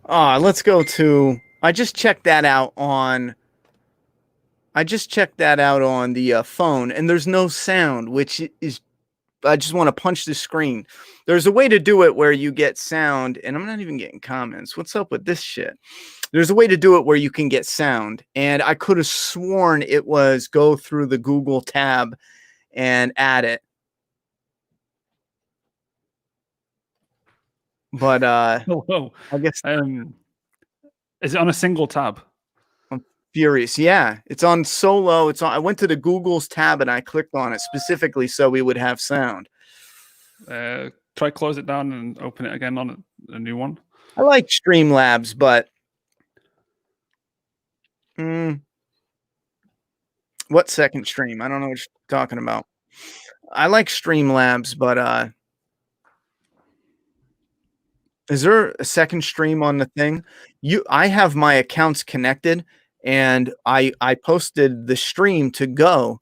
Let's go to. I just checked that out on the phone, and there's no sound, which is. I just want to punch the screen. There's a way to do it where you get sound, and I'm not even getting comments. What's up with this shit? There's a way to do it where you can get sound, and I could have sworn it was go through the Google tab and add it. But Whoa. I guess Is it on a single tab? I'm furious. Yeah, it's on solo. It's on. I went to the Google's tab and I clicked on it specifically so we would have sound. Try close it down and open it again on a new one. I like Streamlabs, but what second stream? I don't know what you're talking about. I like Streamlabs, but is there a second stream on the thing? I have my accounts connected, and I posted the stream to go,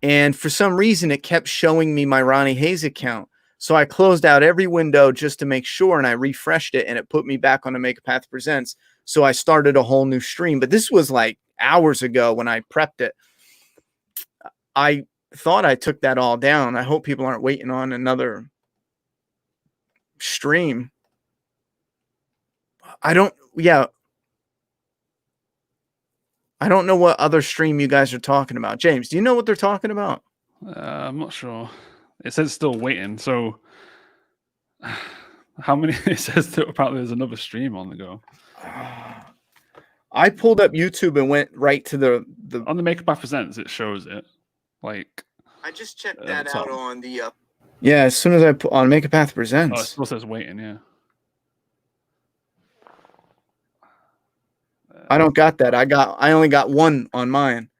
and for some reason it kept showing me my Ronnie Hayes account. So I closed out every window just to make sure, and I refreshed it, and it put me back on the Make a Path Presents. So I started a whole new stream, but this was like hours ago when I prepped it. I thought I took that all down. I hope people aren't waiting on another stream. I don't know what other stream you guys are talking about. James, do you know what they're talking about? I'm not sure. It says still waiting. So how many? It says that apparently there's another stream on the go. I pulled up YouTube and went right to the on the Make a Path Presents. It shows it. Like I just checked that out on the yeah. As soon as I put on Make a Path Presents, it still says waiting. Yeah. I don't got that. I only got one on mine.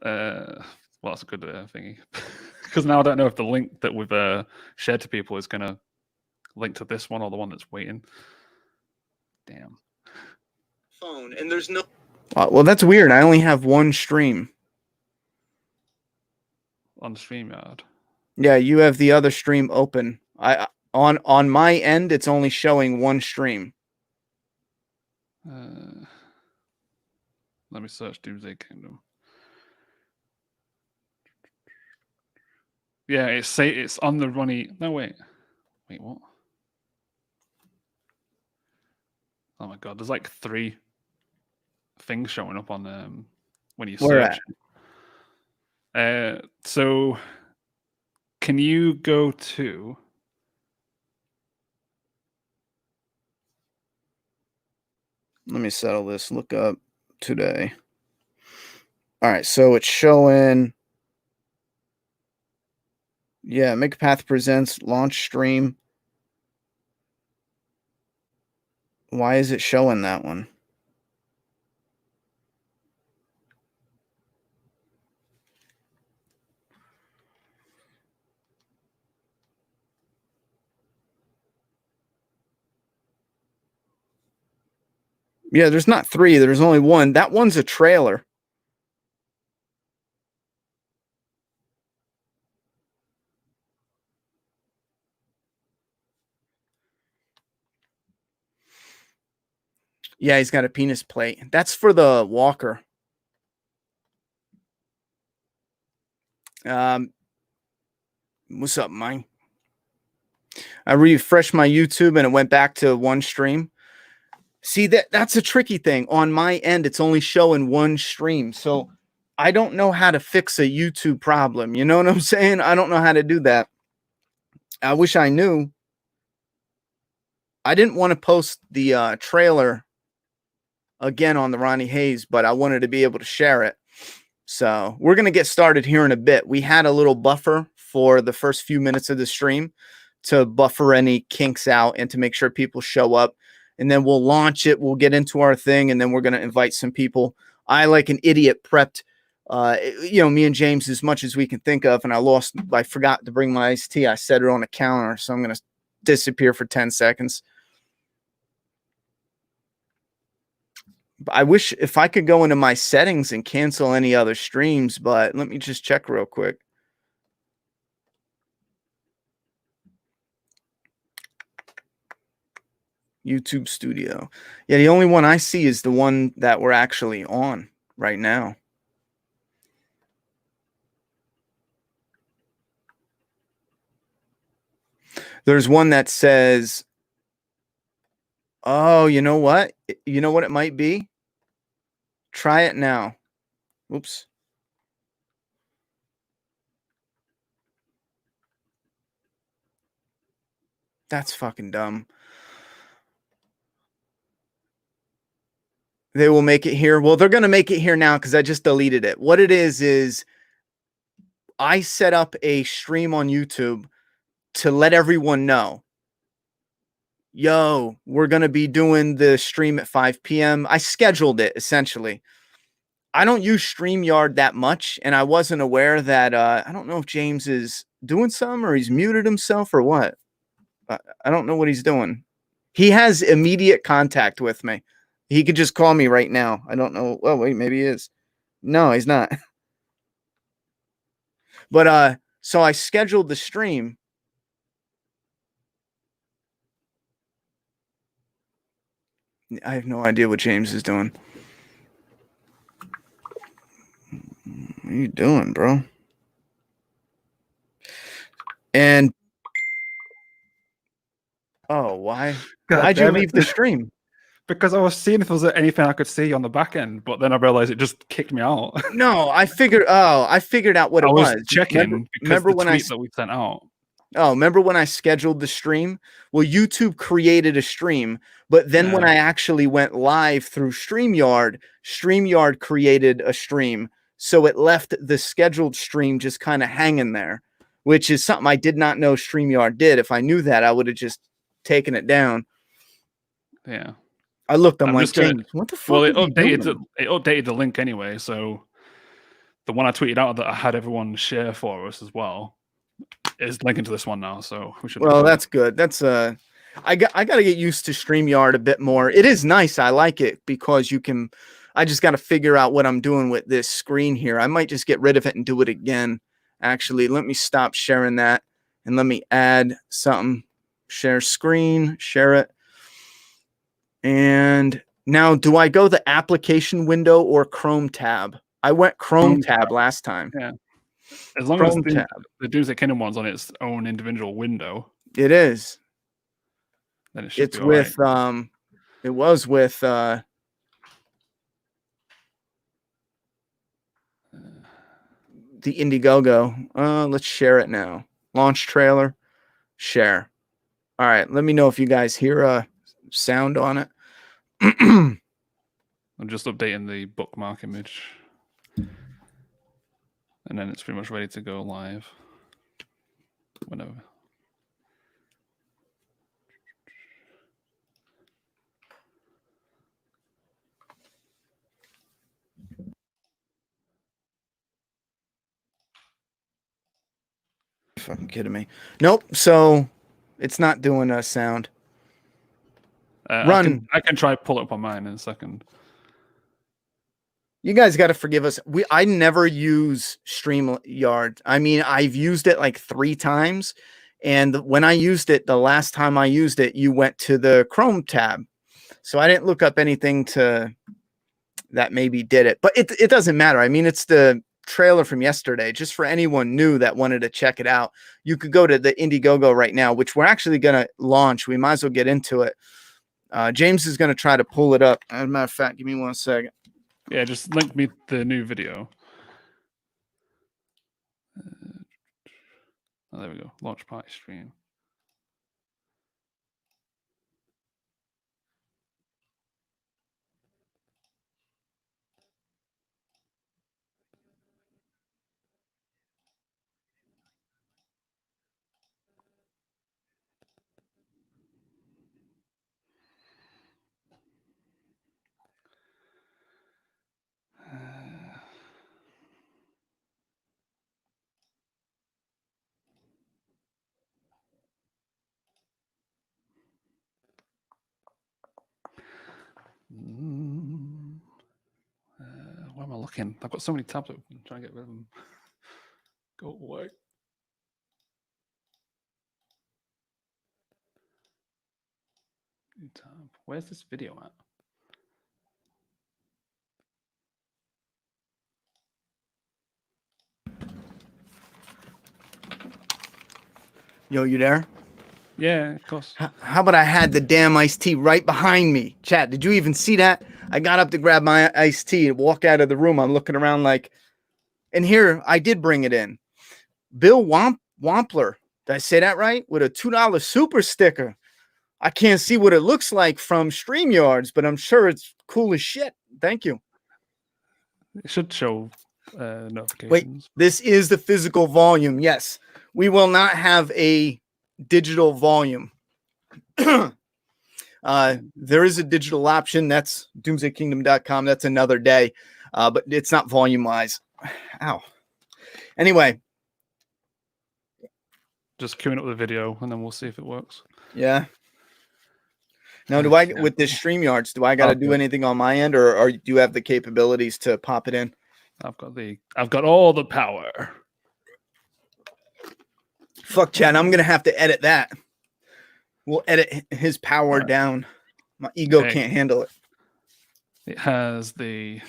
Well, that's a good thingy. Because now I don't know if the link that we've shared to people is going to link to this one or the one that's waiting. Damn. Phone, and there's no. Well, that's weird. I only have one stream. On StreamYard. Yeah, you have the other stream open. On my end, it's only showing one stream. Let me search Doomsday Kingdom. Yeah, it's on the Ronnie. No, wait, what? Oh my god, there's like 3 things showing up on when you search. So can you go to? Let me settle this. Look up today. All right, so it's showing. Yeah, Make a Path Presents launch stream. Why is it showing that one? Yeah, there's not 3. There's only one. That one's a trailer. Yeah, he's got a penis plate. That's for the walker. What's up, Mike? I refreshed my YouTube and it went back to one stream. See, that's a tricky thing. On my end, it's only showing one stream. So I don't know how to fix a YouTube problem. You know what I'm saying? I don't know how to do that. I wish I knew. I didn't want to post the trailer again on the Ronnie Hayes, but I wanted to be able to share it. So we're going to get started here in a bit. We had a little buffer for the first few minutes of the stream to buffer any kinks out and to make sure people show up. And then we'll launch it. We'll get into our thing, and then we're going to invite some people. I, like an idiot, prepped, me and James as much as we can think of, and I forgot to bring my iced tea. I set it on a counter, so I'm going to disappear for 10 seconds. I wish if I could go into my settings and cancel any other streams, but let me just check real quick. YouTube Studio. Yeah, the only one I see is the one that we're actually on right now. There's one that says, oh, you know what? You know what it might be? Try it now. Oops. That's fucking dumb. They will make it here. Well, they're going to make it here now because I just deleted it. What it is I set up a stream on YouTube to let everyone know, yo, we're going to be doing the stream at 5 p.m. I scheduled it essentially. I don't use StreamYard that much, and I wasn't aware that I don't know if James is doing some or he's muted himself or what. I don't know what he's doing. He has immediate contact with me. He could just call me right now. I don't know. Oh, wait, maybe he is. No, he's not. But so I scheduled the stream. I have no idea what James is doing. What are you doing, bro? And oh, why? Why'd you leave the stream? Because I was seeing if there was anything I could see on the back end, but then I realized it just kicked me out. No, I figured out what it was. I was checking because the tweet that we sent out. Oh, remember when I scheduled the stream? Well, YouTube created a stream, but then when I actually went live through StreamYard, StreamYard created a stream. So it left the scheduled stream just kind of hanging there, which is something I did not know StreamYard did. If I knew that, I would have just taken it down. Yeah. I looked, I'm like, James, what the fuck? Well, it updated the link anyway, so the one I tweeted out that I had everyone share for us as well is linking to this one now, so we should. Well, that's good. That's I got to get used to StreamYard a bit more. It is nice. I like it because you can. I just got to figure out what I'm doing with this screen here. I might just get rid of it and do it again. Actually, let me stop sharing that and let me add something. Share screen, share it. And now, do I go the application window or Chrome tab? I went Chrome tab last time. Yeah. As long as the Doomsday Kingdom one's on its own individual window. It is. Then it should it's be with right. It was with the Indiegogo. Let's share it now. Launch trailer. Share. All right. Let me know if you guys hear a sound on it. I'm just updating the bookmark image. And then it's pretty much ready to go live. Whenever. Fucking kidding me? Nope. So it's not doing a sound. Run. I can try pull it up on mine in a second. You guys got to forgive us. I never use StreamYard. I mean, I've used it like 3 times. And when I used it, the last time I used it, you went to the Chrome tab. So I didn't look up anything that maybe did it. But it doesn't matter. I mean, it's the trailer from yesterday. Just for anyone new that wanted to check it out, you could go to the Indiegogo right now, which we're actually going to launch. We might as well get into it. James is going to try to pull it up. As a matter of fact, give me 1 second. Yeah, just link me the new video. Oh, there we go. Launch party stream. Where am I looking? I've got so many tabs open. I'm trying to get rid of them. Go away. Where's this video at? Yo, you there? Yeah, of course. How about I had the damn iced tea right behind me? Chat, did you even see that? I got up to grab my iced tea and walk out of the room. I'm looking around like, and here I did bring it in. Bill Wampler, did I say that right? With a $2 super sticker. I can't see what it looks like from StreamYards, but I'm sure it's cool as shit. Thank you. It should show notifications. Wait, this is the physical volume. Yes, we will not have a digital volume. There is a digital option. That's doomsdaykingdom.com. That's another day, but it's not volume wise. Ow. Anyway. Just queuing up the video and then we'll see if it works. Yeah. Now, do I, with this StreamYards, do I got to do anything on my end, or do you have the capabilities to pop it in? I've got all the power. Fuck, Chad, I'm gonna have to edit that. We'll edit his power down. My ego can't handle it. It has the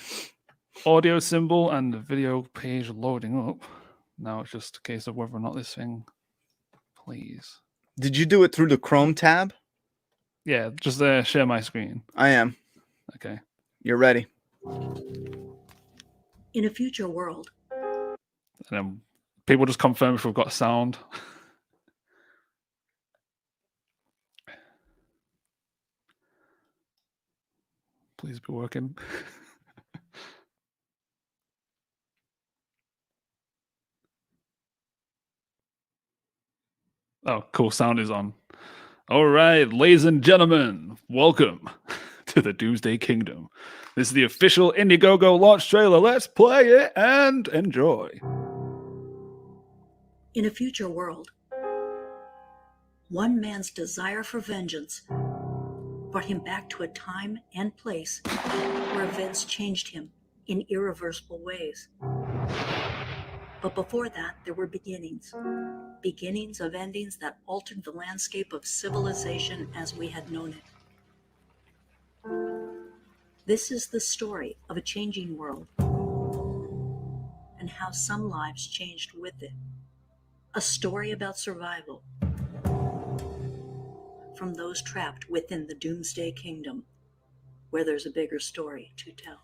audio symbol and the video page loading up. Now it's just a case of whether or not this thing plays. Did you do it through the Chrome tab? Yeah, just share my screen. I am. Okay. You're ready. In a future world. And then people just confirm if we've got sound. Please be working. Oh, cool. Sound is on. All right, ladies and gentlemen, welcome to the Doomsday Kingdom. This is the official Indiegogo launch trailer. Let's play it and enjoy. In a future world, one man's desire for vengeance brought him back to a time and place where events changed him in irreversible ways. But before that, there were beginnings of endings that altered the landscape of civilization as we had known it. This is the story of a changing world and how some lives changed with it. A story about survival from those trapped within the Doomsday Kingdom, where there's a bigger story to tell.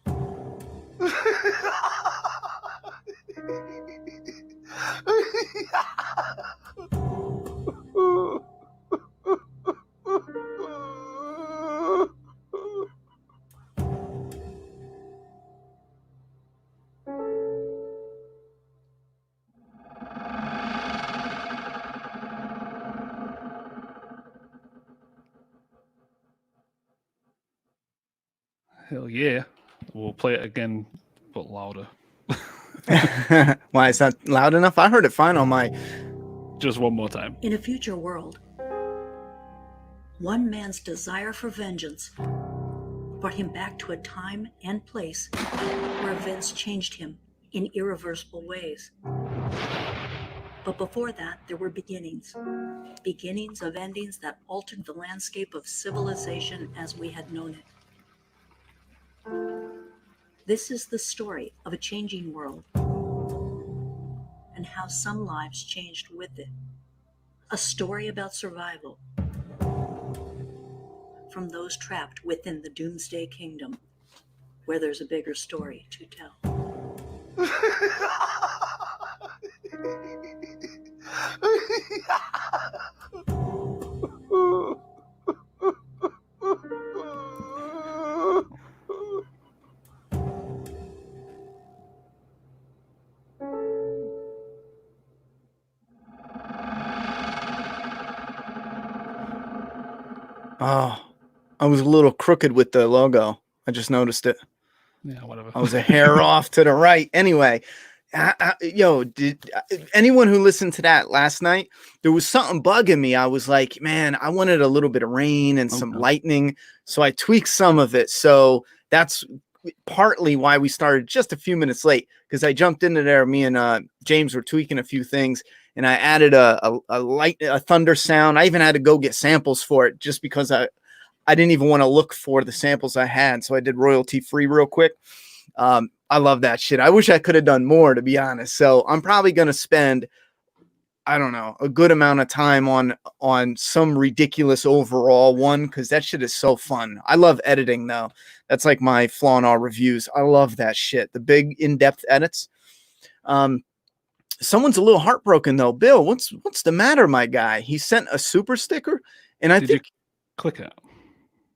Hell yeah. We'll play it again, but louder. Why, it's not loud enough? I heard it fine on my... Just one more time. In a future world, one man's desire for vengeance brought him back to a time and place where events changed him in irreversible ways. But before that, there were beginnings of endings that altered the landscape of civilization as we had known it. This is the story of a changing world and how some lives changed with it. A story about survival from those trapped within the Doomsday Kingdom, where there's a bigger story to tell. Oh, I was a little crooked with the logo. I just noticed it. Yeah, whatever. I was a hair off to the right. Anyway, did anyone who listened to that last night, there was something bugging me. I was like, man, I wanted a little bit of rain and some lightning. So I tweaked some of it. So that's partly why we started just a few minutes late, because I jumped into there. Me and James were tweaking a few things, and I added a thunder sound. I even had to go get samples for it just because I I didn't even want to look for the samples I had, so I did royalty free real quick. I love that shit. I wish I could have done more, to be honest. So I'm probably going to spend, I don't know, a good amount of time on some ridiculous overall one, because that shit is so fun. I love editing, though. That's like my flaw in our reviews. I love that shit. The big in-depth edits. Someone's a little heartbroken, though. Bill, what's the matter, my guy? He sent a super sticker, and I Did think you click it?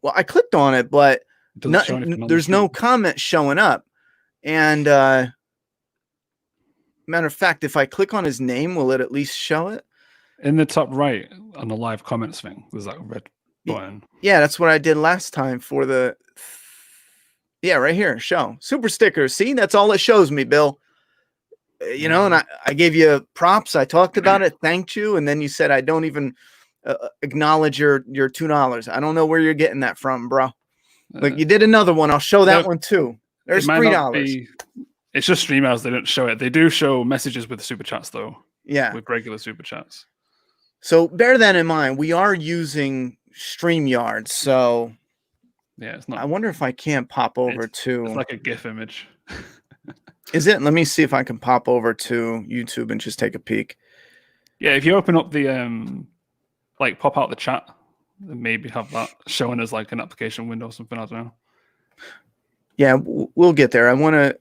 well, I clicked on it, but It doesn't show anything on the there's no screen. comment showing up. And matter of fact, if I click on his name, will it at least show it? In the top right on the live comments thing, there's that red button. Yeah, that's what I did last time for the. Yeah, right here, show super stickers. See, that's all it shows me, Bill. You know, and I gave you props. I talked about it, thanked you, and then you said I don't even acknowledge your $2. I don't know where you're getting that from, bro. Like you did another one. I'll show that one too. There's $3. It's just StreamYards. They don't show it. They do show messages with super chats though. Yeah, with regular super chats. So bear that in mind. We are using StreamYard, so yeah, it's not. I wonder if I can't pop over to. It's like a GIF image. Is it? Let me see if I can pop over to YouTube and just take a peek. Yeah, if you open up the like pop out the chat, and maybe have that showing as like an application window or something. I don't know. Yeah, we'll get there. I wanted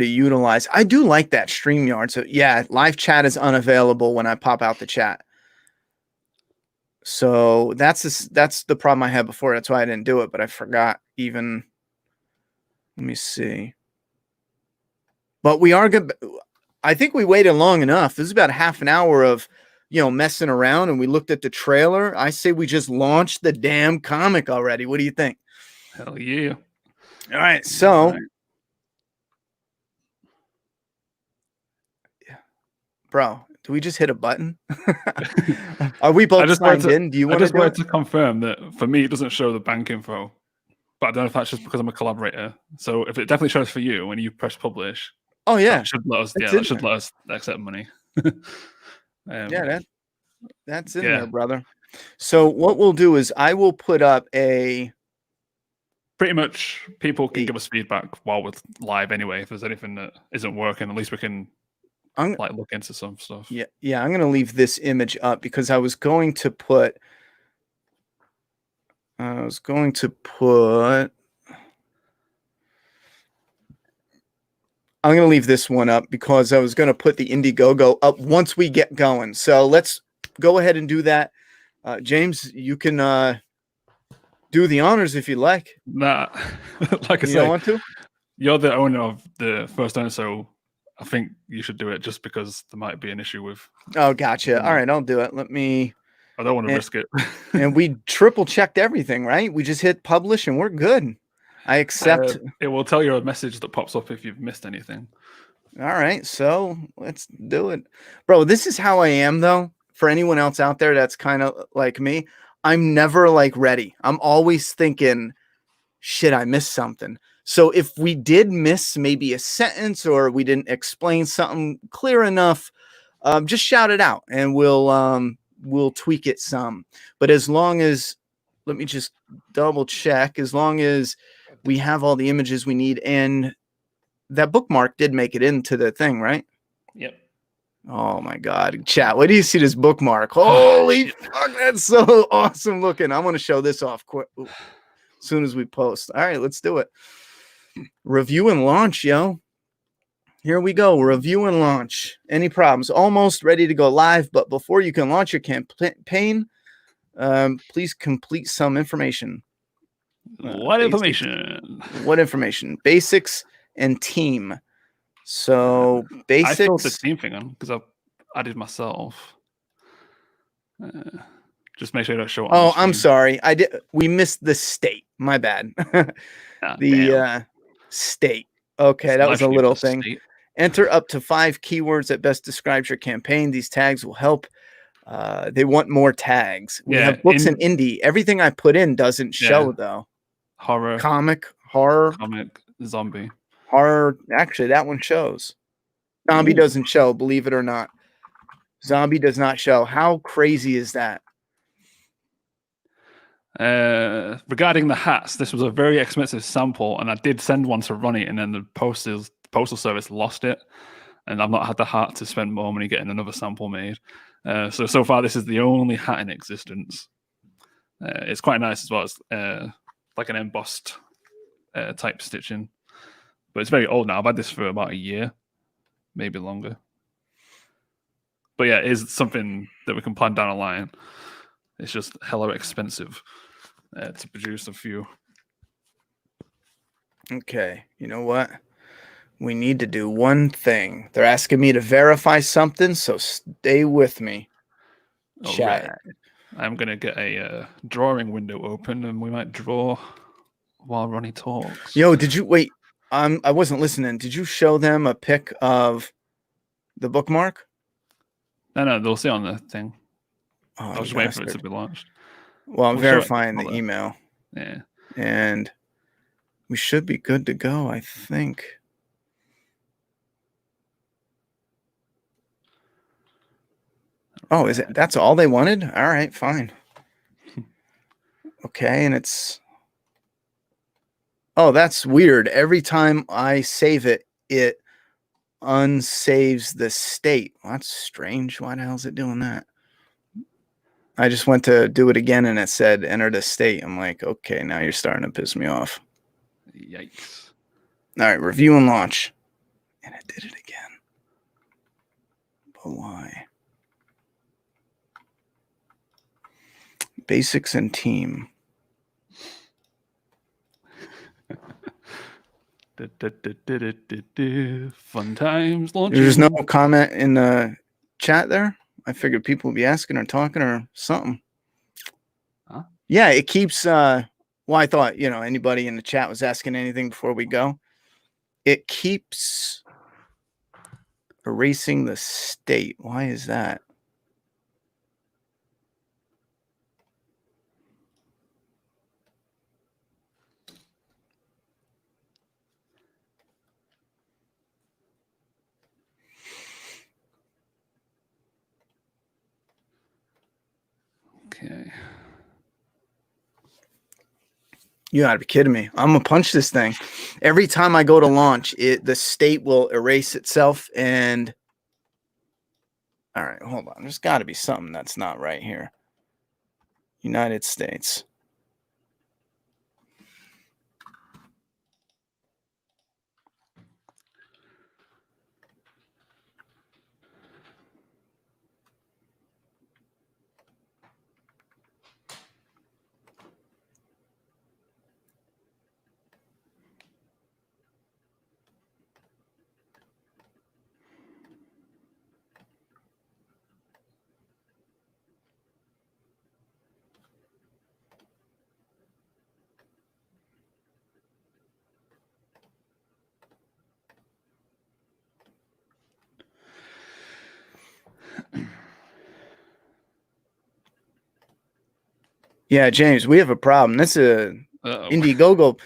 to utilize. I do like that StreamYard. So yeah, live chat is unavailable when I pop out the chat. So that's the problem I had before. That's why I didn't do it, but I forgot even. Let me see. But we are good. I think we waited long enough. This is about half an hour of, messing around, and we looked at the trailer. I say we just launched the damn comic already. What do you think? Hell yeah. All right. So, bro, do we just hit a button? Are we both signed in? Do you want to? I just wanted to confirm that for me, it doesn't show the bank info, but I don't know if that's just because I'm a collaborator. So if it definitely shows for you when you press publish. Oh yeah, that should let us. That should let us accept money. Yeah, that's in there, brother. So what we'll do is I will put up a. Pretty much, people can give us feedback while we're live anyway. If there's anything that isn't working, at least we can look into some stuff. Yeah. I'm gonna leave this image up because I was going to put. I'm going to leave this one up because I was going to put the Indiegogo up once we get going. So let's go ahead and do that. James, you can do the honors if you like. Nah, like I said, you don't want to? You're the owner of the first owner, so I think you should do it just because there might be an issue with. Oh, gotcha. All right, I'll do it. I don't want to risk it. And we triple checked everything, right? We just hit publish and we're good. I accept. It will tell you a message that pops up if you've missed anything. All right, so let's do it. Bro, this is how I am, though. For anyone else out there that's kind of like me, I'm never ready. I'm always thinking, shit, I missed something. So if we did miss maybe a sentence or we didn't explain something clear enough, just shout it out and we'll tweak it some. But as long as, let me just double check, as long as we have all the images we need, and that bookmark did make it into the thing, right? Yep. Oh my God, chat! Wait do you see this bookmark? Holy fuck, that's so awesome looking! I'm gonna show this off quick as soon as we post. All right, let's do it. Review and launch, yo. Here we go. Review and launch. Any problems? Almost ready to go live, but before you can launch your campaign, please complete some information. What information? What information? Basics and team. So basics. I filled the team thing on because I did myself. Just make sure you don't show it. Oh, I'm sorry. We missed the state. My bad. State. Okay, that was a little thing. State. Enter up to 5 keywords that best describes your campaign. These tags will help. They want more tags. We have books and indie. Everything I put in doesn't show though. Horror, comic, zombie. Horror. Actually, that one shows. Zombie doesn't show. Believe it or not, zombie does not show. How crazy is that? Regarding the hats, this was a very expensive sample, and I did send one to Ronnie, and then the postal service lost it, and I've not had the heart to spend more money getting another sample made. So far, this is the only hat in existence. It's quite nice as well. It's like an embossed type stitching, but it's very old now. I've had this for about a year, maybe longer. But yeah, it is something that we can plan down a line. It's just hella expensive to produce a few. Okay, you know what? We need to do one thing. They're asking me to verify something, so stay with me. Chat. Right. I'm going to get a drawing window open, and we might draw while Ronnie talks. Yo, did you wait? I wasn't listening. Did you show them a pic of the bookmark? No, they'll see on the thing. Oh, I was just waiting for it to be launched. Well, I'm We'll show it. verifying the Hold on. email. Yeah. And we should be good to go, I think. Oh, is it? That's all they wanted? All right, fine. Okay, and it's... Oh, that's weird. Every time I save it, it unsaves the state. Well, that's strange. Why the hell is it doing that? I just went to do it again, and it said enter the state. I'm like, okay, now you're starting to piss me off. Yikes. All right, review and launch. And it did it again. But why? Basics and team. Fun times launching. There's no comment in the chat there. I figured people would be asking or talking or something. Huh? Yeah, it keeps... well, I thought, anybody in the chat was asking anything before we go. It keeps erasing the state. Why is that? Okay. You gotta be kidding me. I'm gonna punch this thing. Every time I go to launch, the state will erase itself. And all right, hold on. There's got to be something that's not right here. United States. Yeah, James, we have a problem. This is Indiegogo.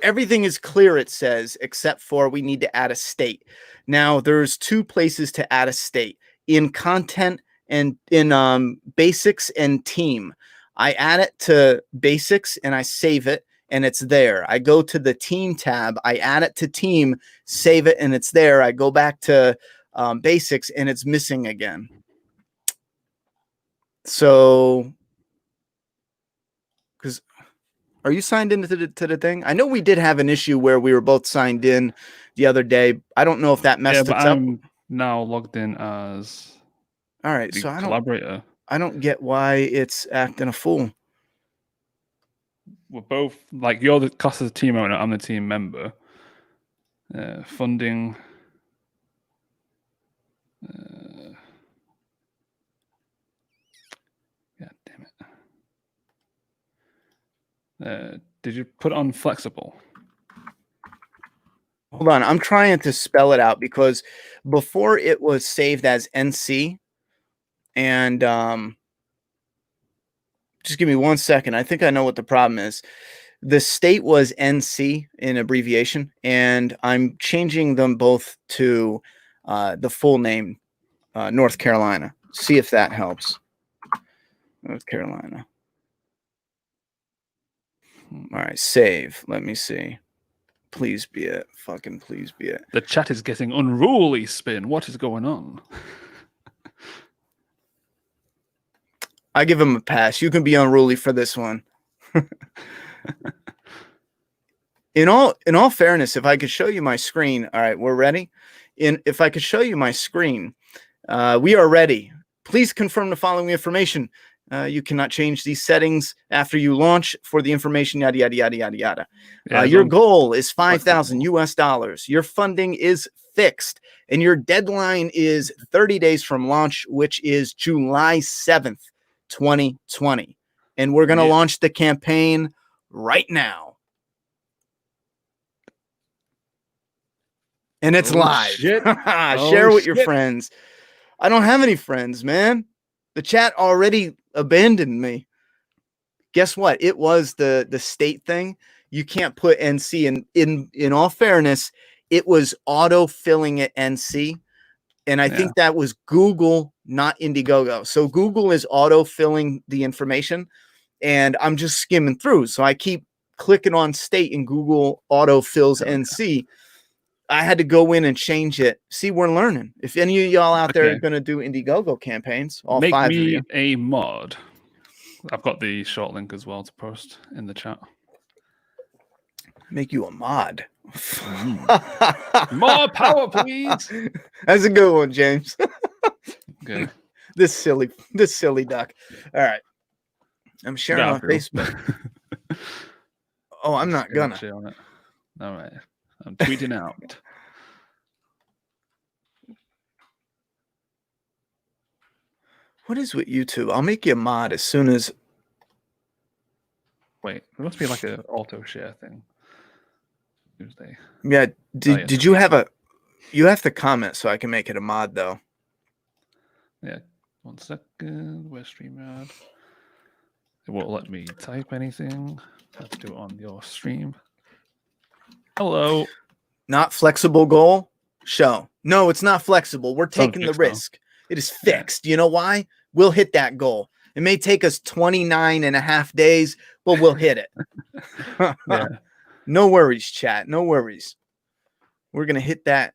Everything is clear, it says, except for we need to add a state. Now, there's two places to add a state: in content and in basics and team. I add it to basics and I save it, and it's there. I go to the team tab, I add it to team, save it, and it's there. I go back to basics and it's missing again. So, because are you signed into the thing? I know we did have an issue where we were both signed in the other day. I don't know if that messed us up. I'm now logged in as all right. the So collaborator. I don't get why it's acting a fool. We're both like, you're the class as a team owner. I'm the team member. Funding. God damn it. Did you put on flexible? Hold on. I'm trying to spell it out because before it was saved as NC. And just give me 1 second. I think I know what the problem is. The state was NC in abbreviation, and I'm changing them both to the full name, North Carolina. See if that helps. North Carolina. All right, save. Let me see. Please be it. Fucking please be it. The chat is getting unruly, Spin. What is going on? I give him a pass. You can be unruly for this one. In all fairness, if I could show you my screen. All right, we're ready. If I could show you my screen, we are ready. Please confirm the following information. You cannot change these settings after you launch for the information, yada, yada, yada, yada, yada. Yeah, Your goal is $5,000 US. Your funding is fixed, and your deadline is 30 days from launch, which is July 7th, 2020. And we're going to launch the campaign right now. And it's live. Share with your friends. I don't have any friends, man. The chat already abandoned me. Guess what? It was the state thing. You can't put NC in all fairness, it was auto-filling at NC. And I think that was Google, not Indiegogo. So Google is auto-filling the information, and I'm just skimming through. So I keep clicking on state, and Google auto-fills NC. I had to go in and change it. See, we're learning. If any of y'all out there are going to do Indiegogo campaigns, all Make 5 me of you. a mod. I've got the short link as well to post in the chat. Make you a mod. More power, please. That's a good one, James. Okay. This silly duck. All right. I'm sharing on Facebook. Oh, I'm not gonna. All right. I'm tweeting out. What is with YouTube? I'll make you a mod as soon as. Wait, it must be like an auto share thing. Doomsday. Yeah. Did you have a? You have to comment so I can make it a mod though. Yeah. 1 second. Where's StreamYard? It won't let me type anything. Let's do it on your stream. Hello. Not flexible goal show. No, it's not flexible. We're taking the risk. It is fixed. You know why? We'll hit that goal. It may take us 29 and a half days, but we'll hit it. No worries, chat. No worries. We're going to hit that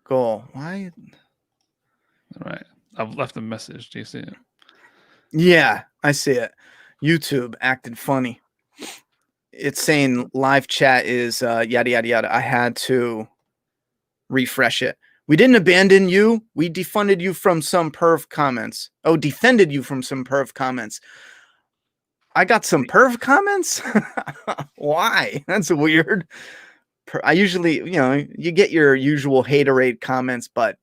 goal. Why? All right. I've left a message. Do you see it? Yeah, I see it. YouTube acted funny. It's saying live chat is yada, yada, yada. I had to refresh it. We didn't abandon you. We defunded you from some perv comments. Oh, defended you from some perv comments. I got some perv comments? Why? That's weird. I usually, you get your usual haterade comments, but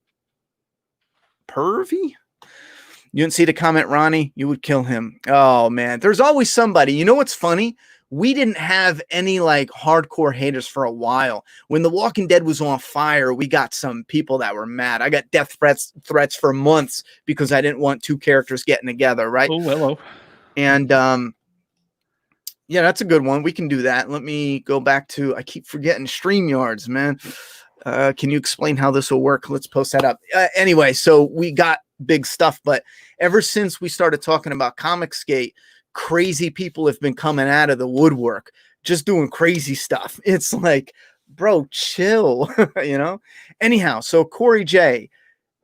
pervy? You didn't see the comment, Ronnie? You would kill him. Oh, man. There's always somebody. You know what's funny? We didn't have any like hardcore haters for a while. When The Walking Dead was on fire, we got some people that were mad. I got death threats for months because I didn't want two characters getting together, right? Oh, hello. And yeah, that's a good one. We can do that. Let me go back to, I keep forgetting StreamYards, man. Can you explain how this will work? Let's post that up. Anyway, so we got big stuff, but ever since we started talking about Comicsgate, crazy people have been coming out of the woodwork, just doing crazy stuff. It's like, bro, chill, Anyhow, so Corey J,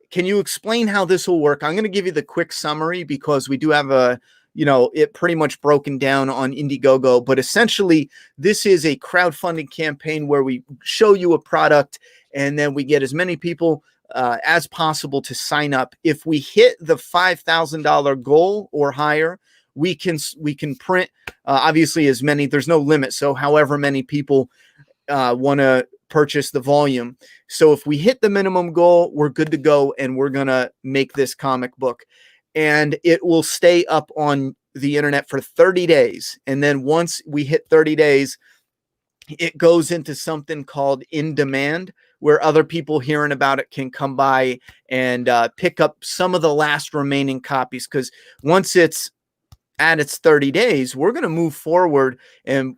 can you explain how this will work? I'm going to give you the quick summary because we do have it pretty much broken down on Indiegogo, but essentially this is a crowdfunding campaign where we show you a product and then we get as many people as possible to sign up. If we hit the $5,000 goal or higher, we can print obviously as many. There's no limit, so however many people want to purchase the volume. So if we hit the minimum goal, we're good to go, and we're gonna make this comic book, and it will stay up on the internet for 30 days. And then once we hit 30 days, it goes into something called in demand, where other people hearing about it can come by and pick up some of the last remaining copies. Because once it's at its 30 days, we're going to move forward and,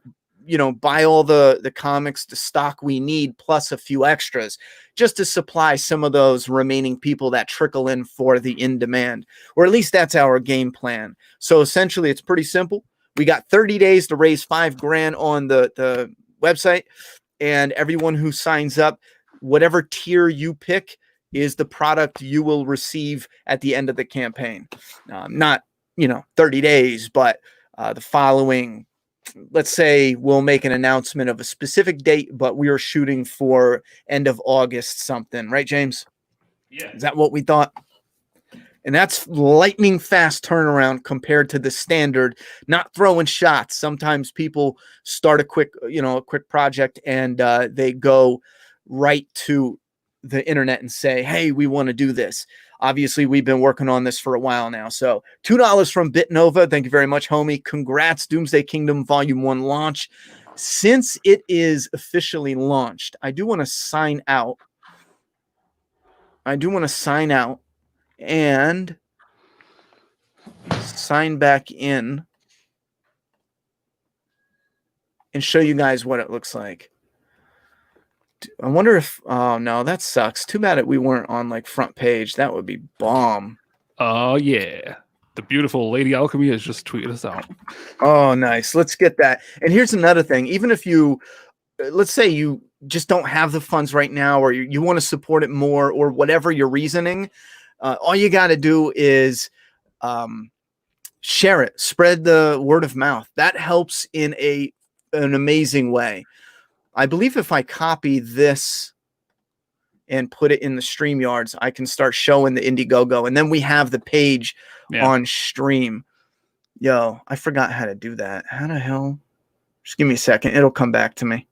buy all the comics, the stock we need, plus a few extras, just to supply some of those remaining people that trickle in for the in demand, or at least that's our game plan. So essentially it's pretty simple. We got 30 days to raise $5,000 on the website, and everyone who signs up, whatever tier you pick is the product you will receive at the end of the campaign. Not 30 days, but the following. Let's say we'll make an announcement of a specific date, but we are shooting for end of August something, right, James? Yeah. Is that what we thought? And that's lightning fast turnaround compared to the standard, not throwing shots. Sometimes people start a quick project and they go right to the internet and say, hey, we want to do this. Obviously, we've been working on this for a while now. So $2 from BitNova. Thank you very much, homie. Congrats, Doomsday Kingdom Volume 1 launch. Since it is officially launched, I do want to sign out. And sign back in and show you guys what it looks like. I wonder if, oh no, that sucks. Too bad that we weren't on like front page. That would be bomb. Oh yeah. The beautiful Lady Alchemy has just tweeted us out. Oh, nice. Let's get that. And here's another thing. Even if you, let's say you just don't have the funds right now, or you want to support it more, or whatever your reasoning, all you got to do is share it, spread the word of mouth. That helps in an amazing way. I believe if I copy this and put it in the StreamYards, I can start showing the Indiegogo, and then we have the page on stream. Yo, I forgot how to do that. How the hell? Just give me a second. It'll come back to me.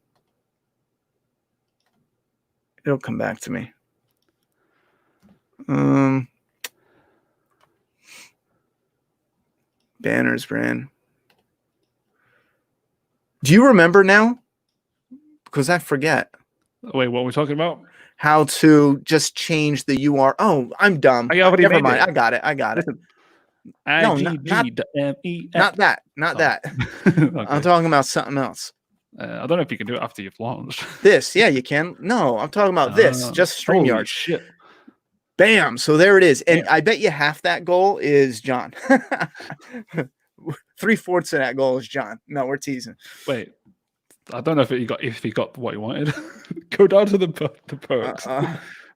Banners brand. Do you remember now? Because I forget. Wait, what are we talking about? How to just change the URL. Oh, I'm dumb. Never mind. I got it. No, not that. Okay. I'm talking about something else. I don't know if you can do it after you've launched. This, yeah, you can. No, I'm talking about this. Just StreamYard. Shit. Bam. So there it is. And I bet you half that goal is John. 3/4 of that goal is John. No, we're teasing. Wait. I don't know if he got what he wanted. Go down to the perks.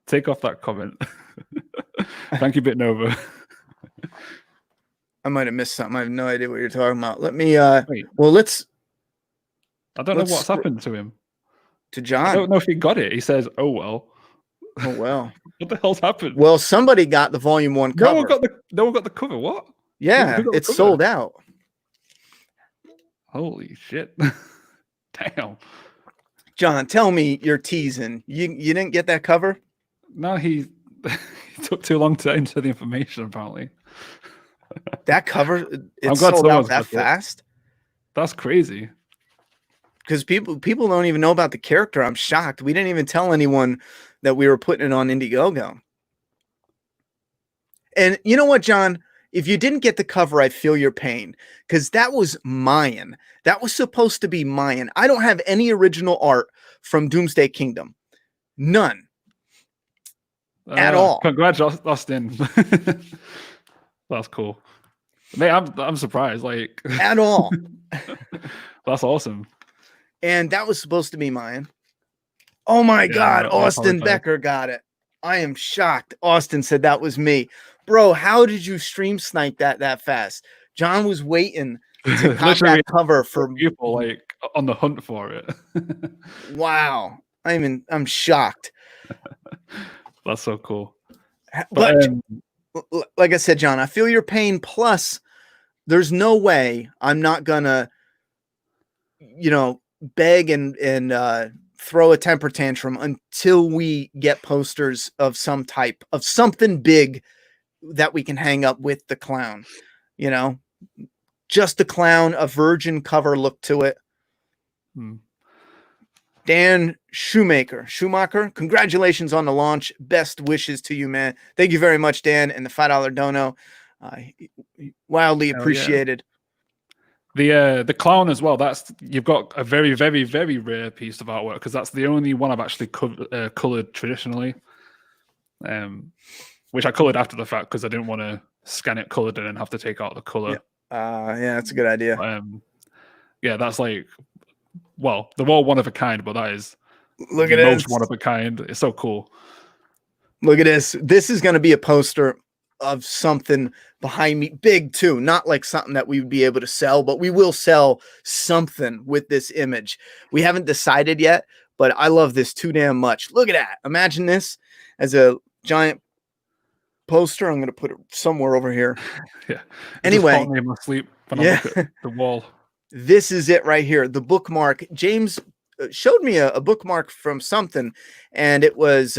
Take off that comment. Thank you, BitNova. I might have missed something. I have no idea what you're talking about. Let me Wait. Well, let's I don't know what's happened to him. To John. I don't know if he got it. He says, "Oh well." Oh well. What the hell's happened? Well, somebody got the Volume 1 cover. No one got the cover. What? Yeah, it's sold out. Holy shit. Damn. John, tell me you're teasing. You didn't get that cover? No, he took too long to enter the information, apparently. That cover, it's sold out that fast? That's crazy. Because people don't even know about the character. I'm shocked. We didn't even tell anyone that we were putting it on Indiegogo. And you know what, John? If you didn't get the cover, I feel your pain, because that was Mayan. That was supposed to be Mayan. I don't have any original art from Doomsday Kingdom. None. At all. Congrats, Austin. That's cool. Man, I'm surprised. Like at all. That's awesome. And that was supposed to be Mayan. Oh my God, Austin Becker got it. I am shocked. Austin said that was me. Bro, how did you stream snipe that fast? John was waiting to cop that cover for people like on the hunt for it. Wow. I'm shocked. That's so cool. But like I said, John, I feel your pain. Plus, there's no way I'm not gonna, beg and throw a temper tantrum until we get posters of some type of something big that we can hang up with the clown. Just the clown, a virgin cover look to it. Dan Schumacher, congratulations on the launch. Best wishes to you, man. Thank you very much, Dan, and the $5 dono. Wildly appreciated. The clown as well. You've got a very, very, very rare piece of artwork, because that's the only one I've actually colored traditionally, which I colored after the fact because I didn't want to scan it colored and then have to take out the color Yeah, that's a good idea. Yeah, that's like, well, they're all one of a kind, but that is Look the at most this. one of a kind. It's so cool. Look at this. This is going to be a poster of something behind me, big too. Not like something that we would be able to sell, but we will sell something with this image. We haven't decided yet, but I love this too damn much. Look at that. Imagine this as a giant poster. I'm going to put it somewhere over here. Yeah. Anyway. Just haunt me in my sleep when I look at the wall. This is it right here. The bookmark. James showed me a bookmark from something, and it was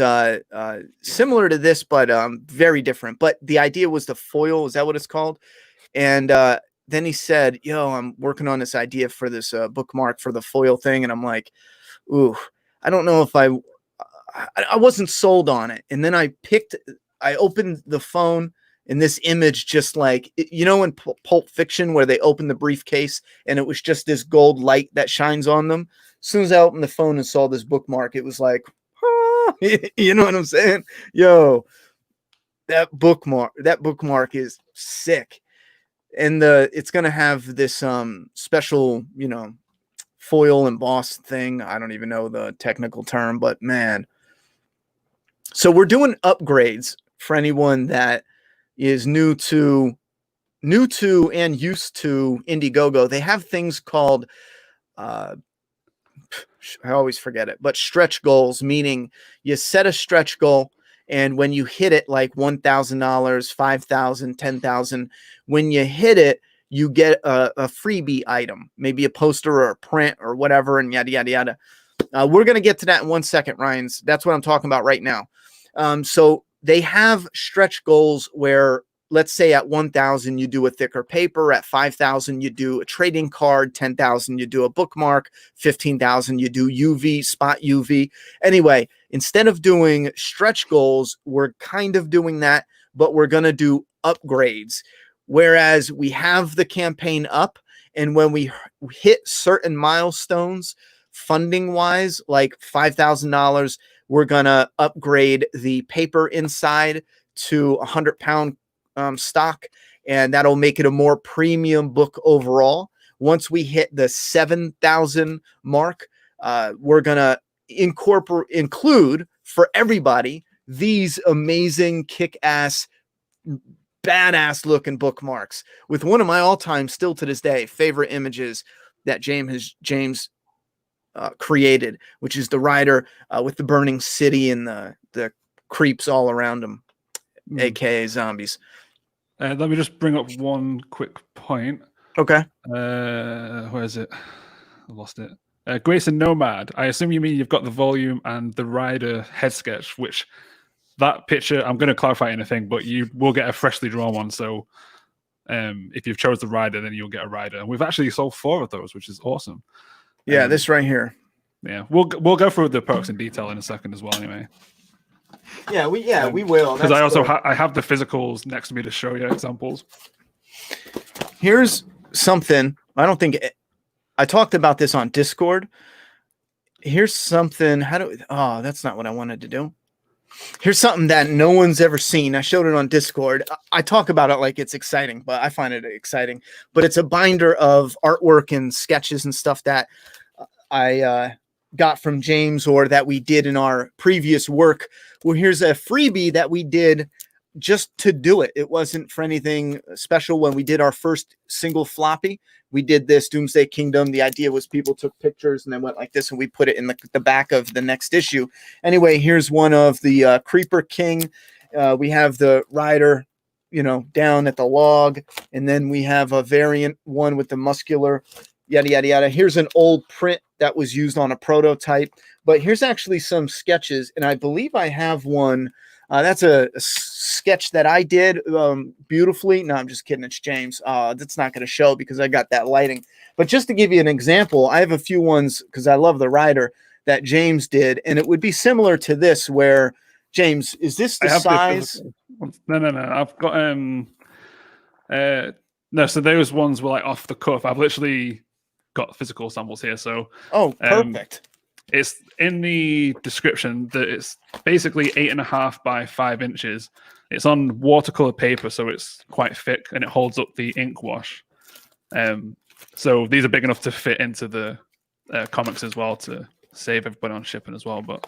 similar to this, but very different. But the idea was the foil. Is that what it's called? And then he said, yo, I'm working on this idea for this bookmark for the foil thing. And I'm like, ooh, I don't know if I wasn't sold on it. And then I opened the phone, and this image just like, you know, in Pulp Fiction where they open the briefcase and it was just this gold light that shines on them. As soon as I opened the phone and saw this bookmark, it was like, ah, you know what I'm saying? Yo, that bookmark is sick. And it's going to have this special, you know, foil embossed thing. I don't even know the technical term, but man. So we're doing upgrades for anyone that is new to and used to Indiegogo. They have things called I always forget it, but stretch goals, meaning you set a stretch goal, and when you hit it, like $1,000, $5,000, $10,000, when you hit it, you get a freebie item, maybe a poster or a print or whatever, and yada yada yada. We're gonna get to that in 1 second, Ryan's. That's what I'm talking about right now. So they have stretch goals where, let's say at 1,000, you do a thicker paper. At 5,000, you do a trading card. 10,000, you do a bookmark. 15,000, you do UV, spot UV. Anyway, instead of doing stretch goals, we're kind of doing that, but we're going to do upgrades. Whereas we have the campaign up, and when we hit certain milestones, funding wise, like $5,000, we're going to upgrade the paper inside to 100-pound stock, and that'll make it a more premium book overall. Once we hit the 7,000 mark, we're gonna include for everybody these amazing kick-ass, badass looking bookmarks with one of my all-time, still to this day, favorite images that James created, which is the rider with the burning city and the creeps all around him, aka zombies. Let me just bring up one quick point. Okay. Where is it? I lost it. Grayson Nomad. I assume you mean you've got the volume and the rider head sketch, which that picture, I'm going to clarify anything, but you will get a freshly drawn one. So if you've chose the rider, then you'll get a rider. And we've actually sold 4 of those, which is awesome. Yeah, this right here. Yeah, we'll go through the perks in detail in a second as well. Anyway. Yeah, we will. Because I also I have the physicals next to me to show you examples. Here's something. I talked about this on Discord. Here's something. That's not what I wanted to do. Here's something that no one's ever seen. I showed it on Discord. I talk about it like it's exciting, but I find it exciting. But it's a binder of artwork and sketches and stuff that I got from James, or that we did in our previous work. Well, here's a freebie that we did just to do it. It wasn't for anything special. When we did our first single floppy, we did this Doomsday Kingdom. The idea was people took pictures and then went like this, and we put it in the back of the next issue. Anyway, here's one of the Creeper King. We have the rider, down at the log, and then we have a variant one with the muscular, yada, yada, yada. Here's an old print that was used on a prototype, but here's actually some sketches, and I believe I have one. That's a sketch that I did beautifully. No, I'm just kidding. It's James. That's not going to show because I got that lighting. But just to give you an example, I have a few ones because I love the rider that James did, and it would be similar to this where, James, is this the size? No. I've got no. So those ones were like off the cuff. I've literally got physical samples here. So perfect. It's in the description that it's basically 8.5 by 5 inches. It's on watercolor paper, so it's quite thick and it holds up the ink wash. So these are big enough to fit into the comics as well to save everybody on shipping as well. But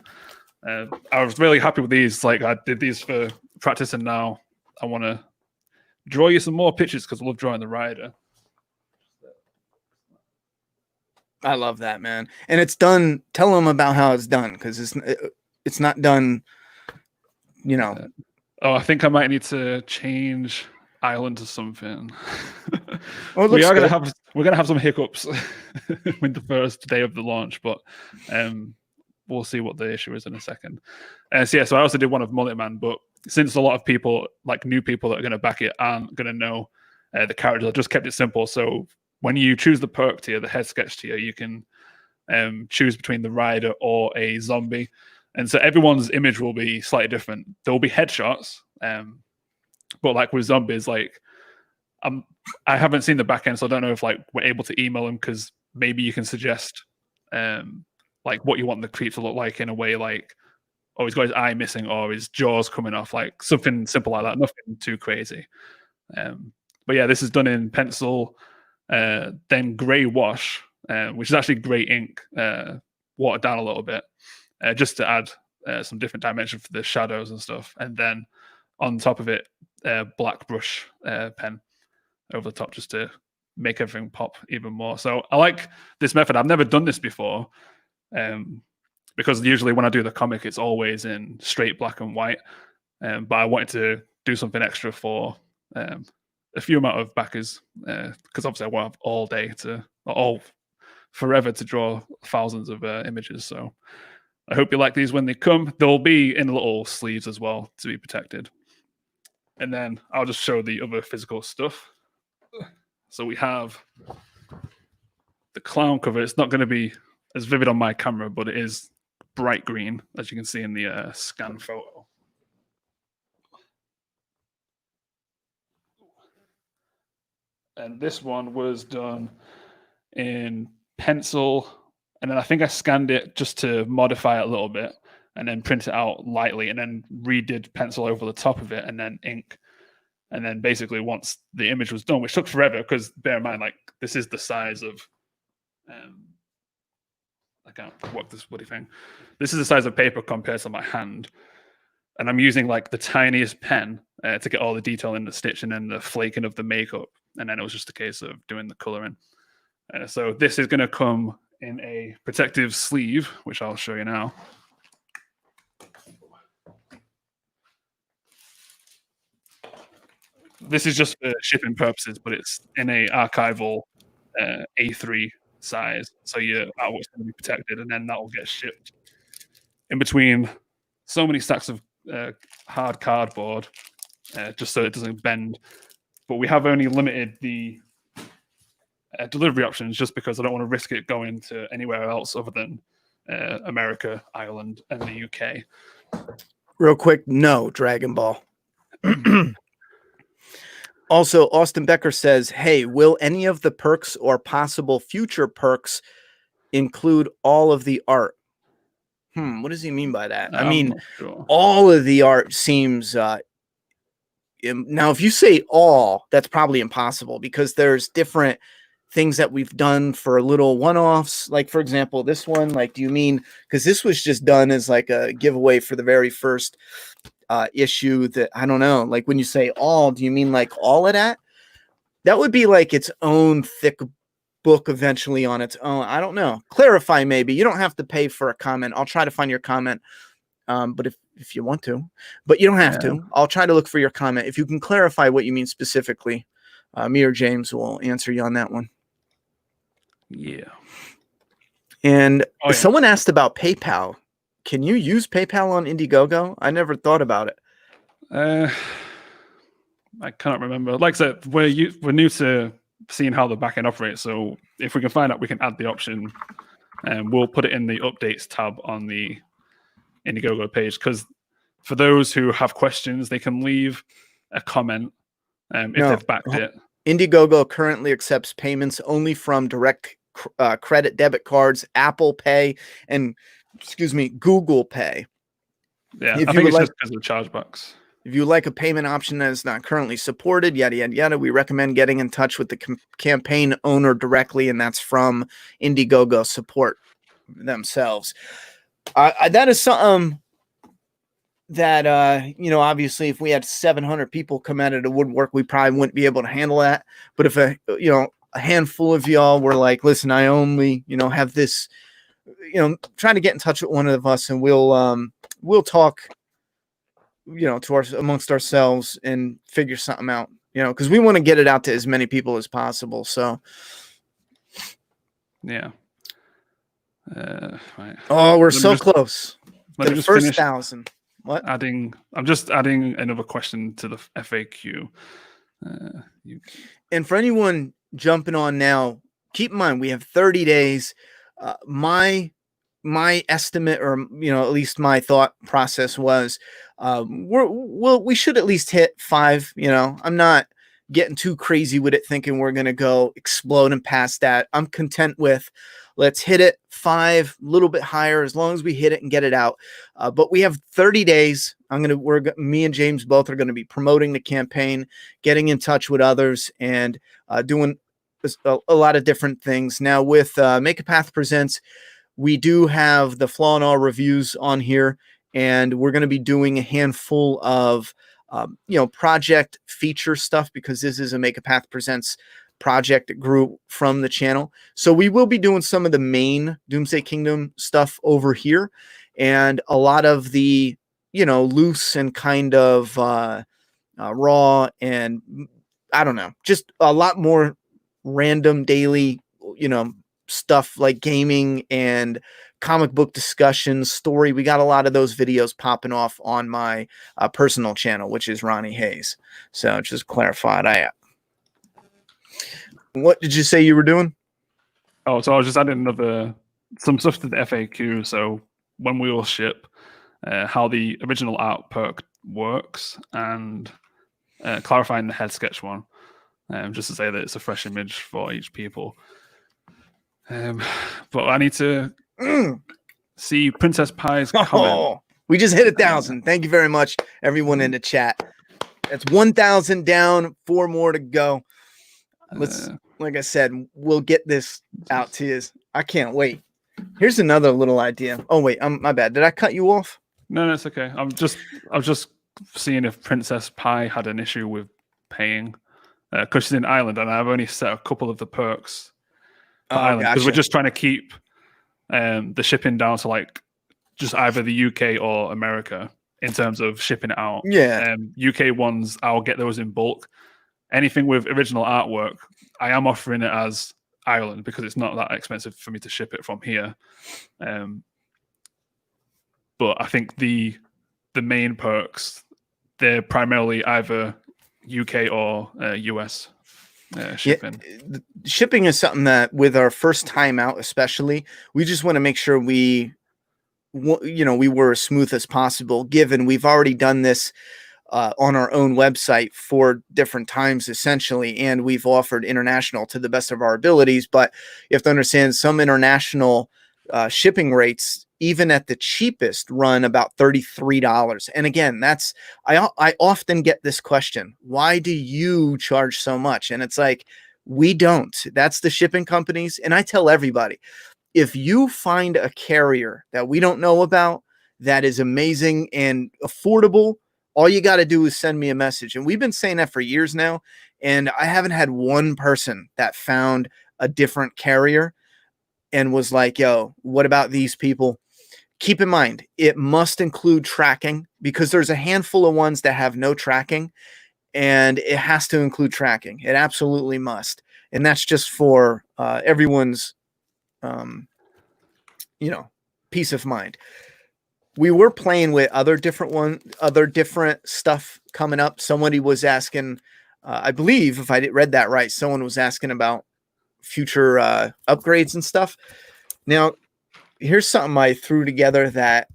I was really happy with these. Like I did these for practice, and now I want to draw you some more pictures because I love drawing the rider. I love that, man. And it's done. Tell them about how it's done, because it's not done. You know. I think I might need to change Island to something. Oh, we're gonna have some hiccups with the first day of the launch, but we'll see what the issue is in a second. So I also did one of Mullet Man, but since a lot of people, like new people that are going to back it, aren't going to know the characters, I just kept it simple. So when you choose the perk tier, the head sketch tier, you can choose between the rider or a zombie. And so everyone's image will be slightly different. There will be headshots, but like with zombies, like I haven't seen the back end, so I don't know if like we're able to email them, because maybe you can suggest like what you want the creep to look like in a way, like, oh, he's got his eye missing or his jaw's coming off, like something simple like that, nothing too crazy. But yeah, this is done in pencil, then grey wash, which is actually grey ink, watered down a little bit, just to add some different dimension for the shadows and stuff. And then on top of it, black brush pen over the top, just to make everything pop even more. So I like this method. I've never done this before, because usually when I do the comic, it's always in straight black and white. But I wanted to do something extra for a few amount of backers, because obviously I won't have all day forever to draw thousands of images. So I hope you like these when they come. They'll be in little sleeves as well to be protected. And then I'll just show the other physical stuff. So we have the clown cover. It's not going to be as vivid on my camera, but it is bright green, as you can see in the scan photo. And this one was done in pencil, and then I think I scanned it just to modify it a little bit, and then print it out lightly, and then redid pencil over the top of it, and then ink. And then basically once the image was done, which took forever, because bear in mind, like, this is the size of I can't work this bloody thing. This is the size of paper compared to my hand, and I'm using like the tiniest pen to get all the detail in the stitch and then the flaking of the makeup. And then it was just a case of doing the coloring. So this is going to come in a protective sleeve, which I'll show you now. This is just for shipping purposes, but it's in a archival A3 size. So your artwork's going to be protected, and then that will get shipped in between so many stacks of hard cardboard, just so it doesn't bend. But we have only limited the delivery options, just because I don't want to risk it going to anywhere else other than America, Ireland, and the UK. Real quick, no Dragon Ball. Also, Austin Becker says, hey, will any of the perks or possible future perks include all of the art? What does he mean by that? I mean, sure. All of the art seems... now, if you say all, that's probably impossible, because there's different things that we've done for little one-offs. Like, for example, this one, like, do you mean... Because this was just done as like a giveaway for the very first... issue that, I don't know, like when you say all, do you mean like all of that? That would be like its own thick book eventually on its own. I don't know. Clarify maybe. You don't have to pay for a comment. I'll try to find your comment. But if you want to, but you don't have to. I'll try to look for your comment. If you can clarify what you mean specifically, me or James will answer you on that one. Yeah. And someone asked about PayPal. Can you use PayPal on Indiegogo? I never thought about it. I can't remember. Like I said, we're new to seeing how the backend operates. So if we can find out, we can add the option, and we'll put it in the updates tab on the Indiegogo page. Because for those who have questions, they can leave a comment if they've backed it. Indiegogo currently accepts payments only from direct credit debit cards, Apple Pay, and Google Pay. Yeah, I think it's just because of the chargebacks. If you like a payment option that is not currently supported, yada, yada, yada, we recommend getting in touch with the campaign owner directly, and that's from Indiegogo support themselves. That is something that, obviously if we had 700 people come out of the woodwork, we probably wouldn't be able to handle that. But if a handful of y'all were like, listen, I only, have this, trying to get in touch with one of us, and we'll talk, amongst ourselves and figure something out, because we want to get it out to as many people as possible. So, yeah. Right. Oh, we're so close to the first 1,000. What? I'm just adding another question to the FAQ. And for anyone jumping on now, keep in mind we have 30 days. My estimate, or at least my thought process was, we should at least hit 5. I'm not getting too crazy with it, thinking we're gonna go explode and past that. I'm content with, let's hit it 5, a little bit higher, as long as we hit it and get it out. But we have 30 days. Me and James both are going to be promoting the campaign, getting in touch with others, and doing a lot of different things. Now with Make a Path Presents, we do have the Flaw in All reviews on here, and we're going to be doing a handful of project feature stuff, because this is a Make a Path Presents project that grew from the channel. So we will be doing some of the main Doomsday Kingdom stuff over here, and a lot of the loose and kind of raw, and I don't know, just a lot more random daily stuff like gaming and comic book discussions, story. We got a lot of those videos popping off on my personal channel, which is Ronnie Hayes. So just clarify that. What did you say you were doing? Oh, so I was just adding some stuff to the FAQ. So when we will ship, how the original art perk works, and clarifying the head sketch one, just to say that it's a fresh image for each people. But I need to see Princess Pie's comment. We just hit 1,000. Thank you very much, everyone in the chat. That's 1,000 down, 4 more to go. Like I said, we'll get this out to you. I can't wait. Here's another little idea. Oh wait, my bad. Did I cut you off? No, it's okay. I was just seeing if Princess Pie had an issue with paying, because she's in Ireland, and I've only set a couple of the perks for Ireland, because we're just trying to keep the shipping down to like just either the UK or America in terms of shipping it out. Yeah. UK ones, I'll get those in bulk. Anything with original artwork, I am offering it as Ireland, because it's not that expensive for me to ship it from here. But I think the main perks, they're primarily either UK or US shipping. Yeah, shipping is something that, with our first time out especially, we just want to make sure we were as smooth as possible, given we've already done this on our own website 4 different times essentially, and we've offered international to the best of our abilities. But you have to understand, some international shipping rates, even at the cheapest, run about $33. And again, that's, I often get this question, why do you charge so much? And it's like, we don't. That's the shipping companies. And I tell everybody, if you find a carrier that we don't know about that is amazing and affordable, all you got to do is send me a message. And we've been saying that for years now, and I haven't had one person that found a different carrier and was like, yo, what about these people? Keep in mind, it must include tracking, because there's a handful of ones that have no tracking, and it has to include tracking. It absolutely must. And that's just for everyone's, peace of mind. We were playing with other different stuff coming up. Somebody was asking, I believe, if I read that right, someone was asking about future upgrades and stuff. Now, here's something I threw together that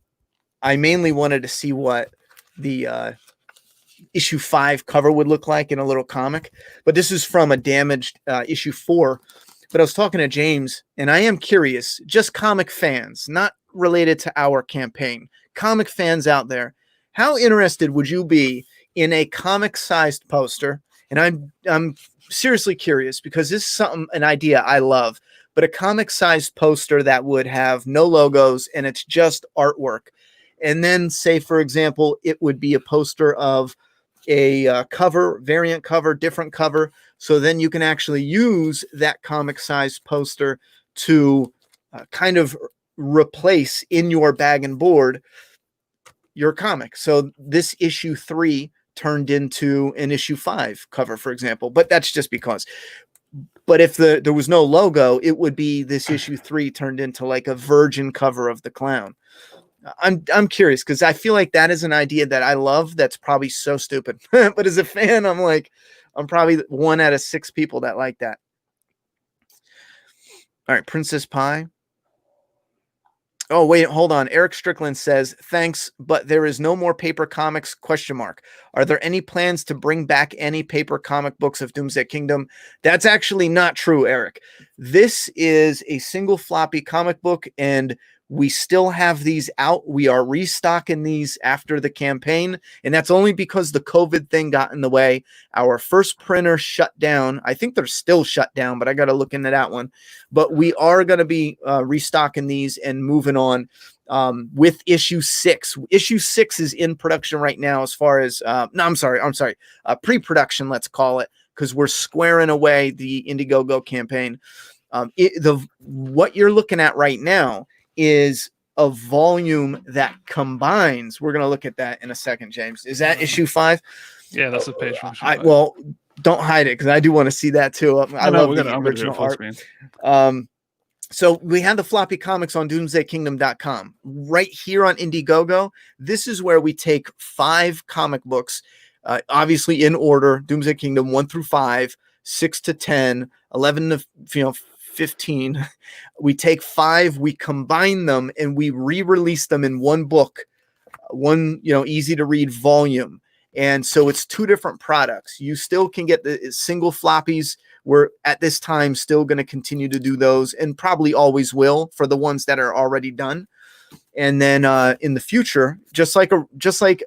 I mainly wanted to see what the issue 5 cover would look like in a little comic. But this is from a damaged issue 4. But I was talking to James, and I am curious, just comic fans, not related to our campaign, comic fans out there, how interested would you be in a comic-sized poster, and I'm seriously curious because this is an idea I love, but a comic-sized poster that would have no logos and it's just artwork. And then say, for example, it would be a poster of a cover, variant cover, different cover. So then you can actually use that comic-sized poster to kind of replace in your bag and board your comic. So this issue 3 turned into an issue 5 cover, for example, but that's just because. But if there was no logo, it would be this issue 3 turned into like a virgin cover of the clown. I'm curious because I feel like that is an idea that I love. That's probably so stupid, but as a fan, I'm probably 1 out of 6 people that like that. All right, Princess Pie. Oh, wait, hold on. Eric Strickland says, thanks, but there is no more paper comics, ? Are there any plans to bring back any paper comic books of Doomsday Kingdom? That's actually not true, Eric. This is a single floppy comic book, and we still have these out. We are restocking these after the campaign, and that's only because the COVID thing got in the way. Our first printer shut down. I think they're still shut down, but I got to look into that one. But we are going to be restocking these and moving on with issue 6. Issue 6 is in production right now as far as, pre-production, let's call it, because we're squaring away the Indiegogo campaign. What you're looking at right now is a volume that combines. We're going to look at that in a second, James. Is that issue 5? Yeah, that's a page from issue 5. Well, don't hide it because I do want to see that too. I love the original art. So we have the floppy comics on doomsdaykingdom.com. Right here on Indiegogo, this is where we take 5 comic books, obviously in order, Doomsday Kingdom 1 through 5, 6 to 10, 11 to 15. We take 5, we combine them, and we re-release them in one book, one easy to read volume. And so it's 2 different products. You still can get the single floppies. We're at this time still going to continue to do those, and probably always will for the ones that are already done. And then in the future, just like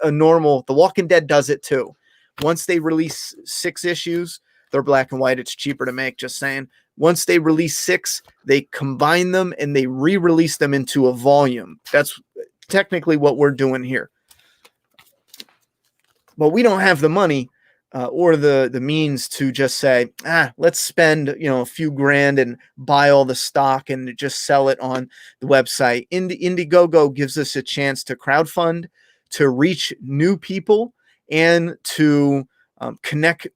a normal, The Walking Dead does it too. Once they release 6 issues, they're black and white. It's cheaper to make, just saying. Once they release 6, they combine them and they re-release them into a volume. That's technically what we're doing here. But we don't have the money or the means to just say, let's spend a few grand and buy all the stock and just sell it on the website. Indiegogo gives us a chance to crowdfund, to reach new people, and to connect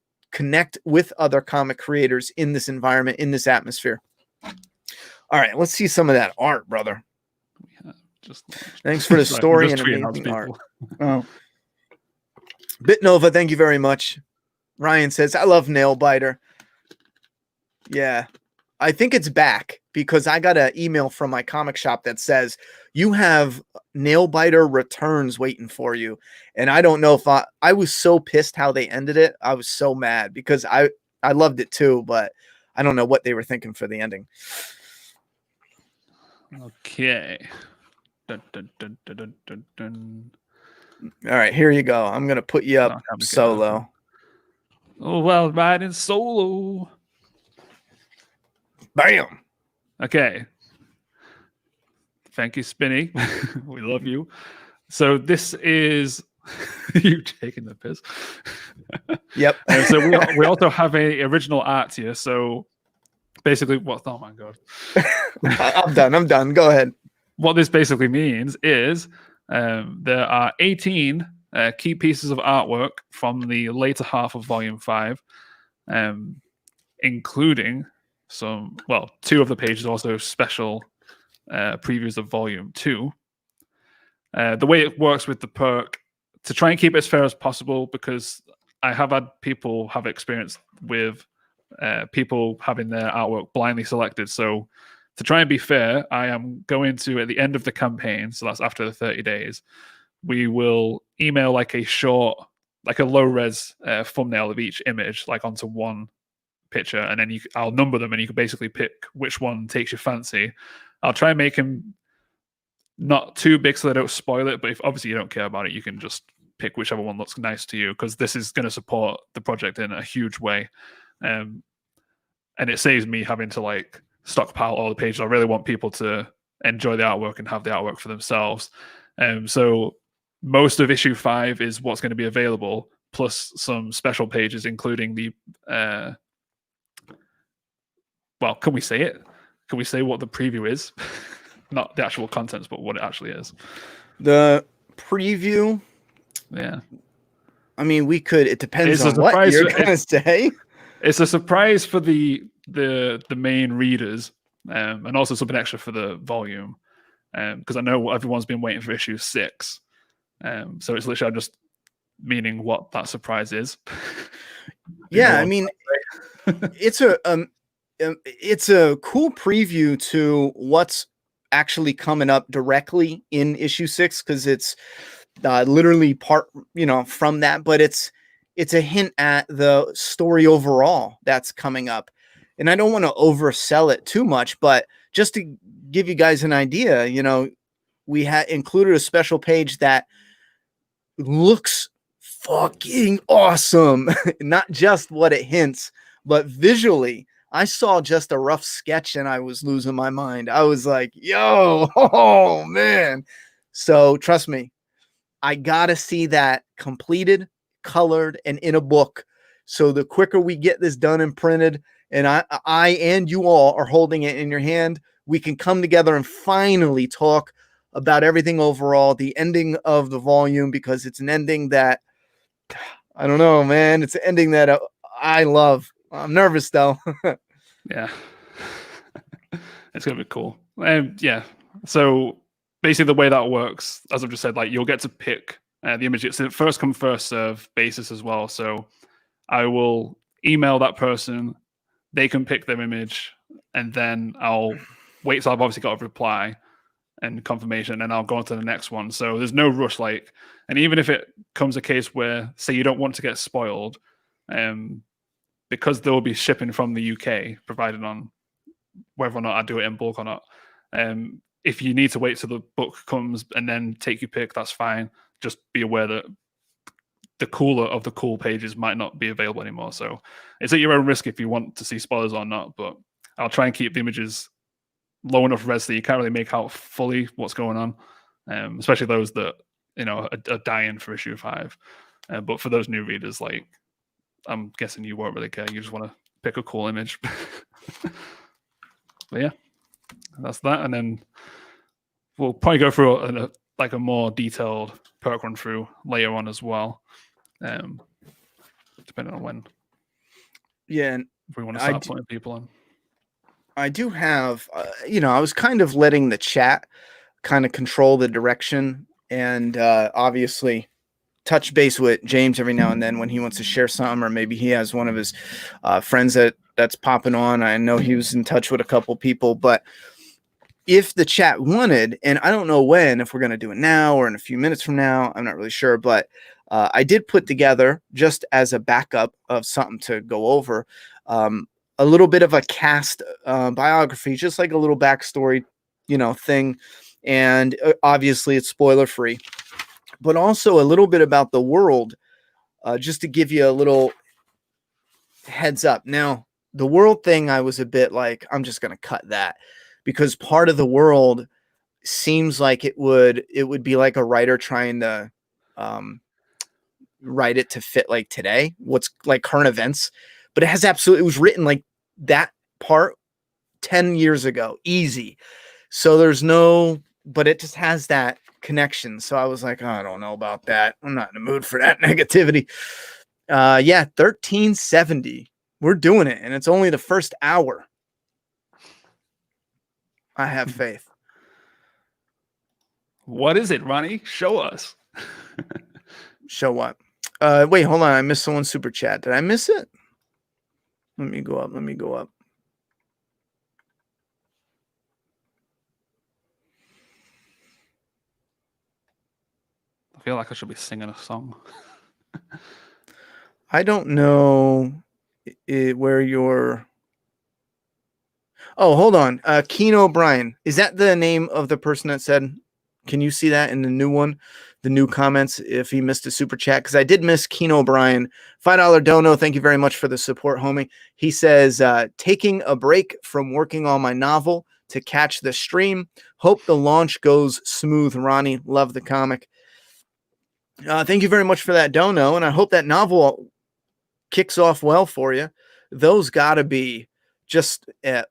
with other comic creators in this environment, in this atmosphere. All right, let's see some of that art, brother. Thanks for the story and amazing art. Oh. Bitnova, thank you very much. Ryan says, I love Nailbiter. Yeah, I think it's back because I got an email from my comic shop that says you have Nailbiter returns waiting for you. And I don't know if I was so pissed how they ended it. I was so mad because I loved it too, but I don't know what they were thinking for the ending. Okay. Dun, dun, dun, dun, dun, dun, dun. All right, here you go. I'm going to put you up solo. Oh, well, riding solo. Bam. Okay. Thank you, Spinny. We love you. So this is you taking the piss. Yep. So we also have a original art here. So basically, oh my god. I'm done. Go ahead. What this basically means is there are 18 key pieces of artwork from the later half of Volume 5, including 2 of the pages also special previews of Volume 2. The way it works with the perk, to try and keep it as fair as possible, because I have had people have experience with people having their artwork blindly selected. So to try and be fair, I am going to, at the end of the campaign, so that's after the 30 days, we will email like a low-res thumbnail of each image, like onto one picture, and then I'll number them, and you can basically pick which one takes your fancy. I'll try and make them not too big so they don't spoil it, but if obviously you don't care about it, you can just pick whichever one looks nice to you, because this is going to support the project in a huge way. And it saves me having to like stockpile all the pages. I really want people to enjoy the artwork and have the artwork for themselves. So most of issue 5 is what's going to be available, plus some special pages, including the well, can we say it? Can we say what the preview is? Not the actual contents, but what it actually is. The preview. Yeah. I mean, we could. It depends It's on what you're gonna say. It's a surprise for the main readers, and also something extra for the volume, because I know everyone's been waiting for issue 6. So it's literally just meaning what that surprise is. Yeah, I mean, it's a cool preview to what's actually coming up directly in issue 6, because it's literally part, from that, but it's a hint at the story overall that's coming up. And I don't want to oversell it too much, but just to give you guys an idea, we had included a special page that looks fucking awesome. Not just what it hints, but visually. I saw just a rough sketch and I was losing my mind. I was like, yo, oh man. So trust me, I gotta see that completed, colored, and in a book. So the quicker we get this done and printed, and I and you all are holding it in your hand, we can come together and finally talk about everything overall, the ending of the volume, because it's an ending that, I don't know, man. It's an ending that I love. I'm nervous though. Yeah. It's going to be cool. Yeah. So basically the way that works, as I've just said, like you'll get to pick the image. It's a first come, first serve basis as well. So I will email that person. They can pick their image, and then I'll wait till I've obviously got a reply and confirmation, and I'll go on to the next one. So there's no rush. And even if it comes a case where, say, you don't want to get spoiled, because there will be shipping from the UK, provided on whether or not I do it in bulk or not. If you need to wait till the book comes and then take your pick, that's fine. Just be aware that the cooler of the cool pages might not be available anymore. So it's at your own risk if you want to see spoilers or not, but I'll try and keep the images low enough res that you can't really make out fully what's going on, especially those that are dying for issue 5. But for those new readers, like I'm guessing you won't really care. You just want to pick a cool image. But yeah, that's that. And then we'll probably go through a more detailed perk run through later on as well, depending on when. Yeah, and if we want to start putting people on. I do have, I was kind of letting the chat kind of control the direction, and obviously touch base with James every now and then when he wants to share something, or maybe he has one of his friends that's popping on. I know he was in touch with a couple people, but if the chat wanted, and I don't know when, if we're going to do it now or in a few minutes from now, I'm not really sure, but I did put together, just as a backup of something to go over, a little bit of a cast biography, just like a little backstory, thing. And obviously it's spoiler free, but also a little bit about the world, just to give you a little heads up. Now, the world thing, I was a bit like, I'm just going to cut that, because part of the world seems like it would be like a writer trying to write it to fit like today, what's like current events, but it was written like that part 10 years ago, easy. So but it just has that connection. So I was like, oh, I don't know about that. I'm not in the mood for that negativity. 1370. We're doing it, and it's only the first hour. I have faith. What is it, Ronnie? Show us. Show what? Wait, hold on. I missed someone's super chat. Did I miss it? Let me go up. I feel like I should be singing a song. I don't know where you're. Oh, hold on. Keen O'Brien. Is that the name of the person that said Can you see that in the new one? The new comments, if he missed a super chat, because I did miss Keno O'Brien. $5 dono. Thank you very much for the support, homie. He says, taking a break from working on my novel to catch the stream. Hope the launch goes smooth, Ronnie. Love the comic. Thank you very much for that dono, and I hope that novel kicks off well for you. Those gotta be just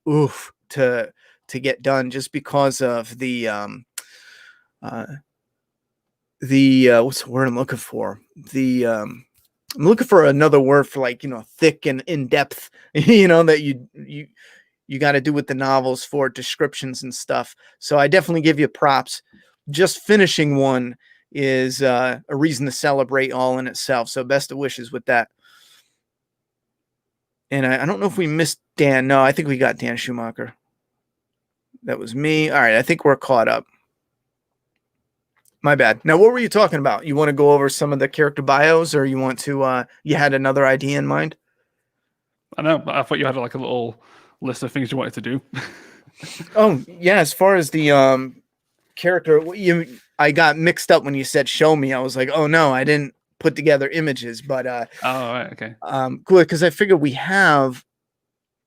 oof to get done, just because of the what's the word I'm looking for? I'm looking for another word for, like, thick and in depth, that you got to do with the novels for descriptions and stuff. So I definitely give you props. Just finishing one is a reason to celebrate all in itself. So best of wishes with that. And I don't know if we missed Dan. No, I think we got Dan Schumacher. That was me. All right, I think we're caught up. My bad. Now, what were you talking about? You want to go over some of the character bios, or you want to, you had another idea in mind? I know, but I thought you had like a little list of things you wanted to do. Oh, yeah. As far as the character, I got mixed up when you said show me. I was like, oh, no, I didn't put together images. But oh, right, okay. Good, because I figured we have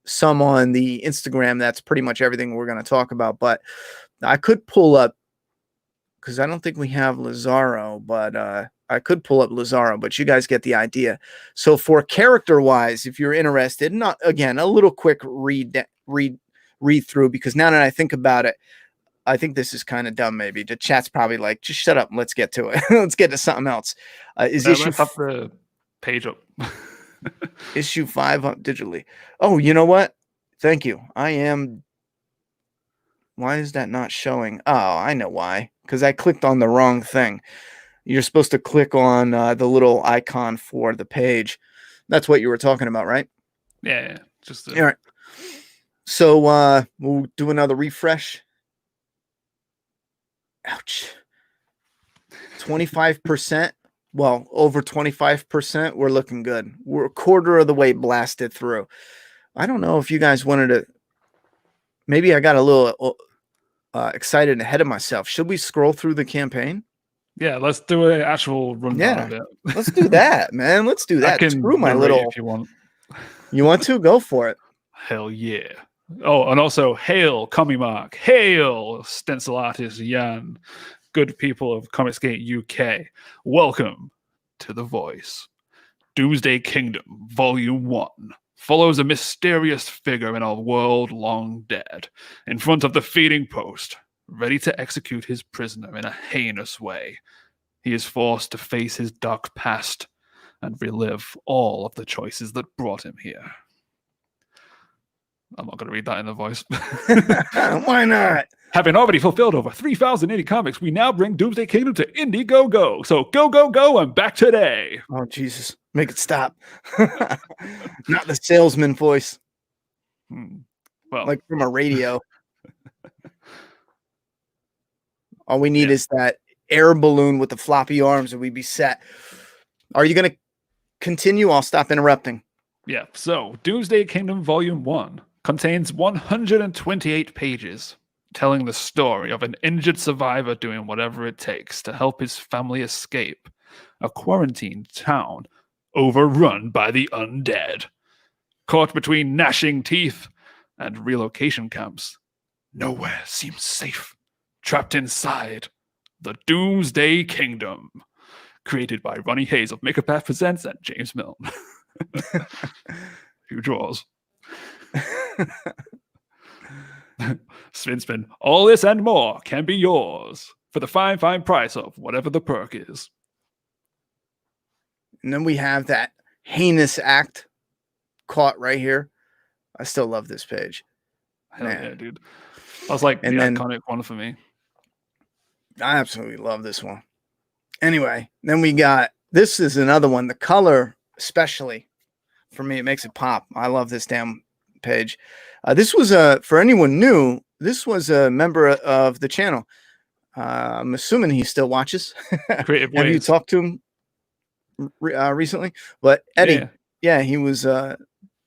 some on the Instagram. That's pretty much everything we're going to talk about. But I could pull up, because I don't think we have Lazaro, but I could pull up Lazaro, but you guys get the idea. So for character-wise, if you're interested, not again, a little quick read through, because now that I think about it, I think this is kind of dumb. Maybe the chat's probably like, just shut up and let's get to it. Let's get to something else. Is issue let's have the page up. issue 5 up digitally? Oh, you know what? Thank you. I am. Why is that not showing? Oh, I know why. Because I clicked on the wrong thing. You're supposed to click on the little icon for the page. That's what you were talking about, right? Yeah. Just all right. So we'll do another refresh. Ouch. 25%. Well, over 25%. We're looking good. We're a quarter of the way blasted through. I don't know if you guys wanted to. Maybe I got a little excited and ahead of myself. Should we scroll through the campaign? Yeah, let's do an actual rundown of it. Let's do that, man. Let's do that. Screw my little. If you want. You want to? Go for it. Hell yeah. Oh, and also, hail, Commie Mark. Hail, stencil artist Jan. Good people of Comicsgate UK. Welcome to The Voice. Doomsday Kingdom, Volume 1. Follows a mysterious figure in a world long dead, in front of the feeding post, ready to execute his prisoner in a heinous way. He is forced to face his dark past and relive all of the choices that brought him here. I'm not going to read that in The Voice. Why not? Having already fulfilled over 3,000 indie comics, we now bring Doomsday Kingdom to Indiegogo. So go, go, go, and back today. Oh, Jesus. Make it stop. Not the salesman voice. Well, like from a radio. All we need is that air balloon with the floppy arms and we'd be set. Are you going to continue? I'll stop interrupting. Yeah, so Doomsday Kingdom Volume 1 contains 128 pages, telling the story of an injured survivor doing whatever it takes to help his family escape a quarantined town overrun by the undead. Caught between gnashing teeth and relocation camps, nowhere seems safe. Trapped inside the Doomsday Kingdom. Created by Ronnie Hayes of Makerpath Presents and James Milne. Who draws? Spin. All this and more can be yours for the fine, fine price of whatever the perk is. And then we have that heinous act caught right here. I still love this page. Hell yeah, dude. I was like, and the iconic one for me. I absolutely love this one. Anyway, then we got, this is another one. The color, especially for me, it makes it pop. I love this damn page. This was for anyone new, this was a member of the channel. I'm assuming he still watches. Creative Have you talked to him recently? But Eddie, yeah he was.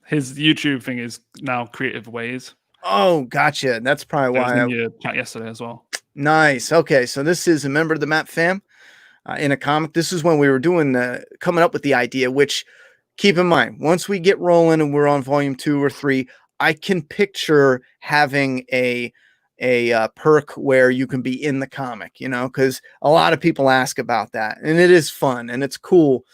His YouTube thing is now Creative Ways. Oh, gotcha. That's probably It was why. in your chat yesterday as well. Nice. Okay, so this is a member of the Map Fam in a comic. This is when we were coming up with the idea. Which, keep in mind, once we get rolling and we're on volume 2 or 3, I can picture having a perk where you can be in the comic. Because a lot of people ask about that, and it is fun and it's cool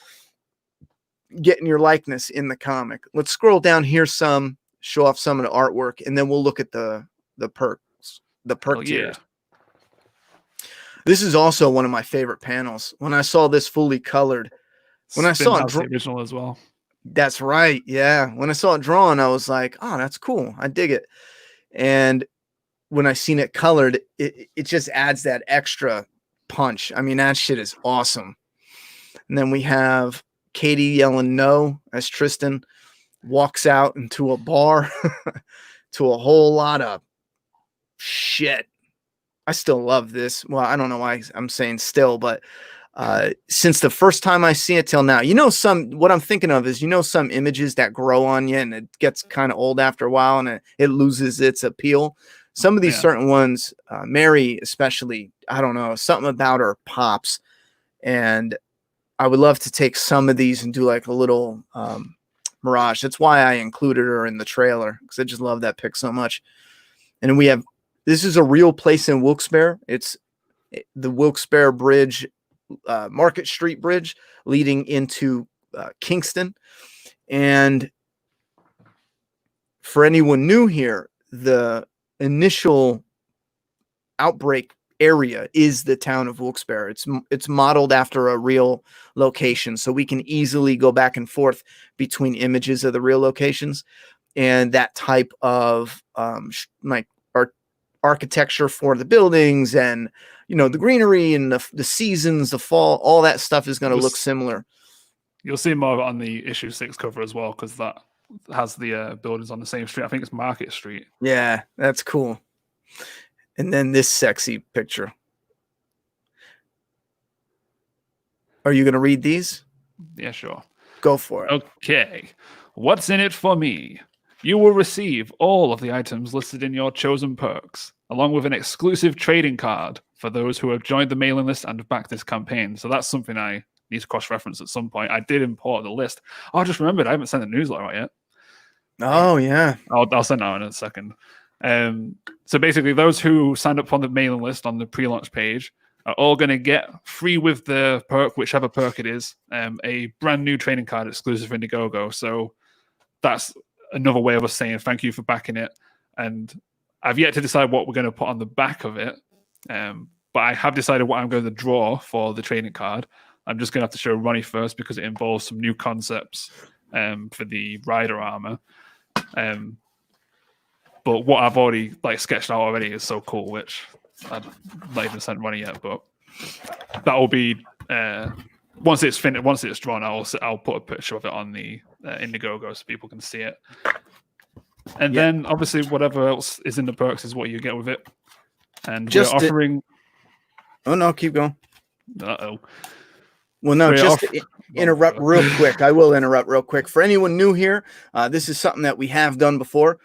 getting your likeness in the comic. Let's scroll down here some, show off some of the artwork, and then we'll look at the perks, the perk tiers. This is also one of my favorite panels. When I saw this fully colored, when I saw it the original as well. That's right. Yeah. When I saw it drawn, I was like, oh, that's cool. I dig it. And when I seen it colored, it just adds that extra punch. I mean, that shit is awesome. And then we have Katie yelling no as Tristan walks out into a bar to a whole lot of shit. I still love this. Well, I don't know why I'm saying still, but since the first time I see it till now, what I'm thinking of is, some images that grow on you and it gets kind of old after a while and it loses its appeal. Some of these certain ones, Mary especially, I don't know, something about her pops. And I would love to take some of these and do like a little mirage. That's why I included her in the trailer, because I just love that pic so much. And then we have, this is a real place in Wilkes-Barre. It's the Wilkes-Barre Bridge, Market Street Bridge, leading into Kingston. And for anyone new here, the initial outbreak area is the town of Wilkes-Barre. It's modeled after a real location, so we can easily go back and forth between images of the real locations and that type of architecture for the buildings and the greenery and the seasons, the fall, all that stuff is going to look similar. You'll see more on the issue 6 cover as well, because that has the buildings on the same street. I think it's Market Street. Yeah, that's cool. And then this sexy picture. Are you going to read these? Yeah, sure. Go for it. Okay. What's in it for me? You will receive all of the items listed in your chosen perks, along with an exclusive trading card for those who have joined the mailing list and have backed this campaign. So that's something I need to cross-reference at some point. I did import the list. Oh, I just remembered I haven't sent the newsletter out yet. Oh, yeah. I'll send that out in a second. So basically, those who signed up on the mailing list on the pre-launch page are all going to get free with the perk, whichever perk it is, a brand new trading card exclusive for Indiegogo. So that's another way of us saying thank you for backing it. And I've yet to decide what we're going to put on the back of it. But I have decided what I'm going to draw for the trading card. I'm just going to have to show Ronnie first because it involves some new concepts for the rider armor. But what I've already sketched out already is so cool, which I've not even sent Ronnie yet. But that will be once it's finished. Once it's drawn, I'll put a picture of it on the Indiegogo so people can see it. And then obviously whatever else is in the perks is what you get with it. And just we're offering. Oh no, keep going. Uh-oh. Well, no, just to interrupt real quick. I will interrupt real quick. For anyone new here, this is something that we have done before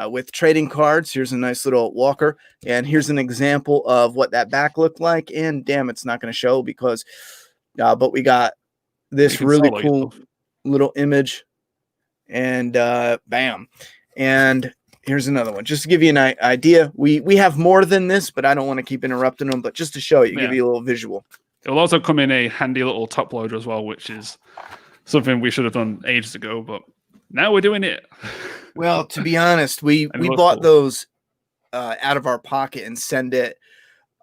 with trading cards. Here's a nice little walker. And here's an example of what that back looked like. And damn, it's not going to show because, but we got this really cool little image. And bam. And here's another one. Just to give you an idea. We have more than this, but I don't want to keep interrupting them. But just to show you, give you a little visual. It'll also come in a handy little top loader as well, which is something we should have done ages ago, but now we're doing it. Well, to be honest, we bought those out of our pocket and send it.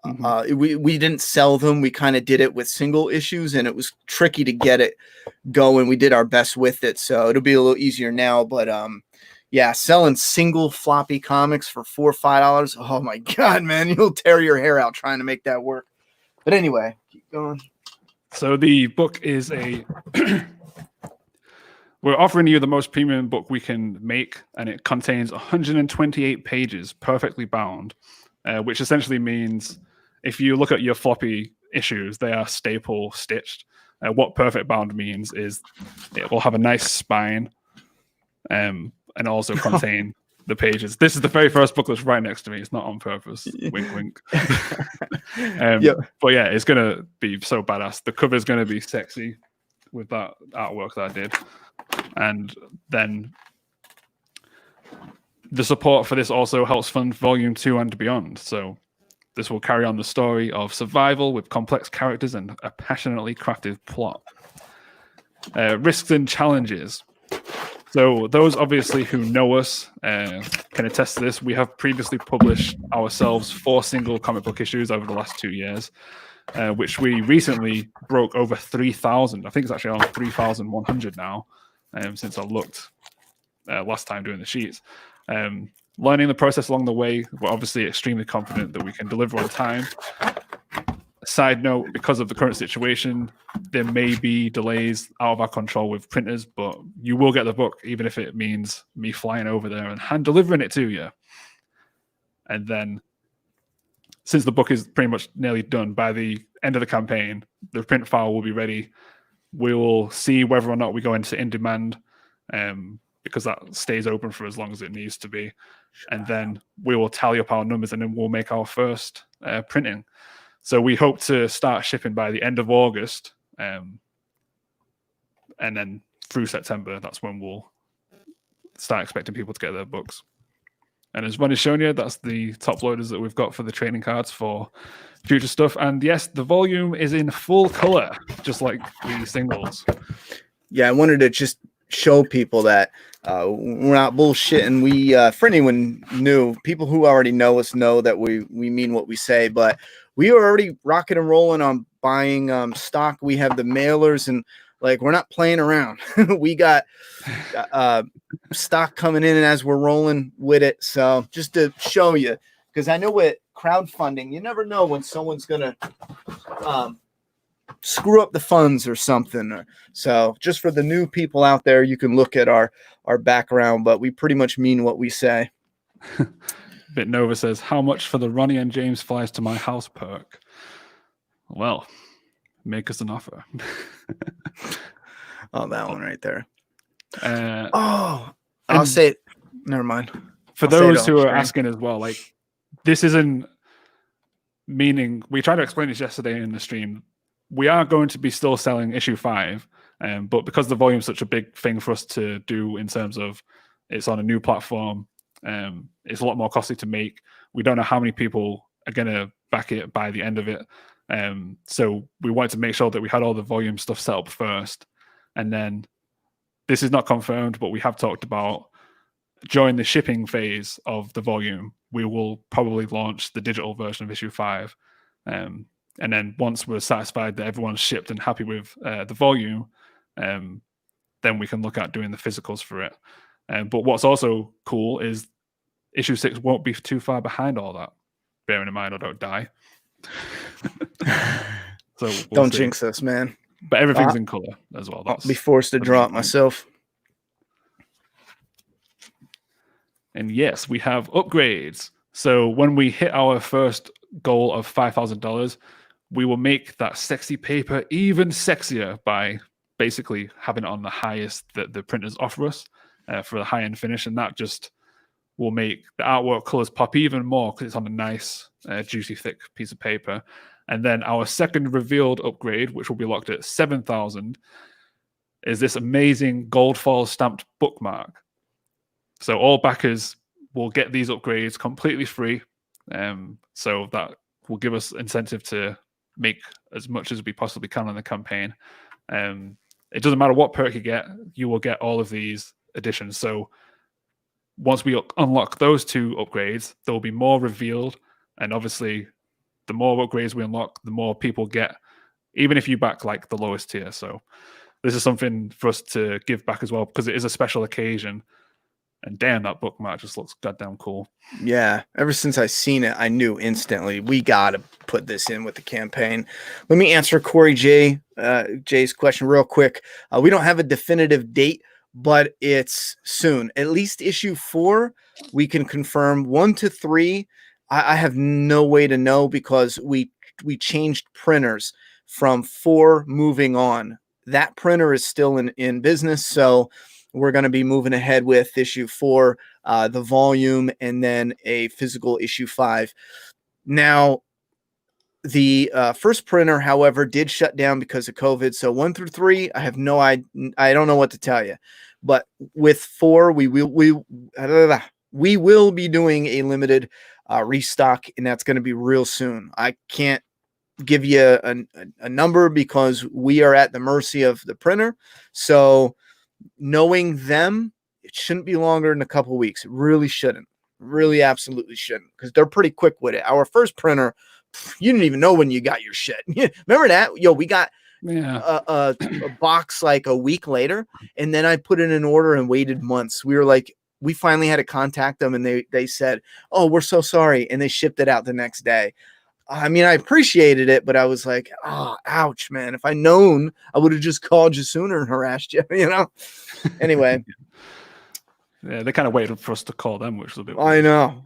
We didn't sell them. We kind of did it with single issues, and it was tricky to get it going. We did our best with it, so it'll be a little easier now. But yeah, selling single floppy comics for $4 or $5. Oh my God, man, you'll tear your hair out trying to make that work. But anyway, keep going. So the book is we're offering you the most premium book we can make, and it contains 128 pages, perfectly bound, which essentially means if you look at your floppy issues, they are staple stitched. What perfect bound means is it will have a nice spine, and also contain the pages. This is the very first book that's right next to me. It's not on purpose. Wink, wink. Yep. But yeah, it's gonna be so badass. The cover is gonna be sexy with that artwork that I did, and then the support for this also helps fund Volume 2 and beyond. So this will carry on the story of survival with complex characters and a passionately crafted plot. Risks and challenges. So those obviously who know us can attest to this. We have previously published ourselves 4 single comic book issues over the last 2 years, which we recently broke over 3,000. I think it's actually on 3,100 now, since I looked last time doing the sheets. Learning the process along the way, we're obviously extremely confident that we can deliver on time. Side note, because of the current situation, there may be delays out of our control with printers, but you will get the book, even if it means me flying over there and hand delivering it to you. And then, since the book is pretty much nearly done, by the end of the campaign, the print file will be ready. We will see whether or not we go into in demand, because that stays open for as long as it needs to be. And then we will tally up our numbers, and then we'll make our first printing. So we hope to start shipping by the end of August, and then through September, that's when we'll start expecting people to get their books. And as Ronnie's shown you, that's the top loaders that we've got for the trading cards for future stuff. And yes, the volume is in full color, just like the singles. Yeah, I wanted to just show people that we're not bullshitting. We, for anyone new, people who already know us know that we mean what we say, but we are already rocking and rolling on buying stock. We have the mailers, and like, we're not playing around. We got stock coming in, and as we're rolling with it. So just to show you, because I know with crowdfunding, you never know when someone's gonna screw up the funds or something. So just for the new people out there, you can look at our background, but we pretty much mean what we say. Bitnova says, how much for the Ronnie and James flies to my house perk? Well, make us an offer. Oh, that one right there. And I'll say it. Never mind. For I'll say it those on who are screen. asking as well, like, this isn't meaning, we tried to explain this yesterday in the stream. We are going to be still selling issue 5, but because the volume is such a big thing for us to do in terms of it's on a new platform, it's a lot more costly to make. We don't know how many people are going to back it by the end of it. So we wanted to make sure that we had all the volume stuff set up first. And then this is not confirmed, but we have talked about during the shipping phase of the volume, we will probably launch the digital version of issue 5. And then once we're satisfied that everyone's shipped and happy with the volume, then we can look at doing the physicals for it. But what's also cool is issue 6 won't be too far behind all that, bearing in mind I don't die. So don't jinx us, man. But everything's in color as well. I'll be forced to draw it myself. And yes, we have upgrades. So when we hit our first goal of $5,000, we will make that sexy paper even sexier by basically having it on the highest that the printers offer us for the high-end finish. And that just will make the artwork colors pop even more because it's on a nice, juicy, thick piece of paper. And then our second revealed upgrade, which will be locked at 7,000, is this amazing gold foil stamped bookmark. So all backers will get these upgrades completely free. So that will give us incentive to make as much as we possibly can on the campaign. It doesn't matter what perk you will get all of these additions. So once we unlock those 2 upgrades, there will be more revealed. And obviously, the more upgrades we unlock, the more people get, even if you back like the lowest tier. So this is something for us to give back as well, because it is a special occasion. And damn, that bookmark just looks goddamn cool. Yeah, ever since I seen it, I knew instantly we got to put this in with the campaign. Let me answer Corey J's question real quick. We don't have a definitive date, but it's soon. At least issue 4, we can confirm. 1 to 3, I have no way to know because we changed printers from 4 moving on. That printer is still in business, so we're going to be moving ahead with issue 4 the volume, and then a physical issue 5. Now, the first printer, however, did shut down because of COVID. So 1 through 3, I have no idea. I don't know what to tell you. But with 4, we will be doing a limited restock, and that's going to be real soon. I can't give you a number because we are at the mercy of the printer. So knowing them, it shouldn't be longer than a couple of weeks. It really shouldn't. Really, absolutely shouldn't, because they're pretty quick with it. Our first printer, you didn't even know when you got your shit. Remember that? Yo, we got a box like a week later, and then I put in an order and waited months. We were like, we finally had to contact them, and they said, "Oh, we're so sorry," and they shipped it out the next day. I mean, I appreciated it, but I was like, "Oh, ouch, man! If I'd known, I would have just called you sooner and harassed you." Anyway. Yeah, they kind of waited for us to call them, which was a bit weird. I know.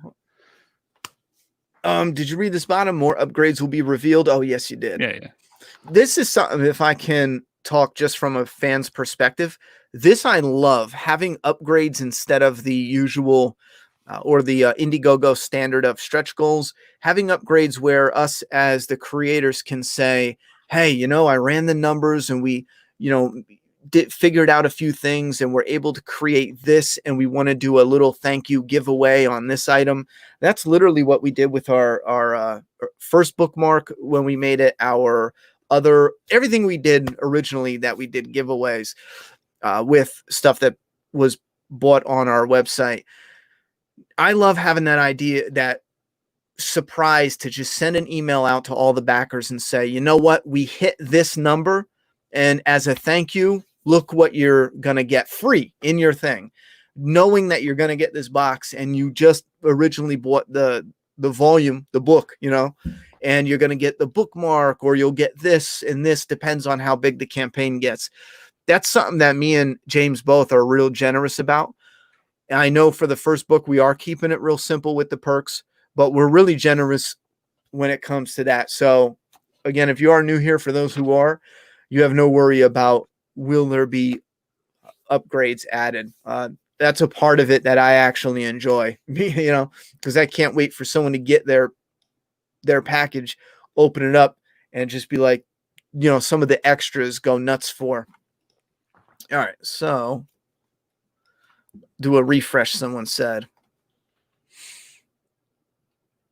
Did you read this bottom? More upgrades will be revealed. Oh, yes, you did. Yeah. This is something, if I can talk just from a fan's perspective, this I love, having upgrades instead of the usual or the Indiegogo standard of stretch goals, having upgrades where us as the creators can say, hey, I ran the numbers and we, figured out a few things and we're able to create this, and we want to do a little thank you giveaway on this item. That's literally what we did with our first bookmark when we made it, everything we did originally that we did giveaways with stuff that was bought on our website. I love having that idea, that surprise, to just send an email out to all the backers and say, you know what, we hit this number, and as a thank you, look what you're going to get free in your thing, knowing that you're going to get this box and you just originally bought the volume, the book, and you're going to get the bookmark, or you'll get this, and this depends on how big the campaign gets. That's something that me and James both are real generous about. And I know for the first book, we are keeping it real simple with the perks, but we're really generous when it comes to that. So again, if you are new here, for those who are, you have no worry about will there be upgrades added. That's a part of it that I actually enjoy, because I can't wait for someone to get their package, open it up, and just be like, some of the extras go nuts for. All right, so do a refresh, someone said.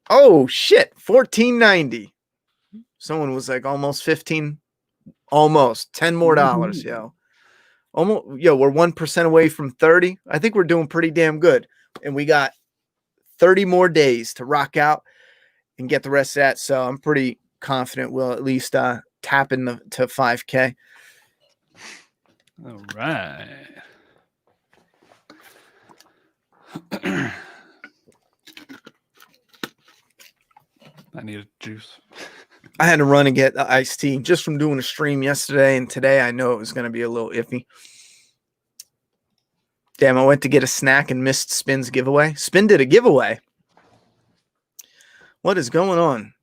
Oh shit, $14.90. Someone was like almost 15, almost $10 more dollars, yo. Almost, we're 1% away from 30. I think we're doing pretty damn good, and we got 30 more days to rock out and get the rest of that. So I'm pretty confident we'll at least tap into 5K. All right. I need a juice. I had to run and get the iced tea just from doing a stream yesterday, and today I know it was going to be a little iffy. Damn, I went to get a snack and missed Spin's giveaway. Spin did a giveaway. What is going on?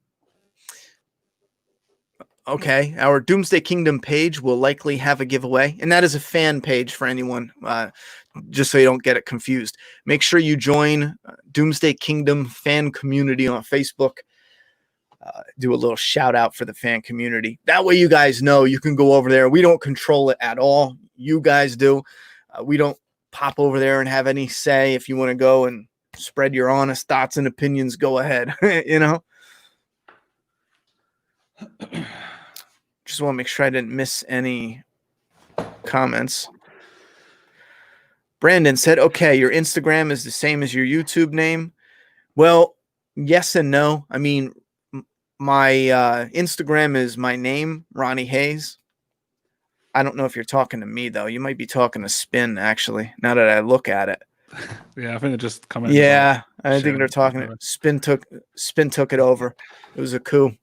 Okay, our Doomsday Kingdom page will likely have a giveaway, and that is a fan page for anyone, just so you don't get it confused. Make sure you join Doomsday Kingdom fan community on Facebook. Do a little shout out for the fan community. That way you guys know you can go over there. We don't control it at all. You guys do. We don't pop over there and have any say. If you want to go and spread your honest thoughts and opinions, go ahead. Just want to make sure I didn't miss any comments. Brandon said, okay, your Instagram is the same as your YouTube name. Well, yes and no. I mean, my Instagram is my name, Ronnie Hayes. I don't know if you're talking to me, though. You might be talking to Spin, actually, now that I look at it. Yeah, I think they're just commenting. Yeah, I think they're talking. Spin took it over. It was a coup.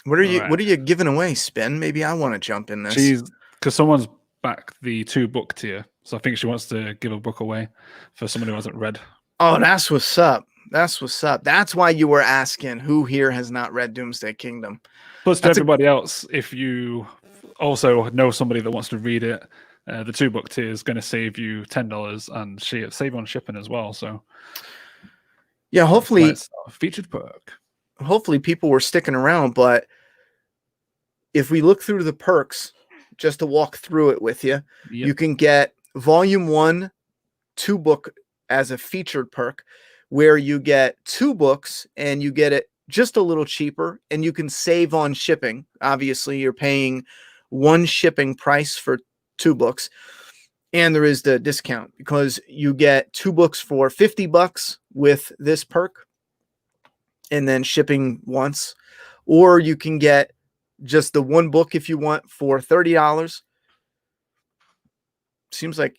What are you giving away, Spin? Maybe I want to jump in this. Because someone's backed the 2 book tier, so I think she wants to give a book away for someone who hasn't read. Oh, that's what's up. That's what's up. That's why you were asking who here has not read Doomsday Kingdom. Plus, to everybody else, if you also know somebody that wants to read it, The 2-book tier is going to save you $10 and save on shipping as well. So yeah, hopefully it's a featured perk. Hopefully people were sticking around, but if we look through the perks, just to walk through it with you, you can get Volume 1 2-book as a featured perk, where you get 2 books and you get it just a little cheaper, and you can save on shipping. Obviously, you're paying one shipping price for 2 books, and there is the discount because you get 2 books for $50 with this perk, and then shipping once, or you can get just the 1 book if you want for $30. Seems like,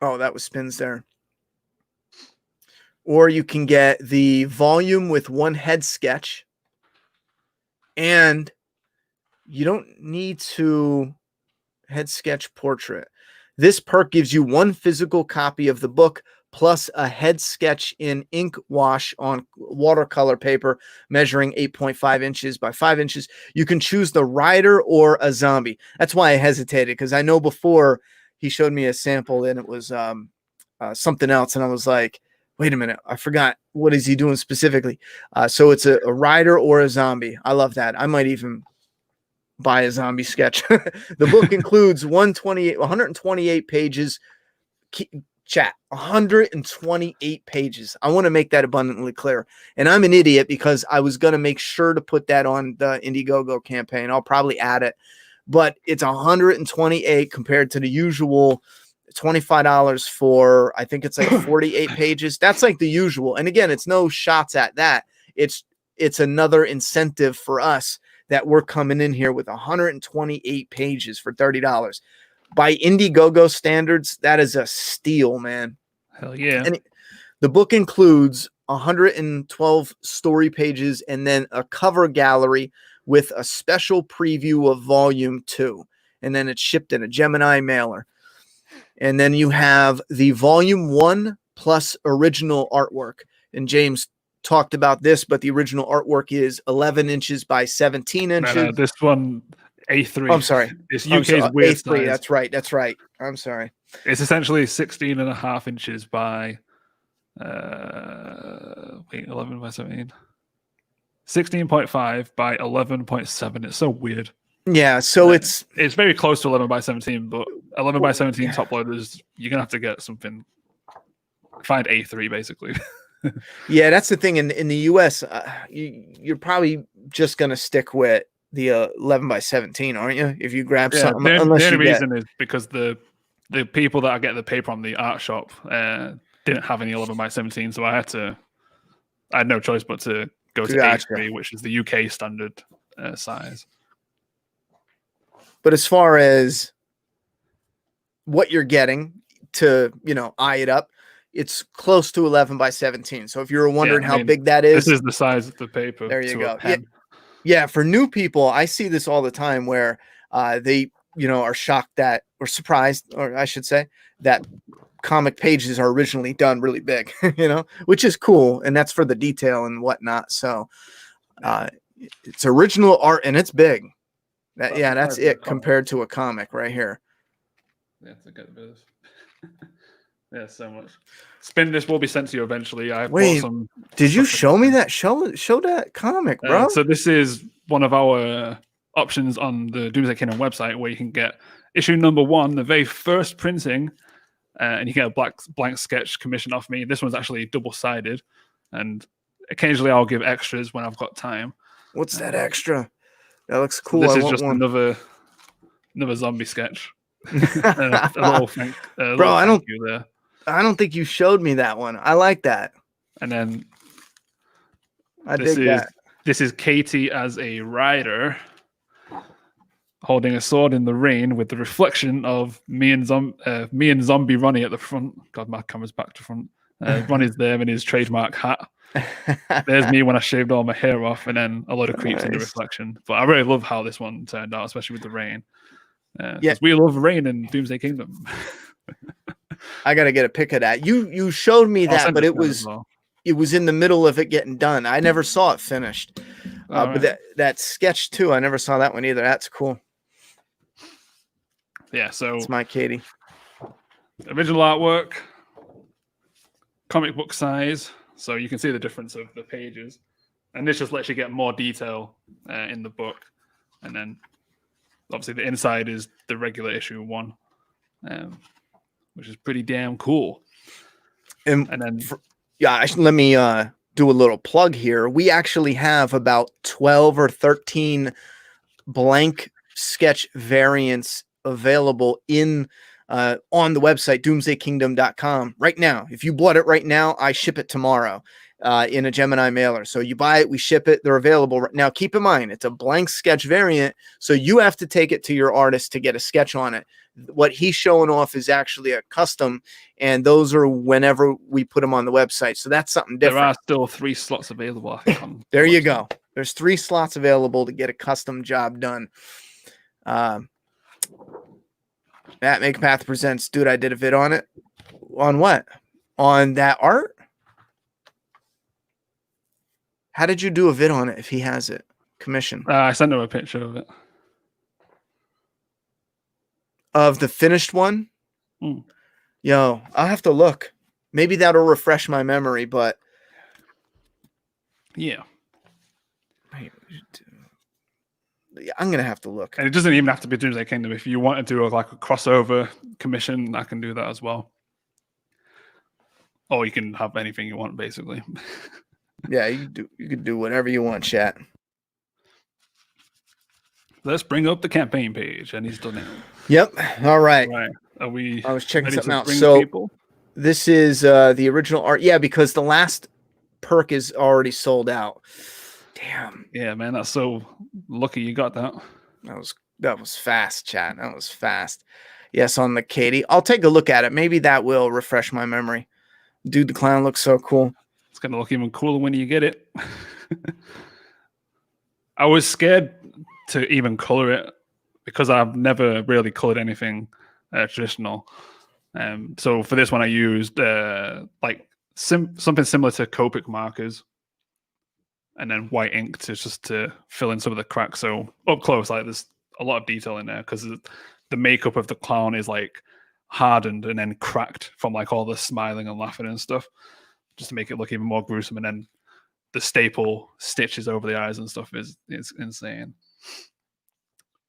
oh, that was spins there. Or you can get the volume with 1 head sketch, and you don't need to head sketch portrait. This perk gives you 1 physical copy of the book plus a head sketch in ink wash on watercolor paper measuring 8.5 inches by 5 inches. You can choose the rider or a zombie. That's why I hesitated, because I know before he showed me a sample and it was something else, and I was like, wait a minute, I forgot, what is he doing specifically? So it's a rider or a zombie. I love that. I might even buy a zombie sketch. The book includes 128 pages. Chat, 128 pages. I want to make that abundantly clear. And I'm an idiot because I was going to make sure to put that on the Indiegogo campaign. I'll probably add it. But it's 128 compared to the usual $25 for, I think it's like 48 pages. That's like the usual. And again, it's no shots at that. It's another incentive for us that we're coming in here with 128 pages for $30. By Indiegogo standards, that is a steal, man. Hell yeah. And the book includes 112 story pages and then a cover gallery with a special preview of Volume 2. And then it's shipped in a Gemini mailer. And then you have the Volume 1 plus original artwork. And James talked about this, but the original artwork is 11 inches by 17 inches. No, this one... A3. Oh, I'm sorry. It's UK's weird A3. size. That's right. I'm sorry. It's essentially 16.5 inches by 11 by 17. 16.5 by 11.7. It's so weird. Yeah, so it's very close to 11 by 17, but 11 by 17 top loaders, you're gonna have to get something. Find A3 basically. Yeah, that's the thing. In the US, you're probably just gonna stick with the 11 by 17, aren't you? If you grab something, the only reason is because the people that I get the paper on the art shop didn't have any 11 by 17, so I had no choice but to go to A3, which is the UK standard size. But as far as what you're getting to, eye it up, it's close to 11 by 17. So if you're wondering how big that is, this is the size of the paper. There you go. Yeah, for new people, I see this all the time where they, are shocked that, or surprised, or I should say, that comic pages are originally done really big, which is cool. And that's for the detail and whatnot. So it's original art and it's big. That's it compared to a comic right here. Yeah, to get a bit of yeah, so much. Spin this will be sent to you eventually. Did you show me that? Show that comic, bro. So this is one of our options on the Doomsday Kingdom website where you can get issue number 1, the very first printing, and you get a blank sketch commissioned off me. This one's actually double-sided, and occasionally I'll give extras when I've got time. What's that extra? That looks cool. This is just another zombie sketch. A little thank you there. I don't think you showed me that one. I like that. And then that. This is Katie as a rider holding a sword in the rain with the reflection of me and Zombie Ronnie at the front. God, my camera's back to front. Ronnie's there in his trademark hat. There's me when I shaved all my hair off, and then a load of creeps in the reflection. But I really love how this one turned out, especially with the rain. We love rain in Doomsday Kingdom. I got to get a pic of that. You showed me that, but it was in the middle of it getting done. I never saw it finished. But that sketch too, I never saw that one either. That's cool. Yeah, so It's my Katie. original artwork, comic book size, so you can see the difference of the pages. And this just lets you get more detail in the book. And then obviously the inside is the regular issue 1, which is pretty damn cool. And then let me do a little plug here. We actually have about 12 or 13 blank sketch variants available in on the website doomsdaykingdom.com right now. If you bought it right now, I ship it tomorrow in a Gemini mailer. So you buy it, we ship it, they're available right now. Keep in mind, it's a blank sketch variant, so you have to take it to your artist to get a sketch on it. What he's showing off is actually a custom, and those are whenever we put them on the website. So that's something different. There are still 3 slots available, I think. On there you go. There's 3 slots available to get a custom job done. Matt Makepath presents, dude, I did a vid on it. On what? On that art? How did you do a vid on it if he has it? Commission. I sent him a picture of it. Of the finished one? Yo, I'll have to look. Maybe that'll refresh my memory, but... Yeah. I'm going to have to look. And it doesn't even have to be Doomsday Kingdom. If you want to do like a crossover commission, I can do that as well. Or you can have anything you want, basically. Yeah, you can do whatever you want, chat. Let's bring up the campaign page, and he's done it. Yep. All right. Right. Are we? I was checking ready something to out. bring So people? this is the original art. Yeah, because the last perk is already sold out. Damn. Yeah, man, that's so lucky you got that. That was fast, chat. That was fast. Yes, on the Katie. I'll take a look at it. Maybe that will refresh my memory. Dude, the clown looks so cool. It's gonna look even cooler when you get it. I was scared to even color it because I've never really colored anything traditional. So for this one, I used like something similar to Copic markers, and then white ink to fill in some of the cracks. So up close, like there's a lot of detail in there because the makeup of the clown is like hardened and then cracked from like all the smiling and laughing and stuff, just to make it look even more gruesome. And then the staple stitches over the eyes and stuff is insane.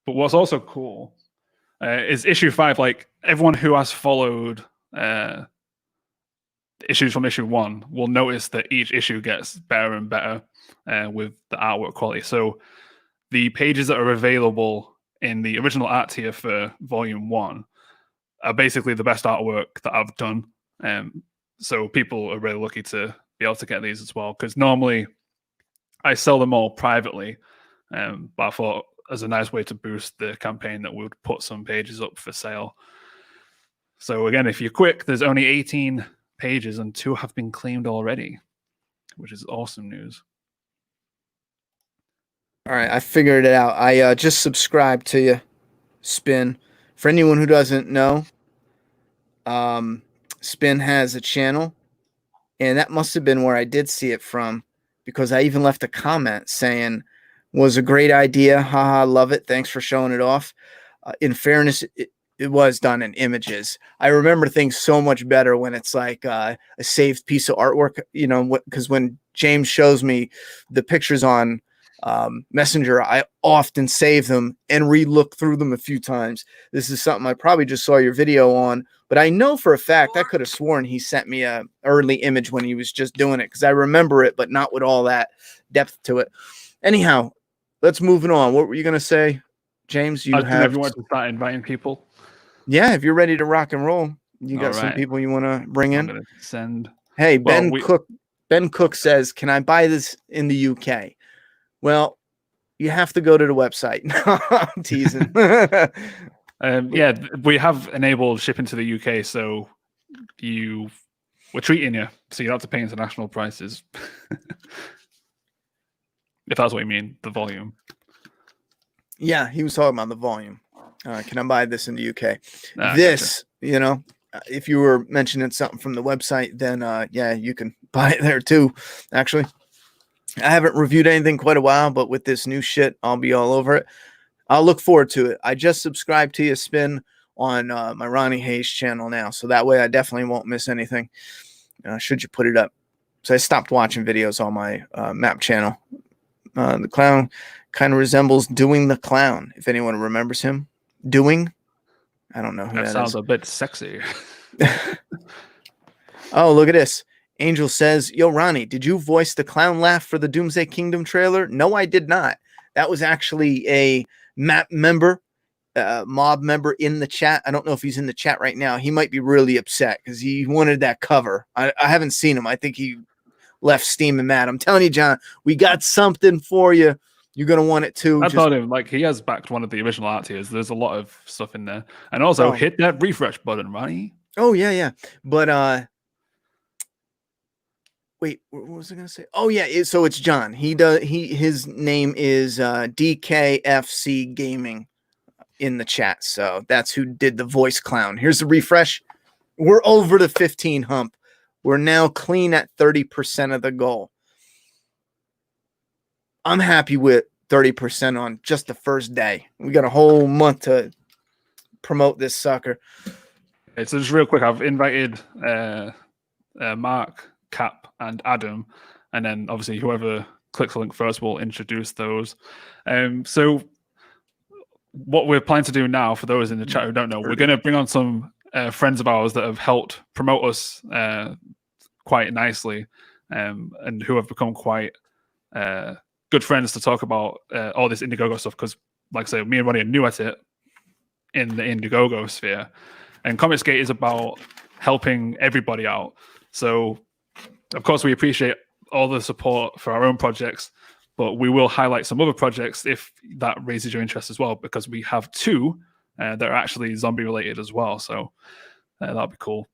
But what's also cool is issue 5. Like everyone who has followed issues from issue 1 will notice that each issue gets better and better with the artwork quality. So the pages that are available in the original art tier for Volume 1 are basically the best artwork that I've done. So people are really lucky to be able to get these as well, because normally I sell them all privately, but I thought as a nice way to boost the campaign that we would put some pages up for sale. So again, if you're quick, there's only 18 pages and 2 have been claimed already, which is awesome news. All right, I figured it out. I just subscribed to you, Spin. For anyone who doesn't know, Spin has a channel, and that must have been where I did see it from, because I even left a comment saying, was a great idea. Haha, love it. Thanks for showing it off. In fairness, it was done in images. I remember things so much better when it's like a saved piece of artwork, you know, because when James shows me the pictures on Messenger, I often save them and re-look through them a few times. This is something I probably just saw your video on, but I know for a fact I could have sworn he sent me a early image when he was just doing it, because I remember it, but not with all that depth to it. Anyhow, let's move it on. What were you going to say, James? You have everyone to start inviting people. Yeah, if you're ready to rock and roll, you got All some right. people you want to bring I'm in. gonna send. Hey, Well, Ben Cook says, "Can I buy this in the UK?" Well, you have to go to the website. No, I'm teasing. Yeah, we have enabled shipping to the UK, so we're treating you, so you don't have to pay international prices. If that's what you mean, the volume. Yeah, he was talking about the volume. Can I buy this in the UK? Gotcha. You know, if you were mentioning something from the website, then yeah, you can buy it there too. Actually, I haven't reviewed anything quite a while, but with this new shit, I'll be all over it. I'll look forward to it. I just subscribed to you, Spin, on my Ronnie Hayes channel now. So that way I definitely won't miss anything. Should you put it up? So I stopped watching videos on my map channel. The clown kind of resembles Doing the Clown, if anyone remembers him. Doing? I don't know who That that sounds is. a bit sexy. Oh, look at this. Angel says, yo, Ronnie, did you voice the clown laugh for the Doomsday Kingdom trailer? No, I did not. That was actually a map member, mob member in the chat. I don't know if he's in the chat right now. He might be really upset because he wanted that cover. I haven't seen him. I think he left steaming mad. I'm telling you, John, we got something for you. You're going to want it too. I told him, like, he has backed one of the original art tiers. There's a lot of stuff in there. And also, hit that refresh button, Ronnie. Oh, yeah. But, wait, what was I going to say? Oh, yeah. So it's John. His name is DKFC Gaming in the chat. So that's who did the voice clown. Here's the refresh. We're over the 15 hump. We're now clean at 30% of the goal. I'm happy with 30% on just the first day. We got a whole month to promote this sucker. Okay, so just real quick, I've invited Mark, Cap, and Adam, and then obviously whoever clicks the link first will introduce those. So what we're planning to do now, for those in the chat who don't know, we're going to bring on some friends of ours that have helped promote us quite nicely, and who have become quite good friends to talk about all this Indiegogo stuff. Because, like I say, me and Ronnie are new at it in the Indiegogo sphere, and Comicsgate is about helping everybody out. So, of course, we appreciate all the support for our own projects, but we will highlight some other projects if that raises your interest as well, because we have two that are actually zombie related as well. So that'll be cool.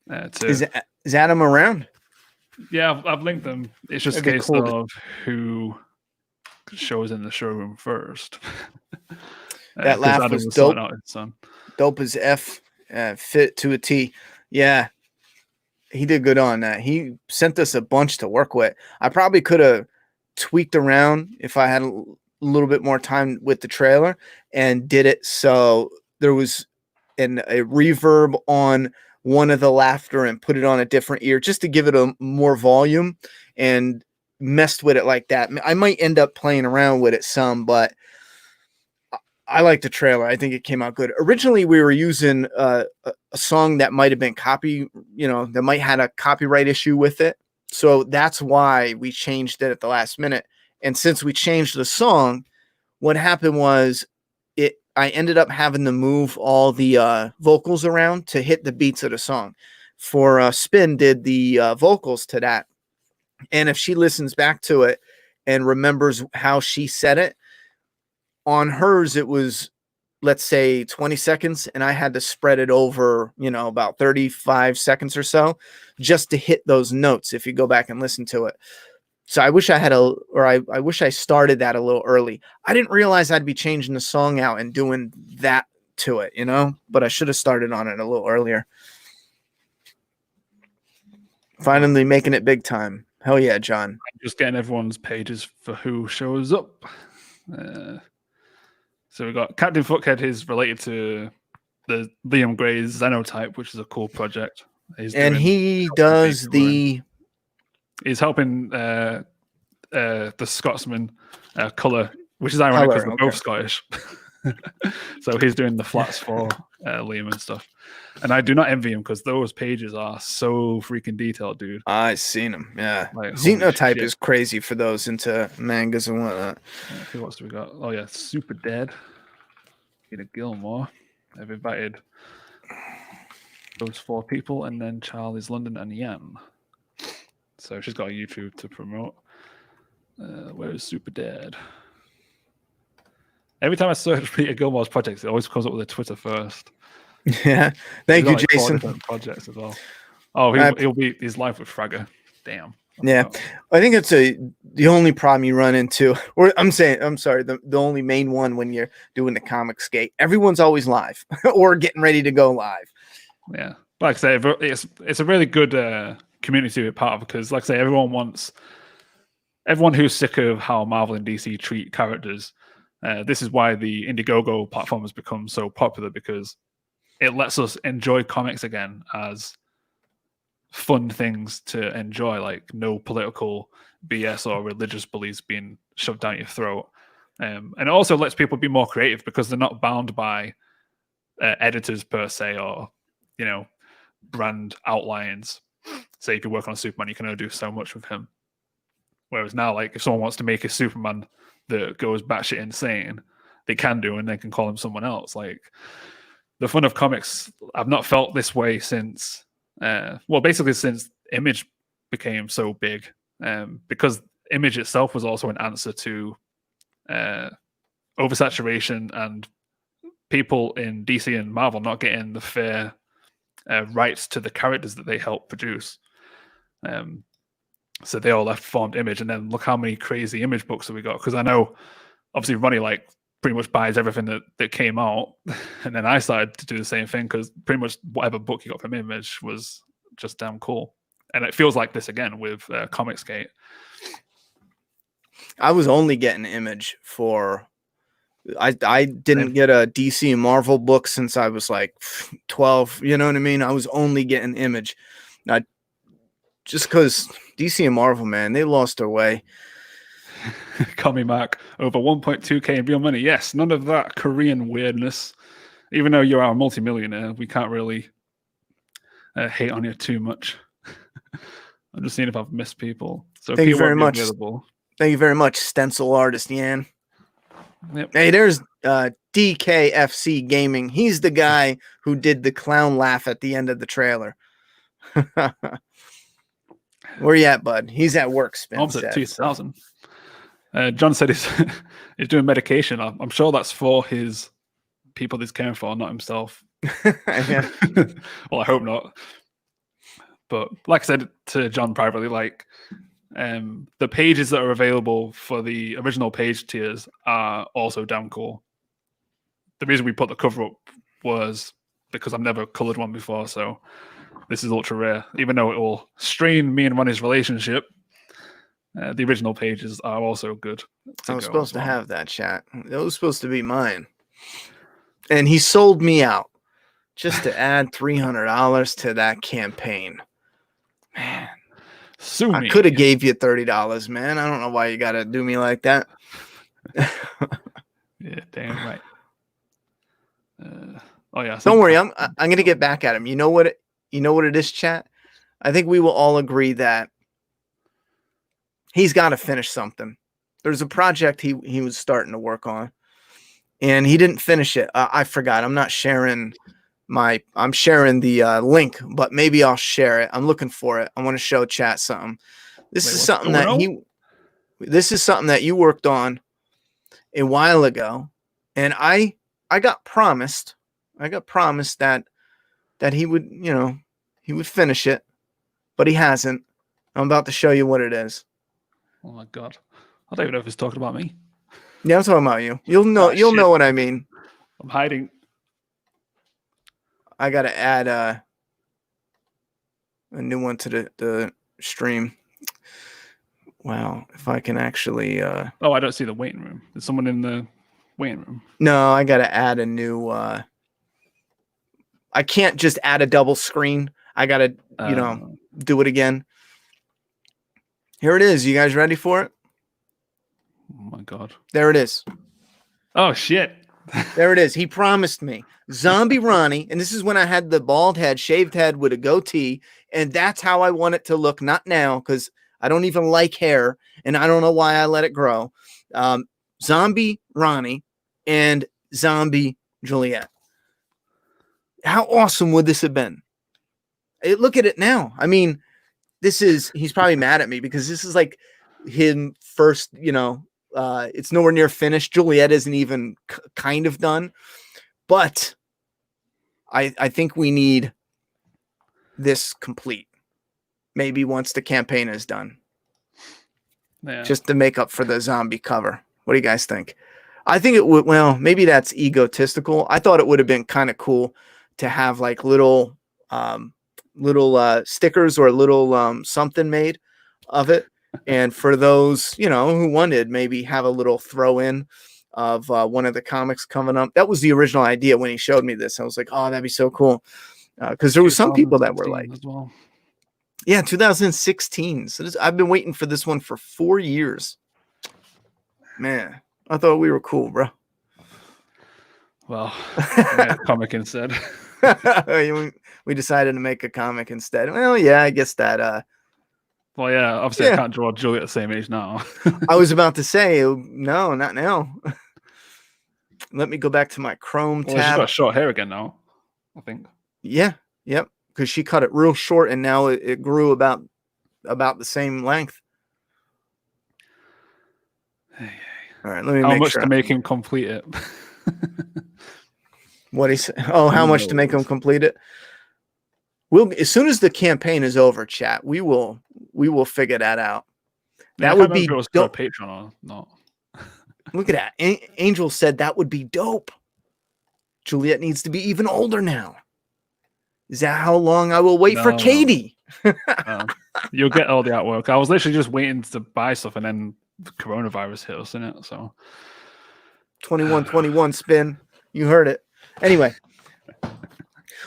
Is Adam around? Yeah, I've linked them. It's just a case of who shows in the showroom first. That laugh was dope. Dope as F, fit to a T. Yeah. He did good on that. He sent us a bunch to work with. I probably could have tweaked around if I had a little bit more time with the trailer and did it so there was a reverb on one of the laughter and put it on a different ear just to give it a more volume and messed with it like that. I might end up playing around with it some, but I like the trailer. I think it came out good. Originally, we were using a song that might have been that might had a copyright issue with it. So that's why we changed it at the last minute. And since we changed the song, what happened was I ended up having to move all the vocals around to hit the beats of the song. For Spin did the vocals to that. And if she listens back to it and remembers how she said it, on hers, it was, let's say, 20 seconds, and I had to spread it over, about 35 seconds or so just to hit those notes if you go back and listen to it. So I wish I had I wish I started that a little early. I didn't realize I'd be changing the song out and doing that to it, but I should have started on it a little earlier. Finally making it big time. Hell yeah, John. I'm just getting everyone's pages for who shows up. So we've got Captain Fuckhead is related to the Liam Gray's Xenotype, which is a cool project. He does the... He's helping the Scotsman Colour, which is ironic because they're both Scottish. So he's doing the flats for Liam and stuff. And I do not envy him because those pages are so freaking detailed, dude. I've seen them, yeah. Like, Xenotype is crazy for those into mangas and whatnot. Who else do we got? Oh, yeah, Super Dead. Peter Gilmore. I've invited those 4 people, and then Charlie's London and Yan. So she's got a YouTube to promote. Where is Super Dead? Every time I search Peter Gilmore's projects, it always comes up with a Twitter first. Yeah, thank you, Jason. 4 different projects as well. Oh, he's live with Fragger. Damn. Yeah, I think it's the only problem you run into, or the only main one when you're doing the Comicsgate. Everyone's always live or getting ready to go live. Yeah, like I say, it's a really good community to be part of because, like I say, everyone who's sick of how Marvel and DC treat characters. This is why the Indiegogo platform has become so popular because it lets us enjoy comics again as fun things to enjoy, like no political BS or religious beliefs being shoved down your throat. And it also lets people be more creative because they're not bound by editors per se, or brand outlines. Say if you work on Superman, you can only do so much with him. Whereas now, like if someone wants to make a Superman that goes batshit insane, they can do, and they can call him someone else. Like the fun of comics, I've not felt this way since, basically since Image became so big, because Image itself was also an answer to oversaturation and people in DC and Marvel not getting the fair rights to the characters that they helped produce. So they all left formed Image, and then look how many crazy Image books that we got. Because I know, obviously, Ronnie like pretty much buys everything that came out, and then I started to do the same thing because pretty much whatever book you got from Image was just damn cool. And it feels like this again with Comicsgate. I was only getting Image for. I didn't get a DC and Marvel book since I was like 12. You know what I mean? I was only getting Image. Just because DC and Marvel, man, they lost their way. Call Mark, over 1.2k in real money. Yes, none of that Korean weirdness. Even though you are a multimillionaire, we can't really hate on you too much. I'm just seeing if I've missed people. So Thank you very much. Available. Thank you very much, stencil artist Yan. Yep. Hey, there's DKFC Gaming. He's the guy who did the clown laugh at the end of the trailer. Where you at, bud? He's at work. Almost at 2,000. John said he's doing medication. I'm sure that's for his people he's caring for, not himself. Well, I hope not. But like I said to John privately, like the pages that are available for the original page tiers are also damn cool. The reason we put the cover up was because I've never colored one before, so this is ultra rare. Even though it will strain me and Ronnie's relationship, the original pages are also good. I was supposed to have that, chat. It was supposed to be mine. And he sold me out just to add $300 to that campaign. Man. Sue me. I could have gave you $30, man. I don't know why you got to do me like that. Yeah, damn right. Oh yeah. Don't worry. I'm going to get back at him. You know what it is, chat? I think we will all agree that he's got to finish something. There's a project he was starting to work on, and he didn't finish it. I forgot. I'm not sharing I'm sharing the link, but maybe I'll share it. I'm looking for it. I want to show chat something. This is something that you worked on a while ago, and I got promised that he would, he would finish it, but he hasn't. I'm about to show you what it is. Oh my god. I don't even know if he's talking about me. Yeah, I'm talking about you. You'll know what I mean. I'm hiding. I gotta add a new one to the stream. Wow, if I can actually Oh, I don't see the waiting room. There's someone in the waiting room. No, I gotta add a new I can't just add a double screen. I gotta, do it again. Here it is. You guys ready for it? Oh my god. There it is. Oh shit. There it is. He promised me Zombie Ronnie, and this is when I had the bald head, shaved head with a goatee, and that's how I want it to look. Not now, because I don't even like hair, and I don't know why I let it grow. Zombie Ronnie and Zombie Juliet. How awesome would this have been? Look at it now. I mean, he's probably mad at me because this is like him first, it's nowhere near finished. Juliet isn't even kind of done, but I think we need this complete. Maybe once the campaign is done, just to make up for the zombie cover. What do you guys think? I think it would. Well, maybe that's egotistical. I thought it would have been kind of cool to have like little stickers or little something made of it. And for those, who wanted, maybe have a little throw in of one of the comics coming up. That was the original idea when he showed me this. I was like, oh, that'd be so cool. Because there was some people that were like, as well. yeah, 2016. So I've been waiting for this one for 4 years. Man, I thought we were cool, bro. Well, I made a comic instead. We decided to make a comic instead. Well, yeah, I guess that. Well, yeah, obviously I can't draw Julie at the same age now. I was about to say, no, not now. Let me go back to my Chrome tab. She's got short hair again now, I think. Yeah, yep. Because she cut it real short, and now it grew about the same length. Hey. All right, let me how make much sure. To make him complete it? What he said? Oh, how much to make him complete it? We'll as soon as the campaign is over, chat. We will figure that out. Yeah, That would be dope. Patreon or not. Look at that. Angel said that would be dope. Juliet needs to be even older now. Is that how long I will wait for Katie? You'll get all the artwork. I was literally just waiting to buy stuff, and then the coronavirus hit us, innit? So 2121 spin. You heard it. Anyway.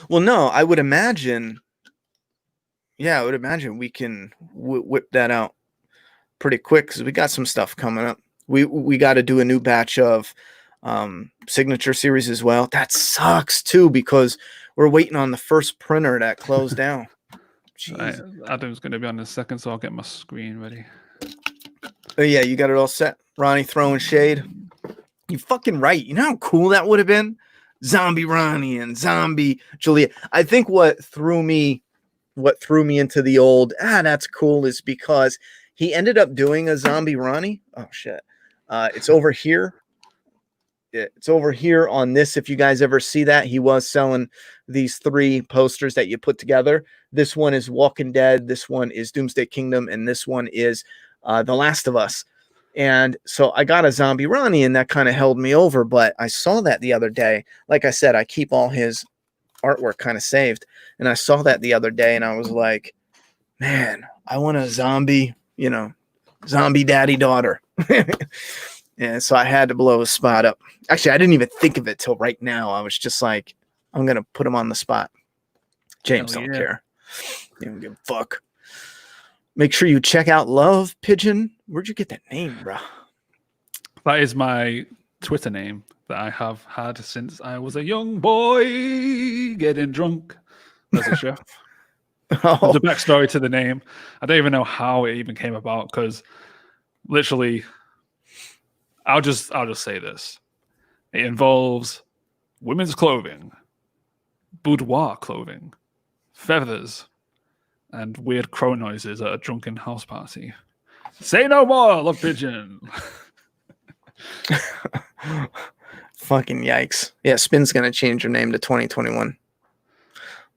Well, no, I would imagine. Yeah, I would imagine we can whip that out pretty quick because we got some stuff coming up. We got to do a new batch of signature series as well. That sucks too because we're waiting on the first printer that closed down. Adam's going to be on the second, so I'll get my screen ready. Oh yeah, you got it all set. Ronnie throwing shade. You fucking right. You know how cool that would have been? Zombie Ronnie and Zombie Juliet. I think what threw me into the old that's cool is because he ended up doing a Zombie Ronnie. Oh shit. It's over here. It's over here on this. If you guys ever see that, he was selling these 3 posters that you put together. This one is Walking Dead. This one is Doomsday Kingdom. And this one is The Last of Us. And so I got a Zombie Ronnie, and that kind of held me over. But I saw that the other day. Like I said, I keep all his artwork kind of saved. And I saw that the other day, and I was like, man, I want a zombie, zombie daddy daughter. And so I had to blow his spot up. Actually, I didn't even think of it till right now. I was just like, I'm going to put him on the spot. James don't care. You don't give a fuck. Make sure you check out Love Pigeon. Where'd you get that name, bro? That is my Twitter name that I have had since I was a young boy getting drunk as a chef. There's a backstory to the name. I don't even know how it even came about because literally, I'll just say this. It involves women's clothing, boudoir clothing, feathers, and weird crow noises at a drunken house party. Say no more, Love Pigeon. Fucking yikes. Yeah, Spin's going to change her name to 2021.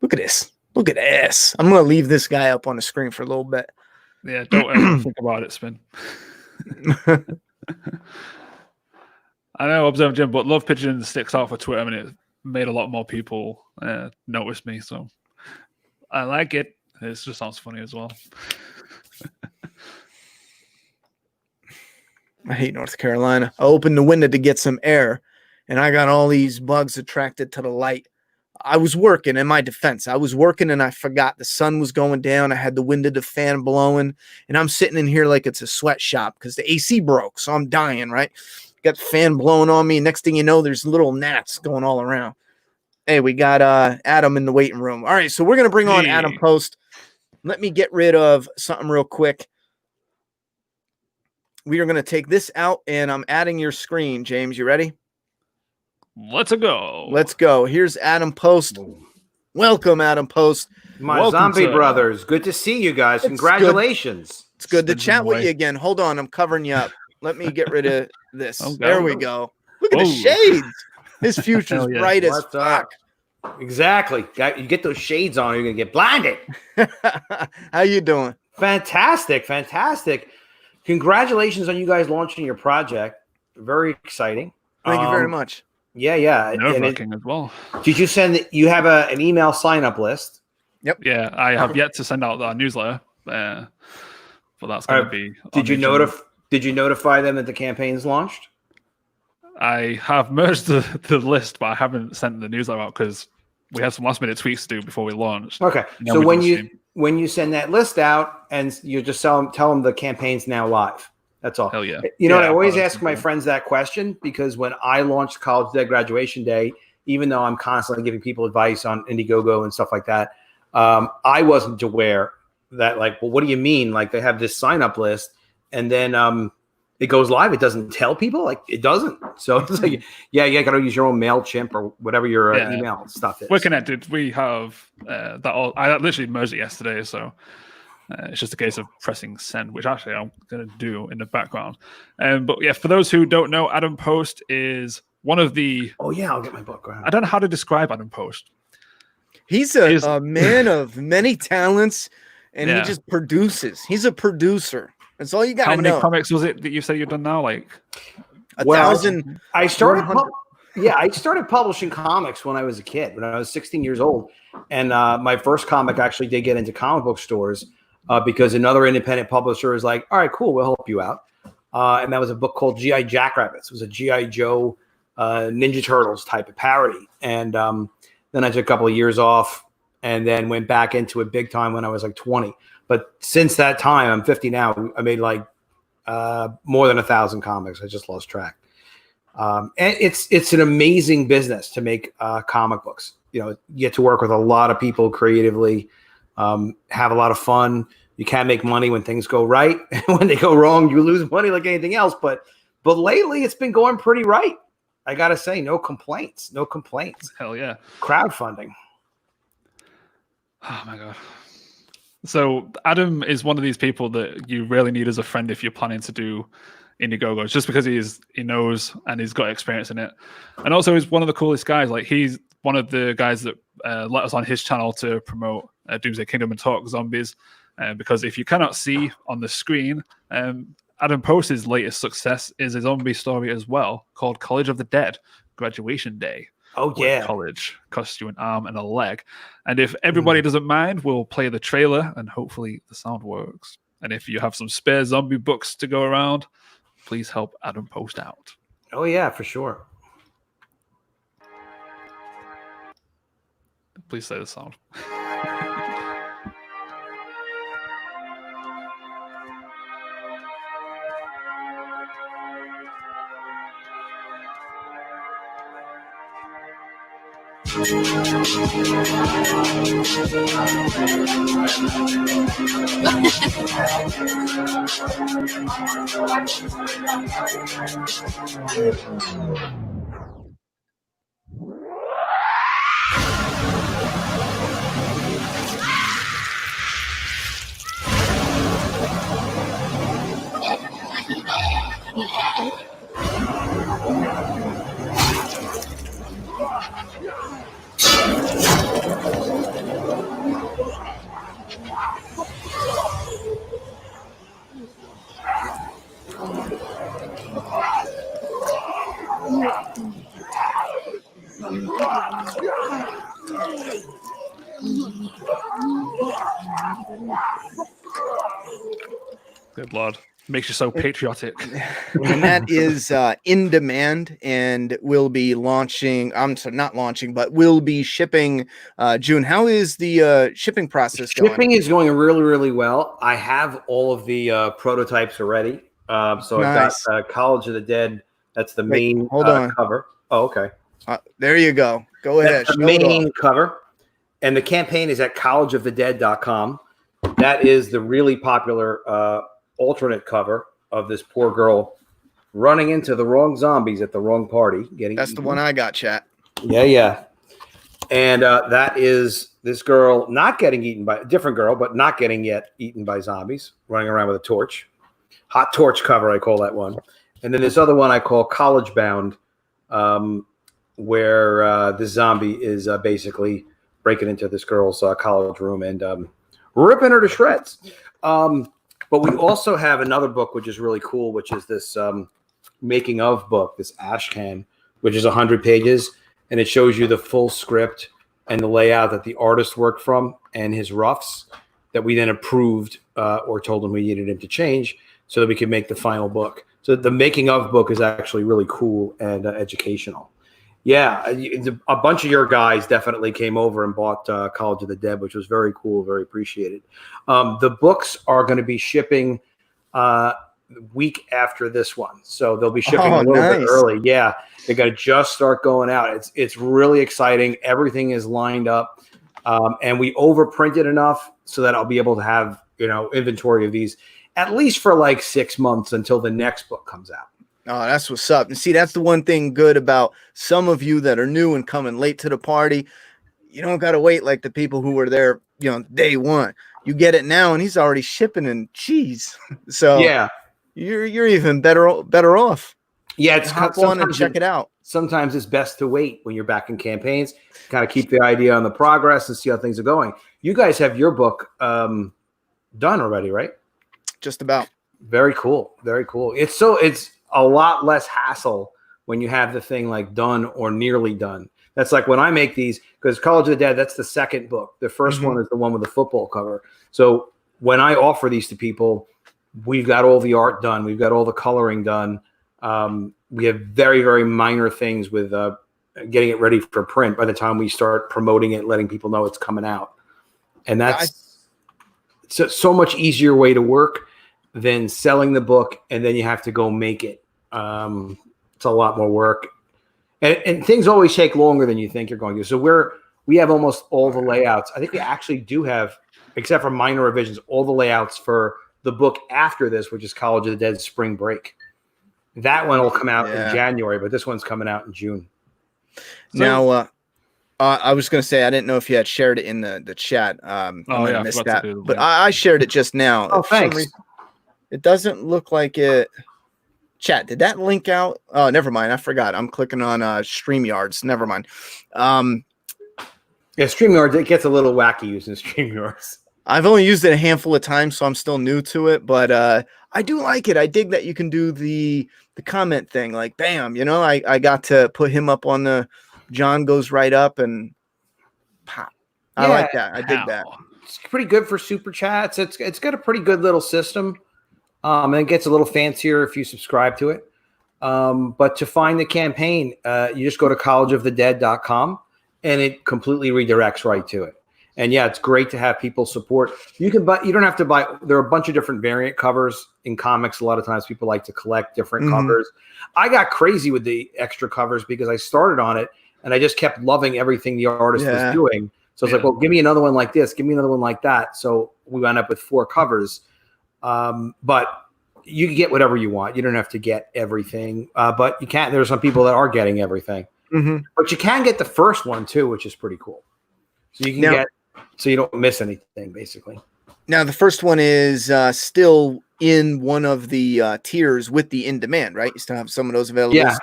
Look at this. Look at this. I'm going to leave this guy up on the screen for a little bit. Yeah, don't ever think about it, Spin. I know, Observe Jim, but Love Pigeon sticks out for Twitter. I mean, it made a lot more people notice me, so I like it. It just sounds funny as well. I hate North Carolina. I opened the window to get some air, and I got all these bugs attracted to the light. I was working, in my defense. I was working, and I forgot the sun was going down. I had the window to fan blowing, and I'm sitting in here like it's a sweatshop because the AC broke, so I'm dying, right? Got the fan blowing on me. Next thing you know, there's little gnats going all around. Hey, we got Adam in the waiting room. All right, so we're going to bring on Adam Post. Let me get rid of something real quick. We are going to take this out, and I'm adding your screen. James, you ready? Let's go. Let's go. Here's Adam Post. Welcome, Adam Post. My zombie brothers. Good to see you guys. Congratulations. It's good to chat with you again. Hold on. I'm covering you up. Let me get rid of this. There we go. Look at the shades. His future's bright as fuck. Exactly. You get those shades on, you're going to get blinded. How you doing? Fantastic. Fantastic. Congratulations on you guys launching your project. Very exciting. Thank you very much. Yeah. Nerve-wracking as well. Did you send? You have an email sign-up list? Yep. Yeah, I have yet to send out our newsletter, but that's going to be. Did you notify them that the campaign's launched? I have merged the list, but I haven't sent the newsletter out because we had some last minute tweaks to do before we launched. Okay. And then So we when did the you stream. when you send that list out and you just tell them the campaign's now live. That's all. Hell yeah. You know, Yeah, I I'll always follow ask my through. friends that question because when I launched College Day Graduation Day, even though I'm constantly giving people advice on Indiegogo and stuff like that, I wasn't aware that, like, well, what do you mean? Like, they have this sign up list and then it goes live. It doesn't tell people. Like, it doesn't. So it's like, yeah, you got to use your own MailChimp or whatever your Yeah. email stuff is. We're connected. We have that all. I literally merged it yesterday, so it's just a case of pressing send, which actually I'm going to do in the background. But yeah, for those who don't know, Adam Post is one of the. Oh yeah, I'll get my book. Go ahead. I don't know how to describe Adam Post. He's a man of many talents, and he Yeah. just produces. He's a producer. That's all you got How to many know. comics was it that you said you've done now? Like Well, 1,000. I started. 100. I started publishing comics when I was a kid, when I was 16 years old, and my first comic actually did get into comic book stores because another independent publisher was like, "All right, cool, we'll help you out," and that was a book called G.I. Jackrabbits. It was a G.I. Joe Ninja Turtles type of parody, and then I took a couple of years off, and then went back into it big time when I was like 20. But since that time, I'm 50 now. I made like more than 1,000 comics. I just lost track. And it's an amazing business to make comic books. You know, you get to work with a lot of people creatively, have a lot of fun. You can't make money when things go right. When they go wrong, you lose money like anything else. But lately, it's been going pretty right. I gotta say, no complaints. No complaints. hell yeah. Crowdfunding. Oh my god. So Adam is one of these people that you really need as a friend if you're planning to do Indiegogo. It's just because he knows and he's got experience in it, and also he's one of the coolest guys. Like he's one of the guys that let us on his channel to promote Doomsday Kingdom and talk zombies. Because if you cannot see on the screen, Adam Post's latest success is a zombie story as well called College of the Dead Graduation Day. Oh where yeah. college costs you an arm and a leg. And if everybody doesn't mind, we'll play the trailer and hopefully the sound works. And if you have some spare zombie books to go around, please help Adam Post out. Oh yeah, for sure. Please say the sound. Good Lord. Makes you so patriotic. And that is in demand and will be launching. I'm sorry, not launching, but will be shipping June. How is the shipping process going? Shipping is going really, really well. I have all of the prototypes already. So Nice. I've got College of the Dead. That's the Wait, main hold on. cover. Oh, okay. There you go. Go ahead. That's the show it main off. cover. And the campaign is at collegeofthedead.com. That is the really popular alternate cover of this poor girl running into the wrong zombies at the wrong party. That's the one I got, chat. Yeah. And that is this girl not getting eaten by a different girl, but not getting yet eaten by zombies, running around with a torch. Hot torch cover, I call that one. And then this other one I call College Bound, where the zombie is basically breaking into this girl's college room and ripping her to shreds. But we also have another book, which is really cool, which is this making of book, this ash can, which is 100 pages. And it shows you the full script and the layout that the artist worked from and his roughs that we then approved or told him we needed him to change so that we could make the final book. So the making of book is actually really cool and educational. Yeah, a bunch of your guys definitely came over and bought College of the Dead, which was very cool, very appreciated. The books are going to be shipping week after this one, so they'll be shipping a little bit early. Yeah, they're going to just start going out. It's really exciting. Everything is lined up, and we overprinted enough so that I'll be able to have inventory of these at least for like 6 months until the next book comes out. Oh, that's what's up. And see, that's the one thing good about some of you that are new and coming late to the party. You don't got to wait like the people who were there, day one. You get it now, and he's already shipping and geez. So yeah, you're even better off. Yeah, it's hop on and check it out. Sometimes it's best to wait when you're back in campaigns, kind of keep the idea on the progress and see how things are going. You guys have your book done already, right? Just about. Very cool. Very cool. It's a lot less hassle when you have the thing like done or nearly done. That's like when I make these, because College of the Dead, that's the second book. The first one is the one with the football cover. So when I offer these to people, we've got all the art done. We've got all the coloring done. We have very, very minor things with getting it ready for print by the time we start promoting it, letting people know it's coming out. And that's so much easier way to work than selling the book and then you have to go make it. It's a lot more work. And things always take longer than you think you're going to. So we have almost all the layouts. I think we actually do have, except for minor revisions, all the layouts for the book after this, which is College of the Dead Spring Break. That one will come out in January, but this one's coming out in June. Now, I was going to say, I didn't know if you had shared it in the chat. I missed that. But I shared it just now. Oh, thanks. It doesn't look like it. Chat, did that link out? Oh, never mind. I forgot. I'm clicking on StreamYards. Never mind. Yeah, StreamYards, it gets a little wacky using StreamYards. I've only used it a handful of times, so I'm still new to it. But I do like it. I dig that you can do the comment thing. Like, bam, I got to put him up on the John goes right up and pop. I like that. I dig that. It's pretty good for super chats. It's got a pretty good little system. And it gets a little fancier if you subscribe to it. But to find the campaign, you just go to collegeofthedead.com and it completely redirects right to it. And yeah, it's great to have people support. You can buy, you don't have to buy. There are a bunch of different variant covers in comics. A lot of times people like to collect different covers. I got crazy with the extra covers because I started on it and I just kept loving everything the artist was doing. So I was like, well, give me another one like this. Give me another one like that. So we wound up with 4 covers. But you can get whatever you want. You don't have to get everything. But you can't. There are some people that are getting everything. But you can get the first one too, which is pretty cool. So you can get, so you don't miss anything, basically. Now the first one is still in one of the tiers with the in demand, right? You still have some of those available. Yeah,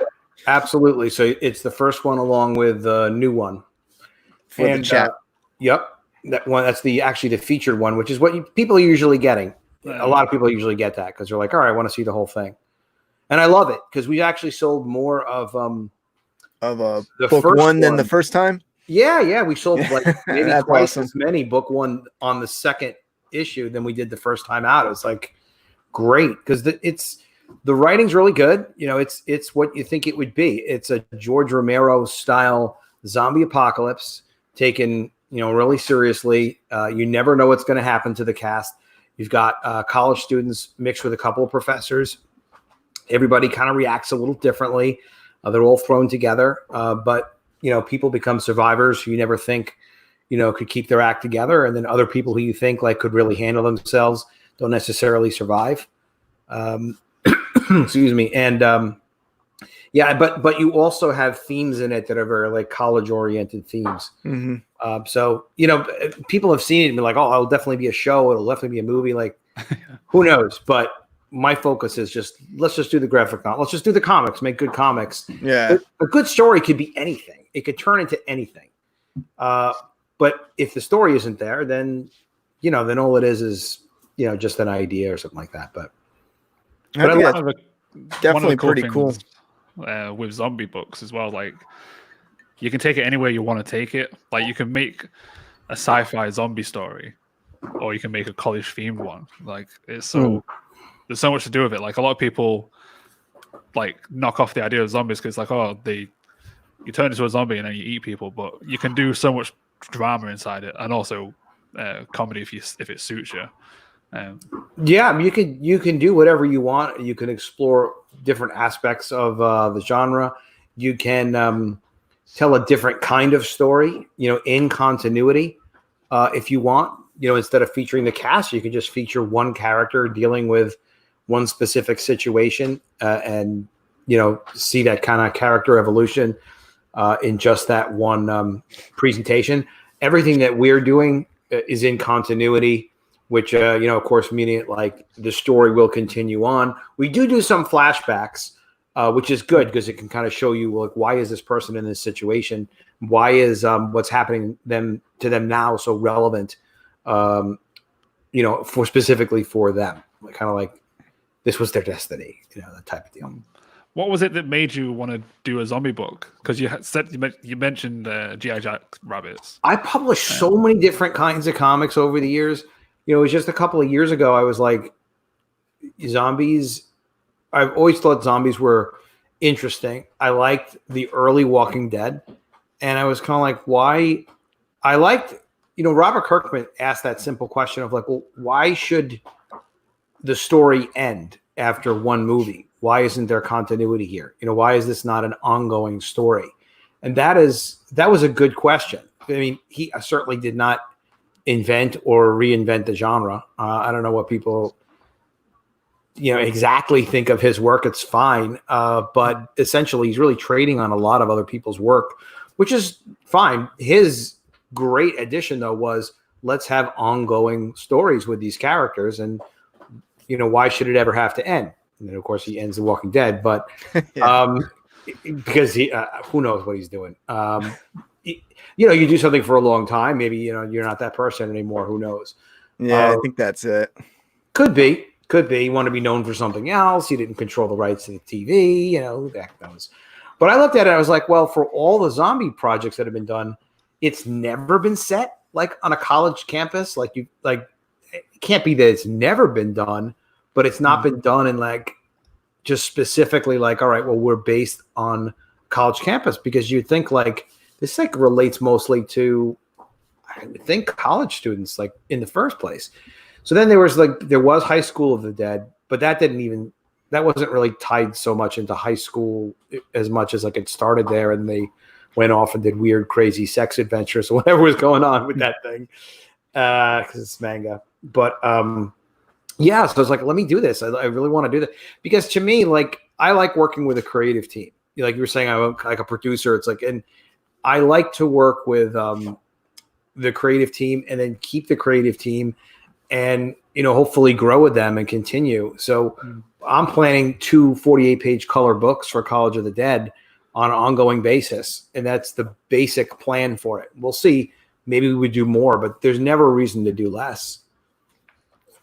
absolutely. So it's the first one along with the new one for the chat. Yep, that one. That's actually the featured one, which is what people are usually getting. A lot of people usually get that because they're like, all right, I want to see the whole thing. And I love it because we actually sold more of the book one than the first time. Yeah. We sold like maybe twice awesome. as many book one on the second issue than we did the first time out. It was like great because the writing's really good. It's what you think it would be. It's a George Romero style zombie apocalypse taken, really seriously. You never know what's going to happen to the cast. You've got college students mixed with a couple of professors. Everybody kind of reacts a little differently. They're all thrown together. But, people become survivors who you never think, could keep their act together. And then other people who you think like could really handle themselves don't necessarily survive. Excuse me. And but you also have themes in it that are very like college oriented themes. So, people have seen it and be like, oh, it'll definitely be a show. It'll definitely be a movie. Like, who knows? But my focus is let's just do the graphic novel. Let's just do the comics, make good comics. Yeah. A good story could be anything. It could turn into anything. But if the story isn't there, then all it is, just an idea or something like that. But definitely pretty cool. With zombie books as well. Like, you can take it anywhere you want to take it. Like, you can make a sci-fi zombie story, or you can make a college themed one. Like, there's so much to do with it. Like, a lot of people like knock off the idea of zombies because like you turn into a zombie and then you eat people, but you can do so much drama inside it, and also comedy if it suits you. Yeah, I mean, you can do whatever you want. You can explore different aspects of the genre. You can tell a different kind of story, in continuity. If you want, instead of featuring the cast, you can just feature one character dealing with one specific situation, and see that kind of character evolution in just that one presentation. Everything that we're doing is in continuity, which of course, meaning like the story will continue on. We do some flashbacks, which is good because it can kind of show you like why is this person in this situation? Why is what's happening to them now so relevant? Specifically for them, kind of like this was their destiny, that type of deal. What was it that made you want to do a zombie book? Because you mentioned G.I. Jack rabbits. I published so many different kinds of comics over the years. It was just a couple of years ago. I was like, zombies. I've always thought zombies were interesting. I liked the early Walking Dead, and I was kind of like, why? I liked, Robert Kirkman asked that simple question of like, well, why should the story end after one movie? Why isn't there continuity here? Why is this not an ongoing story? And that was a good question. I mean, he certainly did not invent or reinvent the genre. I don't know what people, exactly think of his work. It's fine. But essentially he's really trading on a lot of other people's work, which is fine. His great addition though was let's have ongoing stories with these characters, and why should it ever have to end? And then of course he ends The Walking Dead, but because he who knows what he's doing. You do something for a long time, maybe you're not that person anymore, who knows. I think that's it. Could be you want to be known for something else. You didn't control the rights to the TV, who the heck knows. But I looked at it, I was like, well, for all the zombie projects that have been done, it's never been set like on a college campus. It can't be that it's never been done, but it's not been done in like just specifically like, all right, well, we're based on college campus, because you'd think like this like relates mostly to, I would think, college students like in the first place. So then there was High School of the Dead, but that wasn't really tied so much into high school as much as like it started there and they went off and did weird, crazy sex adventures or whatever was going on with that thing. Cause it's manga, but, so I was like, let me do this. I really want to do that because to me, like, I like working with a creative team. Like you were saying, I'm like a producer. It's like, and I like to work with the creative team and then keep the creative team and, hopefully grow with them and continue. So I'm planning 2 48-page color books for College of the Dead on an ongoing basis. And that's the basic plan for it. We'll see. Maybe we would do more, but there's never a reason to do less.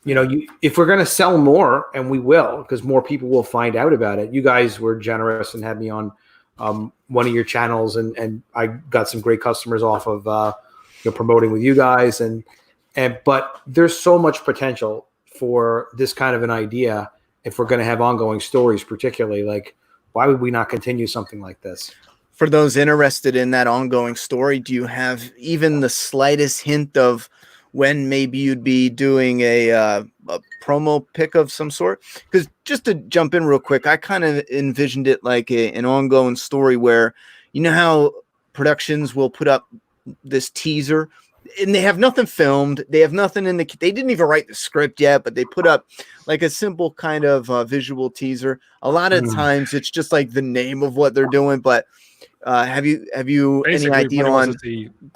If we're going to sell more, and we will, because more people will find out about it. You guys were generous and had me on one of your channels, and I got some great customers off of promoting with you guys, but there's so much potential for this kind of an idea. If we're going to have ongoing stories, particularly, like, why would we not continue something like this? For those interested in that ongoing story, do you have even the slightest hint of when maybe you'd be doing a promo pick of some sort? Because just to jump in real quick, I kind of envisioned it like an ongoing story where, how productions will put up this teaser and they have nothing filmed. They have nothing they didn't even write the script yet, but they put up like a simple kind of visual teaser. A lot of times it's just like the name of what they're doing. But have you basically any idea on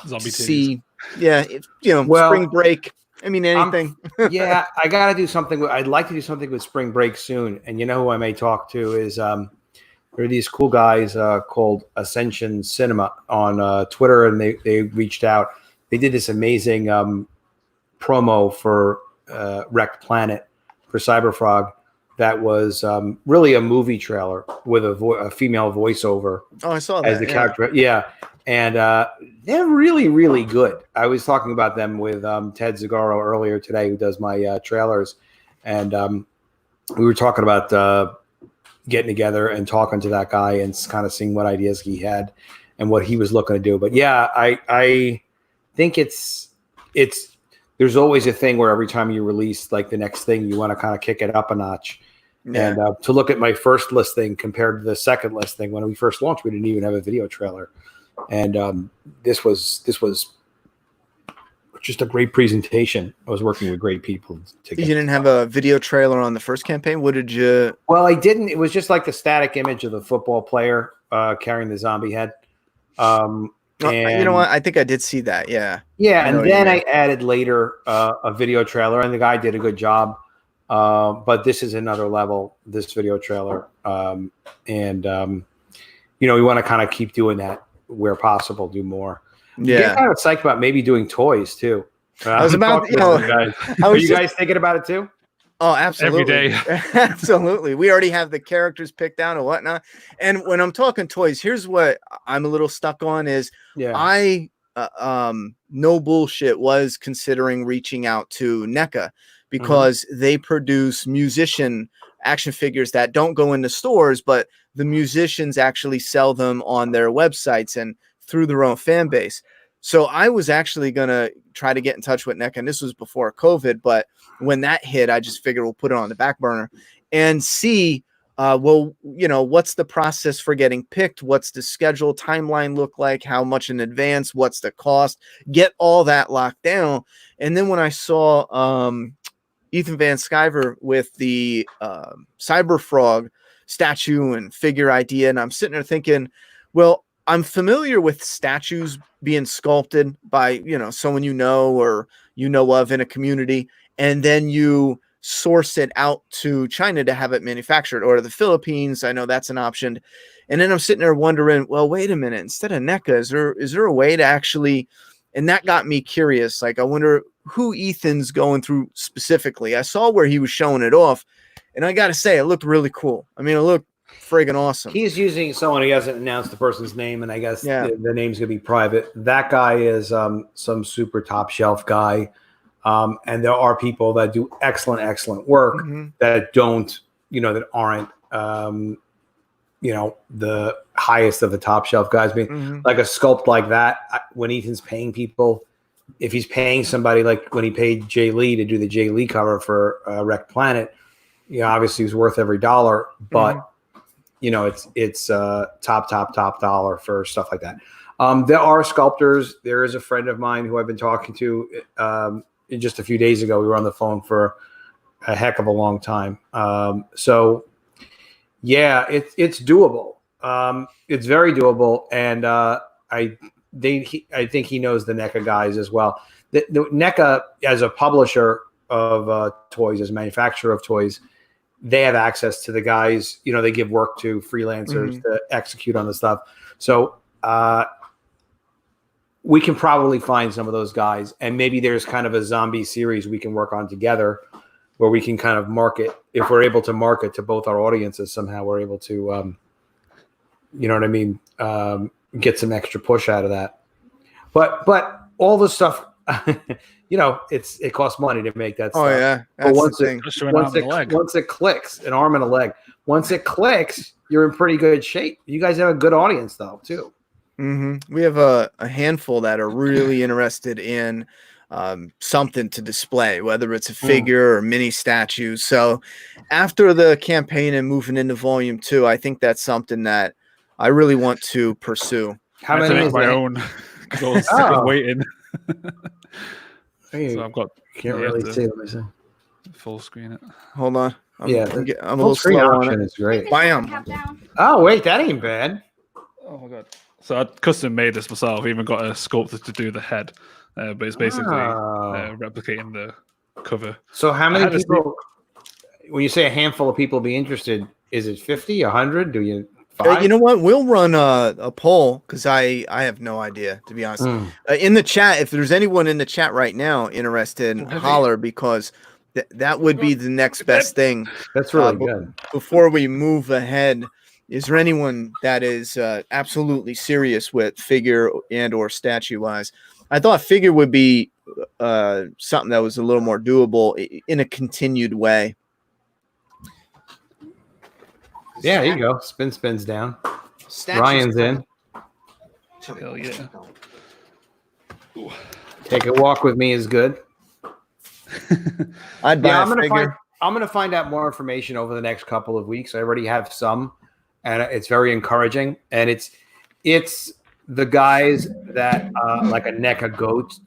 zombie yeah, spring break. I mean, anything. Yeah, I got to do something. I'd like to do something with spring break soon. And who I may talk to is there are these cool guys called Ascension Cinema on Twitter, and they reached out. They did this amazing promo for Wrecked Planet for Cyberfrog that was really a movie trailer with a female voiceover. Oh, I saw that. As the character. Yeah. And they're really, really good. I was talking about them with Ted Zagaro earlier today, who does my trailers. And we were talking about getting together and talking to that guy and kind of seeing what ideas he had and what he was looking to do. But yeah, I think it's there's always a thing where every time you release like the next thing, you want to kind of kick it up a notch. Yeah. And to look at my first listing compared to the second listing, when we first launched, we didn't even have a video trailer. And this was just a great presentation. I was working with great people. You didn't have a video trailer on the first campaign? What did you? Well, I didn't. It was just like the static image of the football player carrying the zombie head. And you know what? I think I did see that. Yeah. Yeah, and then I added later a video trailer, and the guy did a good job. But this is another level, this video trailer. You know, we want to kind of keep doing that where possible, do more. Yeah. Get kind of psyched about maybe doing toys too. I was about, you know, are you guys thinking about it too? Oh, absolutely. Every day. Absolutely. We already have the characters picked out and whatnot. And when I'm talking toys, here's what I'm a little stuck on is I no bullshit was considering reaching out to NECA because they produce musician action figures that don't go into stores, but the musicians actually sell them on their websites and through their own fan base. So I was actually going to try to get in touch with NECA, and this was before COVID, but when that hit, I just figured we'll put it on the back burner and see, well, you know, what's the process for getting picked? What's the schedule timeline look like? How much in advance? What's the cost? Get all that locked down. And then when I saw Ethan Van Sciver with the Cyber Frog statue and figure idea, and I'm sitting there thinking, well, I'm familiar with statues being sculpted by, you know, someone you know or you know of in a community, and then you source it out to China to have it manufactured, or the Philippines. I know that's an option. And then I'm sitting there wondering, well, wait a minute, instead of NECA, is there a way to actually, and that got me curious. Like, I wonder who Ethan's going through specifically. I saw where he was showing it off, and I got to say, it looked really cool. I mean, it looked friggin' awesome. He's using someone who hasn't announced the person's name, and I guess the name's gonna be private. That guy is some super top shelf guy, and there are people that do excellent work that don't, you know, that aren't, you know, the highest of the top shelf guys. I mean, like a sculpt like that. When Ethan's paying people, if he's paying somebody like when he paid Jay Lee to do the Jay Lee cover for Wreck Planet, you know, obviously he's worth every dollar, but you know, it's top dollar for stuff like that. There are sculptors. There is a friend of mine who I've been talking to just a few days ago. We were on the phone for a heck of a long time. So yeah, it's doable. It's very doable. And I think he knows the NECA guys as well. The NECA, as a publisher of toys, as a manufacturer of toys, they have access to the guys, you know, they give work to freelancers to execute on the stuff. So we can probably find some of those guys, and maybe there's kind of a zombie series we can work on together where we can kind of market. If we're able to market to both our audiences somehow, we're able to, you know what I mean? Get some extra push out of that. But all the stuff, you know, it costs money to make that stuff. Oh yeah. But once it clicks, an arm and a leg. Once it clicks, you're in pretty good shape. You guys have a good audience though, too. We have a handful that are really interested in something to display, whether it's a figure or mini statues. So after the campaign and moving into volume 2, I think that's something that I really want to pursue. How many is my own? Because I was sick of waiting. So I've got. Can't really see. Let me see. Full screen it. Hold on. I'm a Full little screen slow option on it. is great. Bam. Oh wait, that ain't bad. Oh my god! So I custom made this myself. I even got a sculptor to do the head, but it's basically replicating the cover. So how many people? When you say a handful of people be interested, is it 50, 100? Do you? You know what? We'll run a poll because I have no idea, to be honest. In the chat, if there's anyone in the chat right now interested, holler, because that would be the next best thing. That's really good. Before we move ahead, is there anyone that is absolutely serious with figure and or statue wise? I thought figure would be something that was a little more doable in a continued way. Yeah, there you go. Spins down. Statues Ryan's in. Hell yeah. Take a walk with me is good. I'd buy Yeah, a figure. I'm gonna find out more information over the next couple of weeks. I already have some, and it's very encouraging. And it's the guys that like a NECA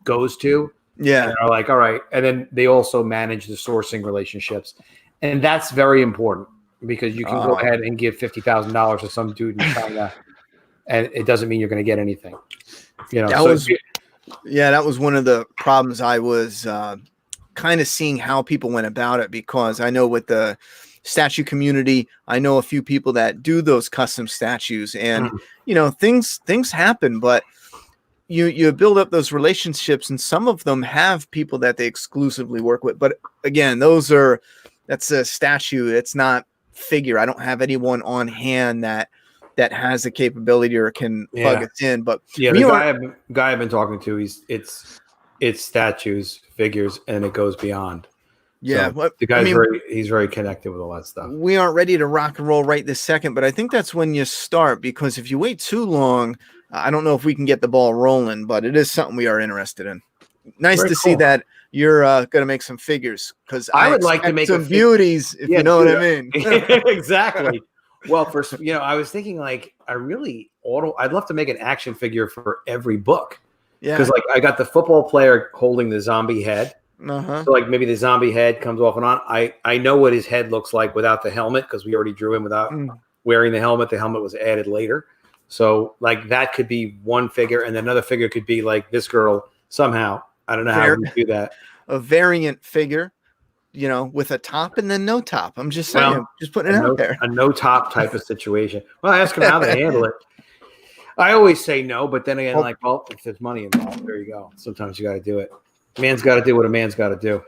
goes to, Yeah. and are like, all right, and then they also manage the sourcing relationships, and that's very important because you can go ahead and give $50,000 to some dude in China, and it doesn't mean you're going to get anything. You know, that was one of the problems. I was kind of seeing how people went about it, because I know with the statue community, I know a few people that do those custom statues, and things happen, but you build up those relationships, and some of them have people that they exclusively work with. But again, that's a statue. It's not figure. I don't have anyone on hand that has the capability or can plug it in. But the guy I've been talking to, it's statues, figures, and it goes beyond. Yeah, so the guy's he's very connected with all that stuff. We aren't ready to rock and roll right this second, but I think that's when you start, because if you wait too long, I don't know if we can get the ball rolling, but it is something we are interested in. Nice to see that you're going to make some figures, because I would like to make some beauties, if you know what I mean. Exactly. Well, I was thinking I'd love to make an action figure for every book. Yeah. Because I got the football player holding the zombie head. So maybe the zombie head comes off and on. I know what his head looks like without the helmet, because we already drew him without wearing the helmet. The helmet was added later. So that could be one figure, and then another figure could be like this girl somehow. I don't know how we do that. A variant figure, with a top and then no top. I'm just saying, just putting it out there. A no top type of situation. Well, I ask them how they handle it. I always say no, but then again, if there's money involved, there you go. Sometimes you got to do it. Man's got to do what a man's got to do.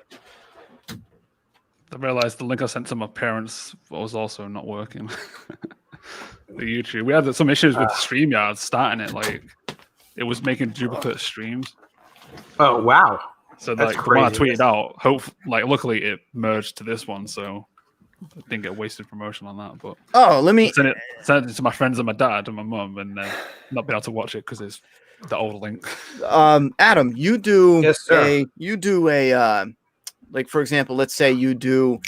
I realized the link I sent to my parents was also not working. The YouTube. We had some issues with StreamYard starting it. It was making duplicate streams. Oh, wow. So the one I tweeted out, luckily it merged to this one, so I didn't get wasted promotion on that. But let me send it to my friends and my dad and my mum, and not be able to watch it because it's the old link. Adam, you do for example, let's say you do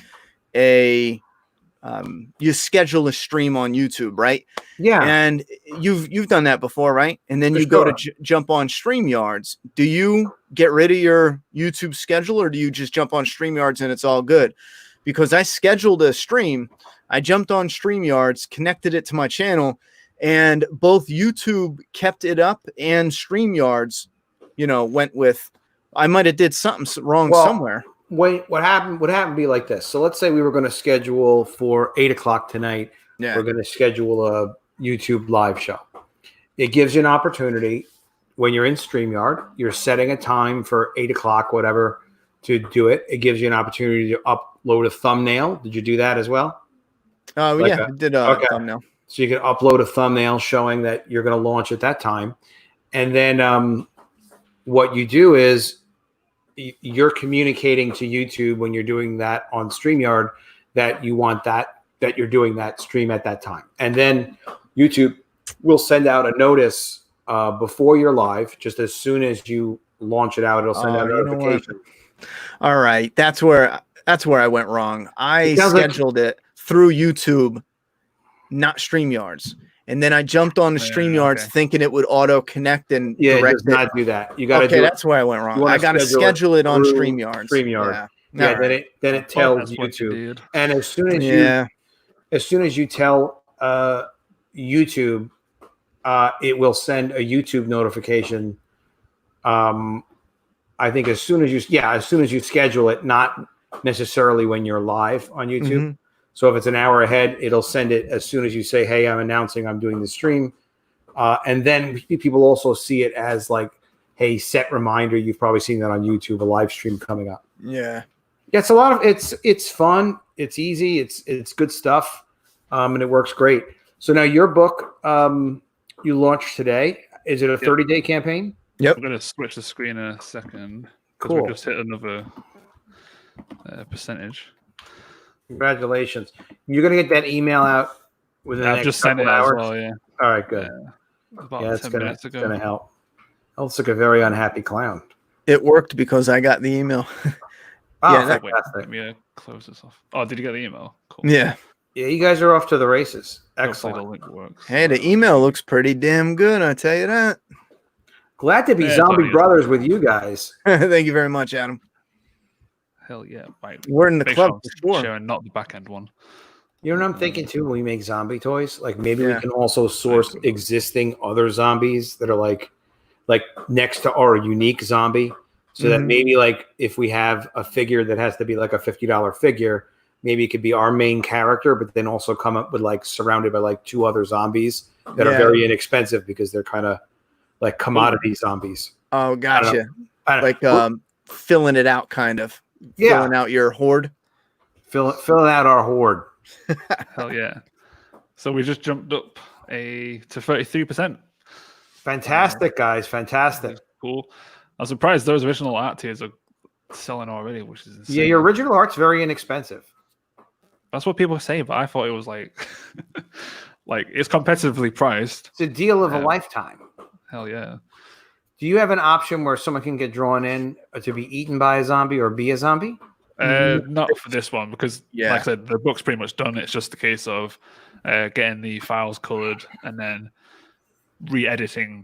you schedule a stream on YouTube, right? Yeah. And you've done that before, right? And then you go to jump on StreamYards. Do you get rid of your YouTube schedule, or do you just jump on StreamYards and it's all good? Because I scheduled a stream, I jumped on StreamYards, connected it to my channel, and both YouTube kept it up and StreamYards, went with. I might have did something wrong somewhere. What happened would be like this. So let's say we were going to schedule for 8:00 tonight. Yeah. We're going to schedule a YouTube live show. It gives you an opportunity when you're in StreamYard, you're setting a time for 8:00, whatever, to do it. It gives you an opportunity to upload a thumbnail. Did you do that as well? I did a thumbnail. So you can upload a thumbnail showing that you're going to launch at that time. And then what you do is you're communicating to YouTube when you're doing that on StreamYard that you want that you're doing that stream at that time. And then YouTube will send out a notice before you're live. Just as soon as you launch it out, it'll send out a notification. All right. That's where I went wrong. I scheduled it through YouTube, not StreamYards. And then I jumped on the StreamYards thinking it would auto connect and it does not do that. You got to do that's where I went wrong. I got to schedule it on StreamYards. StreamYard. Yeah. Then it tells YouTube. And as soon as you tell YouTube, it will send a YouTube notification. I think as soon as you schedule it, not necessarily when you're live on YouTube. Mm-hmm. So if it's an hour ahead, it'll send it as soon as you say, hey, I'm announcing I'm doing the stream. And then people also see it as hey, set reminder. You've probably seen that on YouTube, a live stream coming up. Yeah. It's a lot of it's fun. It's easy. It's good stuff. And it works great. So now your book, you launched today. Is it a 30-day campaign? Yep. I'm going to switch the screen in a second. Cool. We just hit another percentage. Congratulations. You're going to get that email out within the I've next just sent it couple as hours? well. Yeah, All right, good. about Yeah, 10 minutes it's ago. gonna help. That looks like a very unhappy clown. It worked because I got the email. Oh, Yeah, Wait, let me close this off. Oh, did you get the email? Cool. Yeah. Yeah, you guys are off to the races. Hopefully Excellent. the link works. Hey, the email looks pretty damn good, I tell you that. Glad to be Yeah, Zombie totally. Brothers with you guys. Thank you very much, Adam. Hell yeah! Right. We're in the Make club sure for I'm sure. sharing, not the back end one. You know what I'm thinking too when we make zombie toys? Like maybe we Yeah. can also source existing other zombies that are like next to our unique zombie. So that maybe like if we have a figure that has to be like a $50 figure, maybe it could be our main character, but then also come up with like surrounded by like 2 other zombies that are very inexpensive because they're kind of like commodity zombies. Oh, gotcha. Like Filling it out, kind of. Yeah. Filling out your horde. filling out our horde. Hell yeah! So we just jumped up to 33%. Fantastic, guys. Fantastic. Cool. I'm surprised those original art tiers are selling already, which is insane. Yeah, your original art's very inexpensive. That's what people say, but I thought it was like like it's competitively priced. It's a deal of a lifetime. Hell yeah. Do you have an option where someone can get drawn in to be eaten by a zombie or be a zombie? Not for this one because, Yeah. like I said, the book's pretty much done. It's just a case of getting the files colored and then re-editing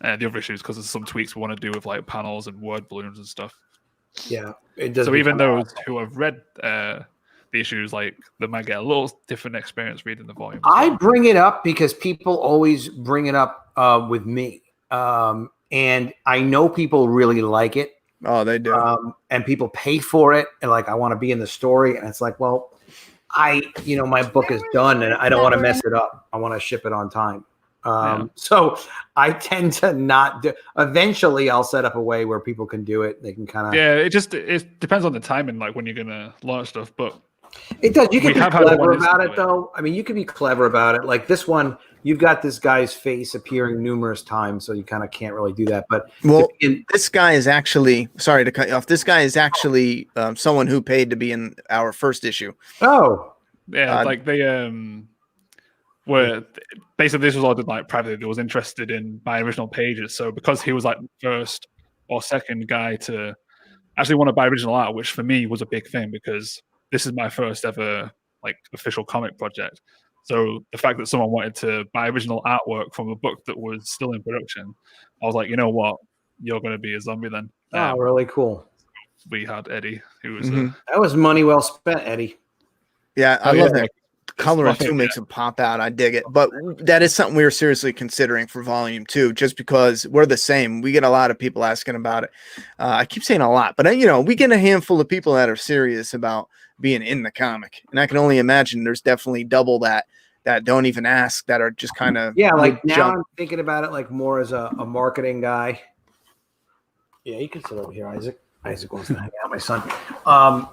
the other issues because there's some tweaks we want to do with like panels and word balloons and stuff. Yeah, it does. So even those who have read the issues, like they might get a little different experience reading the volume. I bring it up because people always bring it up with me, and I know people really like it. Oh, they do. And people pay for it, and like I want to be in the story, and it's like, well, my book is done, and I don't want to mess it up. I want to ship it on time. So I tend to not do. Eventually, I'll set up a way where people can do it. They can kind of. Yeah, it depends on the timing, like when you're gonna launch stuff, but. It does. You can be clever about it, way. though. I mean, you can be clever about it. Like this one, you've got this guy's face appearing numerous times, so you kind of can't really do that. But this guy is actually, sorry to cut you off. This guy is actually someone who paid to be in our first issue. Oh, yeah, like they were basically this was all done like privately. They was interested in my original pages, so because he was like the first or second guy to actually want to buy original art, which for me was a big thing because this is my first ever like official comic project. So the fact that someone wanted to buy original artwork from a book that was still in production, I was like, you know what, you're going to be a zombie then. Oh, really cool. We had Eddie, who was that was money well spent, Eddie. Yeah, I love that. Coloring too makes it pop out. I dig it. But that is something we were seriously considering for volume 2, just because we're the same. We get a lot of people asking about it. I keep saying a lot, but we get a handful of people that are serious about being in the comic, and I can only imagine there's definitely double that don't even ask, that are just kind of like now I'm thinking about it like more as a marketing guy. Yeah, you can sit over here, Isaac. Isaac wants to hang out, my son.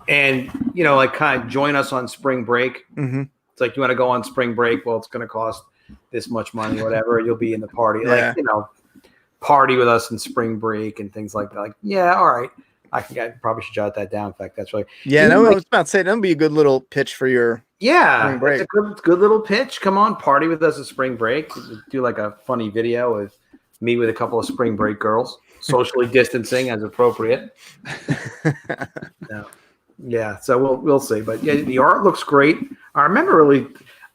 And like kind of join us on spring break. Mm-hmm. It's like, you want to go on spring break? Well, it's going to cost this much money, whatever. You'll be in the party, party with us in spring break and things like that. Like, yeah, all right. I probably should jot that down. In fact, that's right. Yeah, I was about to say that'd be a good little pitch for your spring break. It's a good little pitch. Come on, party with us at spring break. Do like a funny video with me with a couple of spring break girls, socially distancing as appropriate. Yeah, so we'll see. But yeah, the art looks great. I remember really,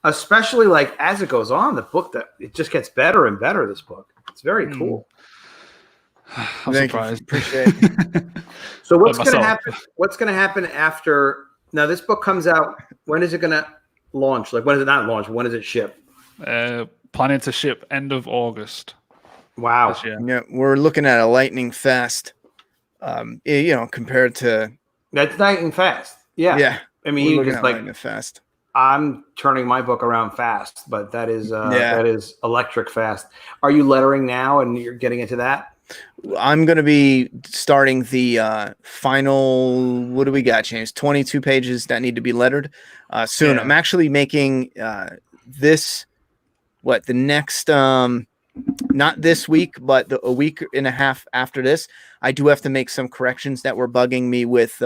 especially like as it goes on, the book that it just gets better and better. This book, it's very cool. I'm surprised. Appreciate it. So what's going to happen? What's going to happen after? Now this book comes out. When is it going to launch? Like when is it not launch? When does it ship? Planning to ship end of August. Wow. Yeah, we're looking at a lightning fast. Compared to that's lightning fast. Yeah. Yeah. I mean, we're just like lightning fast. I'm turning my book around fast, but that is electric fast. Are you lettering now and you're getting into that? I'm going to be starting the final, what do we got, James? 22 pages that need to be lettered soon. I'm actually making the next, not this week, but a week and a half after this, I do have to make some corrections that were bugging me with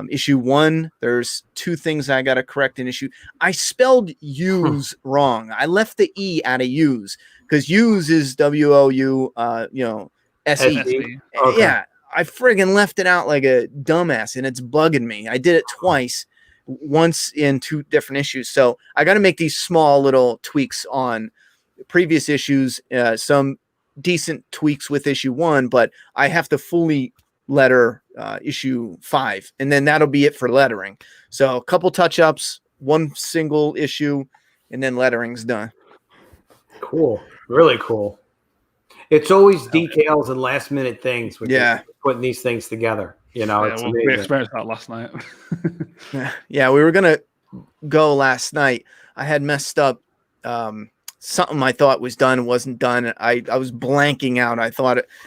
Issue 1, there's 2 things I got to correct in issue. I spelled use wrong. I left the E out of use because use is WOU, SE. SE. Okay. Yeah, I friggin' left it out like a dumbass, and it's bugging me. I did it twice, once in 2 different issues. So I got to make these small little tweaks on previous issues, some decent tweaks with issue 1, but I have to fully letter issue 5, and then that'll be it for lettering. So a couple touch-ups, 1 single issue, and then lettering's done. Cool. Really cool. It's always details and last minute things with putting these things together. You know, it's amazing. We experienced that last night. Yeah, we were gonna go last night. I had messed up something I thought was done wasn't done. I was blanking out.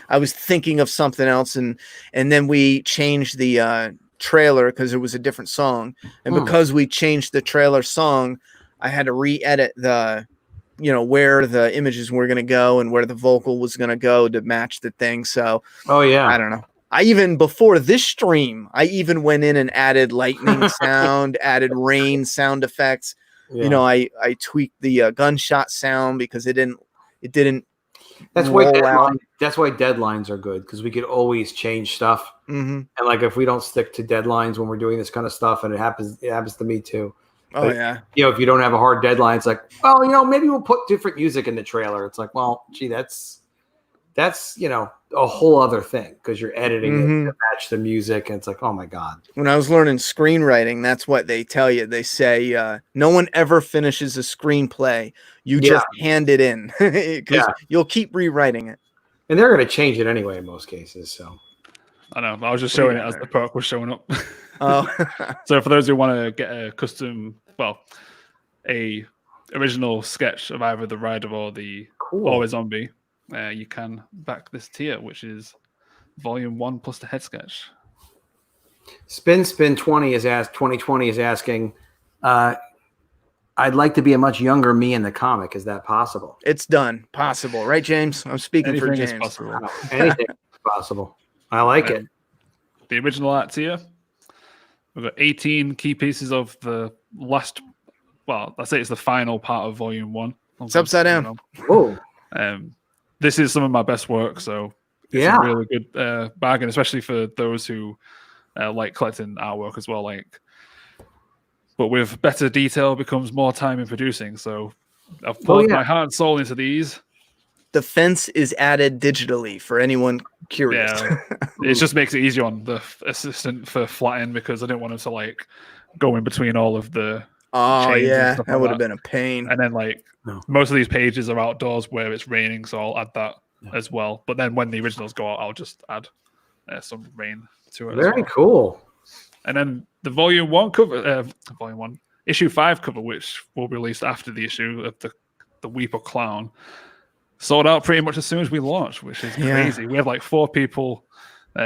I was thinking of something else, and then we changed the trailer because it was a different song, and because we changed the trailer song, I had to re-edit the where the images were going to go and where the vocal was going to go to match the thing. So I don't know. I even, before this stream, I even went in and added lightning sound, added rain sound effects. Yeah. I tweaked the gunshot sound because it didn't. That's why deadlines are good, because we could always change stuff. Mm-hmm. And like if we don't stick to deadlines when we're doing this kind of stuff, and it happens to me too. Oh, but, yeah. If you don't have a hard deadline, it's like, well, maybe we'll put different music in the trailer. It's like, well, gee, that's a whole other thing, because you're editing it to match the music, and it's like, oh my God. When I was learning screenwriting, that's what they tell you. They say no one ever finishes a screenplay. You just hand it in, because you'll keep rewriting it. And they're going to change it anyway in most cases. So I know. I was just showing it as the product was showing up. Oh, so for those who want to get a custom, a original sketch of either the rider or the Always Zombie, you can back this tier, which is Volume 1 plus the head sketch. Spin 2020 is asking, I'd like to be a much younger me in the comic. Is that possible? It's done. Possible, right, James? I'm speaking for James. Is possible. Anything is possible. I like it. The original art tier. We've got 18 key pieces of the last. Well, I say it's the final part of Volume 1. It's upside down. Oh. This is some of my best work, so it's a really good bargain, especially for those who like collecting artwork as well. But with better detail becomes more time in producing. So I've poured my heart and soul into these. The fence is added digitally for anyone curious. Yeah, it just makes it easier on the assistant for flatting, because I didn't want him to go in between all of the. Oh yeah, that would have been a pain. And then most of these pages are outdoors where it's raining, so I'll add that as well. But then when the originals go out, I'll just add some rain to it. Very cool. And then the Volume 1 cover, Volume 1 Issue 5 cover, which will be released after the issue of the Weeper Clown, sold out pretty much as soon as we launched, which is crazy. We have 4 people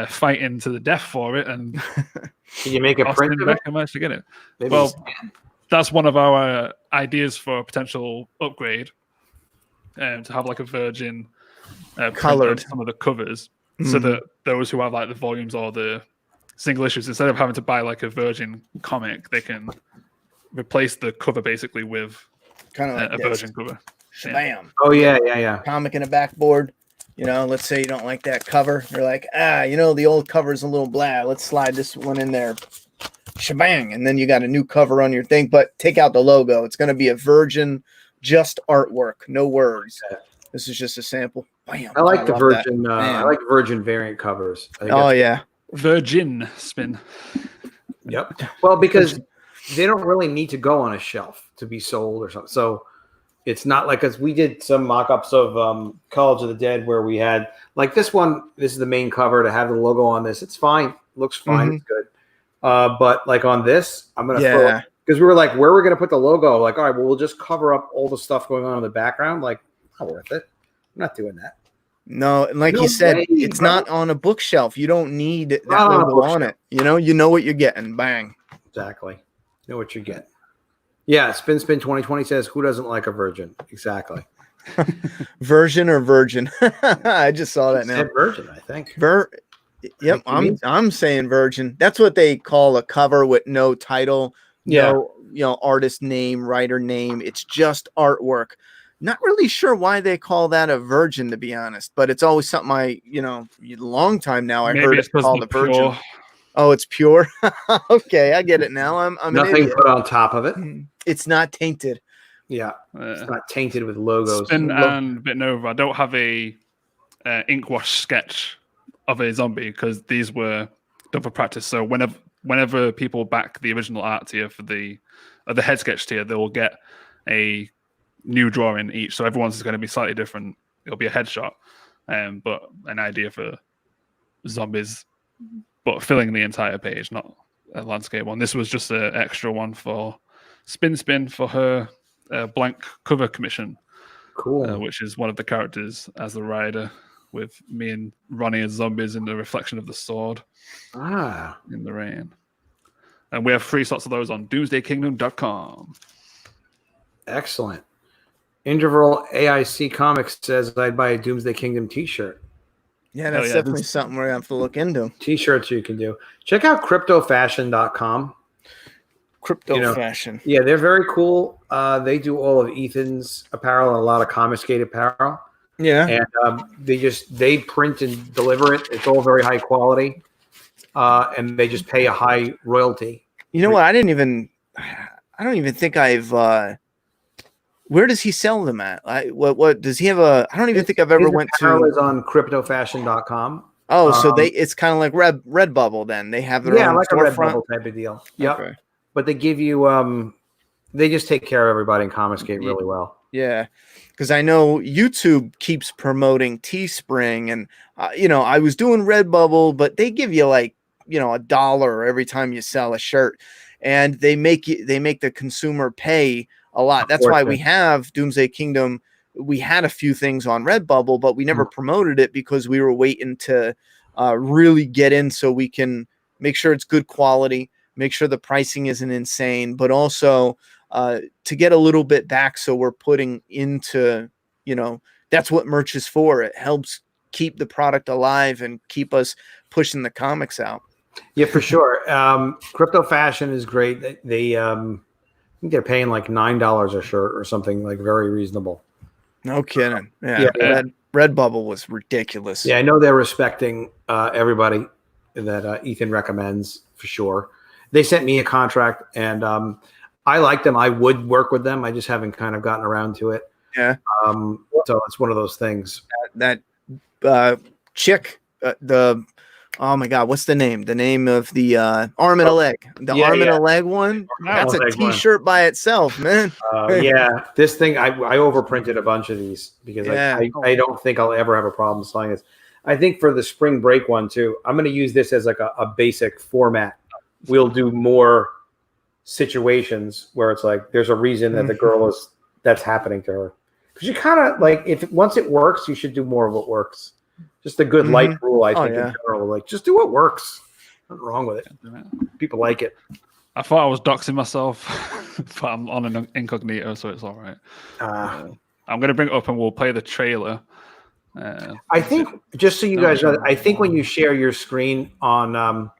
fighting to the death for it, and can you make a print of it? I managed to get it. Maybe that's one of our ideas for a potential upgrade, to have a virgin colored some of the covers, so that those who have the volumes or the single issues, instead of having to buy a virgin comic, they can replace the cover basically with kind of a virgin cover. Bam. Oh yeah. Comic in a backboard. Let's say you don't like that cover. You're like, the old cover's a little blah. Let's slide this one in there. Shebang. And then you got a new cover on your thing, but take out the logo. It's going to be a virgin, just artwork, no words. This is just a sample. Bam. I like the virgin. I like virgin variant covers. Yeah. Virgin spin. Yep. Well, because they don't really need to go on a shelf to be sold or something. So it's not because we did some mock-ups of College of the Dead where we had this one. This is the main cover to have the logo on this. It's fine. Looks fine. It's good. But on this, I'm gonna throw it, because we were where we're gonna put the logo. All right, well, we'll just cover up all the stuff going on in the background. Not worth it. I'm not doing that. No, and you said, it's not on a bookshelf. You don't need that logo on it. You know what you're getting. Bang. Exactly. You know what you're getting. Yeah, Spin 2020 says, who doesn't like a virgin? Exactly. Version or virgin? I just saw that now. Virgin, I think. Yep, I'm saying virgin. That's what they call a cover with no title, no artist name, writer name. It's just artwork. Not really sure why they call that a virgin, to be honest, but it's always something a long time now I Maybe heard it's it because called the a virgin. pure. Oh, it's pure. Okay, I get it now. I'm an Nothing idiot. put on top of it. It's not tainted. Yeah, it's not tainted with logos. Spin and Bitnova. I don't have a ink wash sketch of a zombie because these were done for practice. So whenever people back the original art tier for the head sketch tier, they will get a new drawing each. So everyone's is going to be slightly different. It'll be a headshot, but an idea for zombies, but filling the entire page, not a landscape one. This was just an extra one for Spin for her blank cover commission. Cool. Which is one of the characters as the rider, with me and Ronnie as zombies in the reflection of the sword in the rain. And we have 3 slots of those on doomsdaykingdom.com. Excellent. Interval AIC Comics says I'd buy a Doomsday Kingdom t-shirt. Yeah, that's definitely something we're going to have to look into. T-shirts you can do. Check out cryptofashion.com. Crypto fashion. Yeah, they're very cool. They do all of Ethan's apparel and a lot of Comicsgate apparel. Yeah. And they print and deliver it. It's all very high quality. And they just pay a high royalty. You know what? I don't even think I've where does he sell them at? What does he have I don't even think I've ever went to. Apparel is on cryptofashion.com. Oh, so it's kind of like Redbubble then. They have their own like storefront. a Redbubble type of deal. Yep. Okay. But they give you they just take care of everybody in Comicsgate really well. Yeah. Because I know YouTube keeps promoting Teespring, and I was doing Redbubble, but they give you like $1 every time you sell a shirt, and they make the consumer pay a lot. That's why we have Doomsday Kingdom. We had a few things on Redbubble, but we never promoted it because we were waiting to really get in so we can make sure it's good quality, make sure the pricing isn't insane, but also to get a little bit back. So we're putting into, that's what merch is for. It helps keep the product alive and keep us pushing the comics out. Yeah, for sure. Crypto Fashion is great. They I think they're paying like $9 a shirt or something, like very reasonable. No kidding. Yeah. Redbubble was ridiculous. Yeah, I know they're respecting everybody that Ethan recommends for sure. They sent me a contract, and I like them. I would work with them. I just haven't kind of gotten around to it. Yeah. So it's one of those things. That chick, oh my God, what's the name? The name of the arm and a leg. Arm and a leg one. That's a t-shirt by itself, man. Yeah, this thing I overprinted a bunch of these because I don't think I'll ever have a problem selling this. I think for the spring break one too, I'm going to use this as like a basic format. We'll do more situations where it's like there's a reason that the girl that's happening to her, because you kind of like once it works, you should do more of what works. Just a good light rule, I think, in general. Like, just do what works. Nothing wrong with it. People like it. I thought I was doxing myself, but I'm on an incognito, so it's all right. I'm going to bring it up and we'll play the trailer. I think, just so you guys know, I think when you share your screen on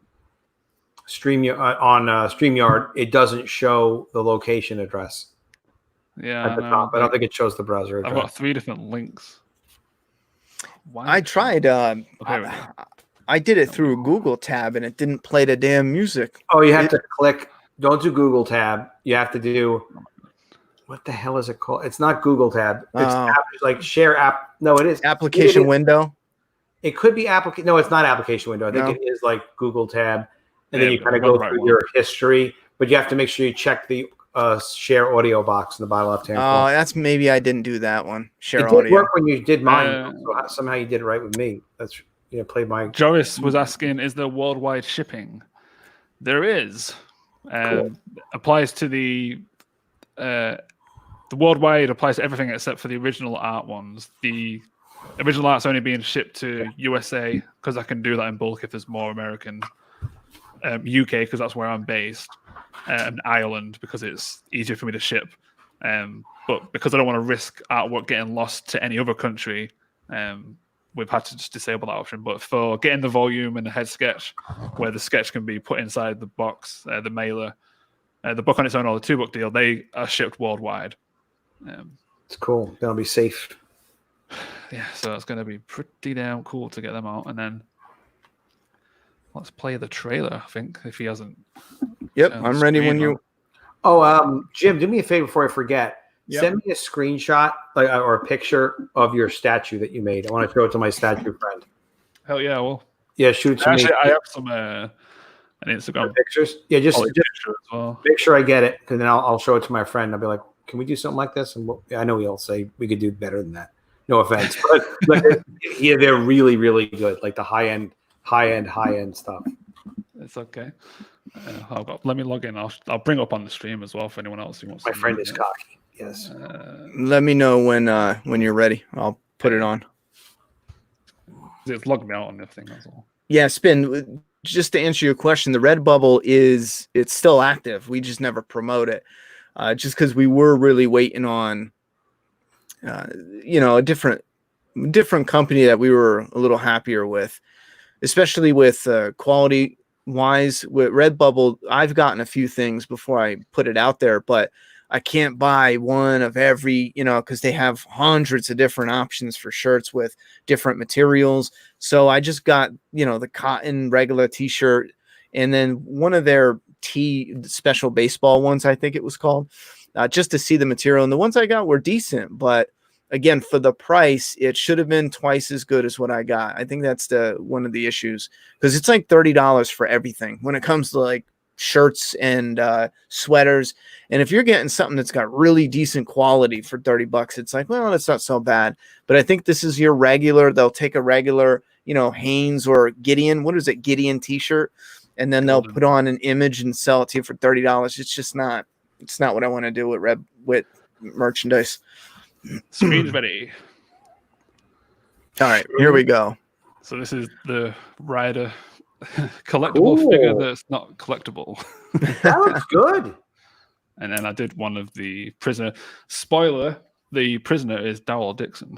StreamYard, it doesn't show the location address. Yeah, at the top. I don't think it shows the browser address. I've got 3 different links. I tried. I did it through a Google tab, and it didn't play the damn music. Oh, you have to click. Don't do Google tab. You have to do. What the hell is it called? It's not Google tab. It's like share app. No, it is application window. It could be application. No, it's not application window. I think it is like Google tab, and then you kind of go through your history. But you have to make sure you check the share audio box in the bottom left hand corner. That's maybe I didn't do that one. Share it did audio. work when you did mine. So somehow you did it right with me. That's played my. Joris was asking, is there worldwide shipping? There is. Cool. Applies to the worldwide applies to everything except for the original art ones. The original art's only being shipped to USA because I can do that in bulk if there's more American. UK because that's where I'm based, and Ireland because it's easier for me to ship. But because I don't want to risk artwork getting lost to any other country, we've had to just disable that option. But for getting the volume and the head sketch, where the sketch can be put inside the box, the mailer, the book on its own or the 2-book deal, they are shipped worldwide. It's cool. That'll be safe. Yeah, so it's going to be pretty damn cool to get them out. And then let's play the trailer, I think, if he hasn't. Yep, I'm ready when you. Oh, Jim, do me a favor before I forget. Yep. Send me a screenshot or a picture of your statue that you made. I want to show it to my statue friend. Hell yeah, well. Yeah, shoot it to me. Actually, I have some an Instagram pictures. Yeah, just picture as well. make sure I get it, because then I'll show it to my friend. I'll be like, "Can we do something like this?" And I know he'll say we could do better than that. No offense, but yeah, they're really, really good. Like the high end stuff. It's okay. Let me log in. I'll bring it up on the stream as well for anyone else who wants. My to friend is cocky. Yes. Let me know when you're ready. I'll put it on. It's logged me out on this thing. That's all. Yeah, Spin. Just to answer your question, the Redbubble it's still active. We just never promote it, just because we were really waiting on, a different company that we were a little happier with, especially with quality wise. With Redbubble, I've gotten a few things before I put it out there, but I can't buy one of every, because they have hundreds of different options for shirts with different materials. So I just got, the cotton regular t-shirt, and then one of their special baseball ones, I think it was called, just to see the material. And the ones I got were decent, but again, for the price, it should have been twice as good as what I got. I think that's one of the issues, because it's like $30 for everything when it comes to like shirts and sweaters. And if you're getting something that's got really decent quality for $30, it's like, well, it's not so bad. But I think this is your regular. They'll take a regular, Hanes or Gideon. What is it? Gideon t-shirt. And then they'll put on an image and sell it to you for $30. It's just not. It's not what I want to do with merchandise. Screen's ready. All right, here we go. So this is the Rider collectible figure that's not collectible. That looks good. And then I did one of the prisoner. Spoiler: the prisoner is Darryl Dixon.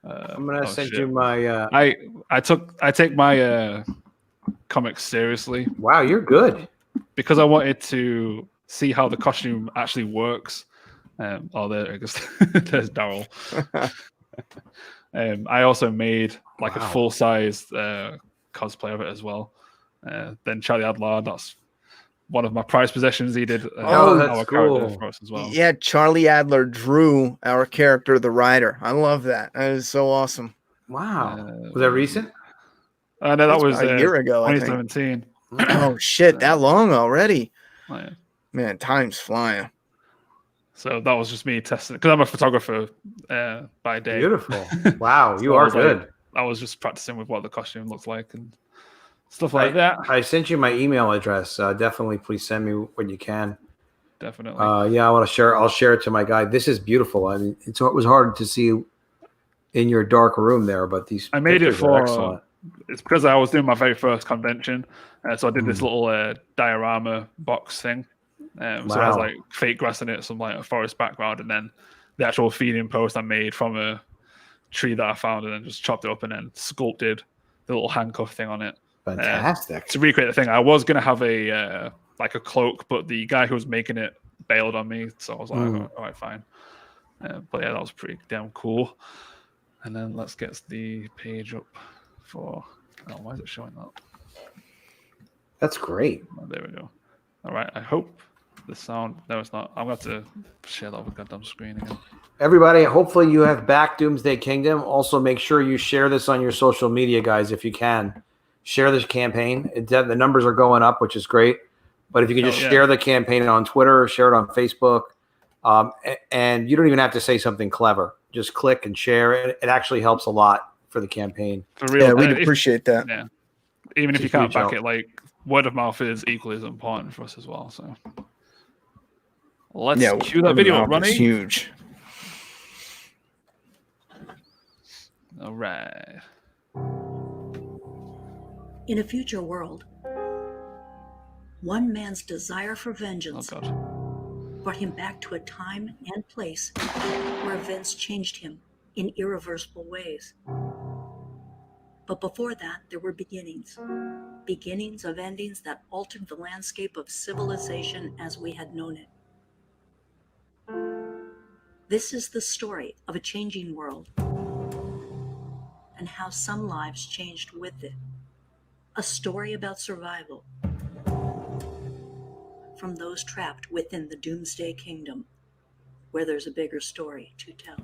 I'm gonna send you my. I take my comics seriously. Wow, you're good. Because I wanted to see how the costume actually works. There it goes. There's Darryl. I also made like a full-size cosplay of it as well. Then Charlie Adler, that's one of my prized possessions. He did that's our cool. character for us as well. Yeah, Charlie Adler drew our character, the Rider. I love that. That is so awesome. Wow. Was that recent? No, that was a year ago, I think. 2017. Oh, shit, that long already? Oh, yeah. Man, time's flying. So that was just me testing, because I'm a photographer by day. Beautiful. Wow, you are good. I was just practicing with what the costume looks like and stuff like that. I sent you my email address. Definitely, please send me when you can. Definitely. Yeah, I want to share. I'll share it to my guy. This is beautiful. I mean, it was hard to see in your dark room there, but these. I made it for. Excellent. It's because I was doing my very first convention, so I did this little diorama box thing. So it has like fake grass in it, some like a forest background, and then the actual feeding post I made from a tree that I found, and then just chopped it up and then sculpted the little handcuff thing on it. Fantastic. To recreate the thing, I was gonna have a like a cloak, but the guy who was making it bailed on me, so I was like, all right, fine. But yeah, that was pretty damn cool. And then let's get the page up for. Oh, why is it showing that? That's great. Oh, there we go. All right, I hope the sound. No, it's not. I'm going to have to share that with goddamn screen again. Everybody, hopefully you have backed Doomsday Kingdom. Also, make sure you share this on your social media, guys, if you can. Share this campaign. The numbers are going up, which is great. But if you can just share the campaign on Twitter, share it on Facebook, and you don't even have to say something clever. Just click and share it. It actually helps a lot for the campaign. For real. Yeah, we'd appreciate that. Yeah. Even if you can't back it, like word of mouth is equally as important for us as well. So let's cue that video, Ronnie. It's huge. All right. In a future world, one man's desire for vengeance brought him back to a time and place where events changed him in irreversible ways. But before that, there were beginnings. Beginnings of endings that altered the landscape of civilization as we had known it. This is the story of a changing world and how some lives changed with it. A story about survival from those trapped within the Doomsday Kingdom, where there's a bigger story to tell.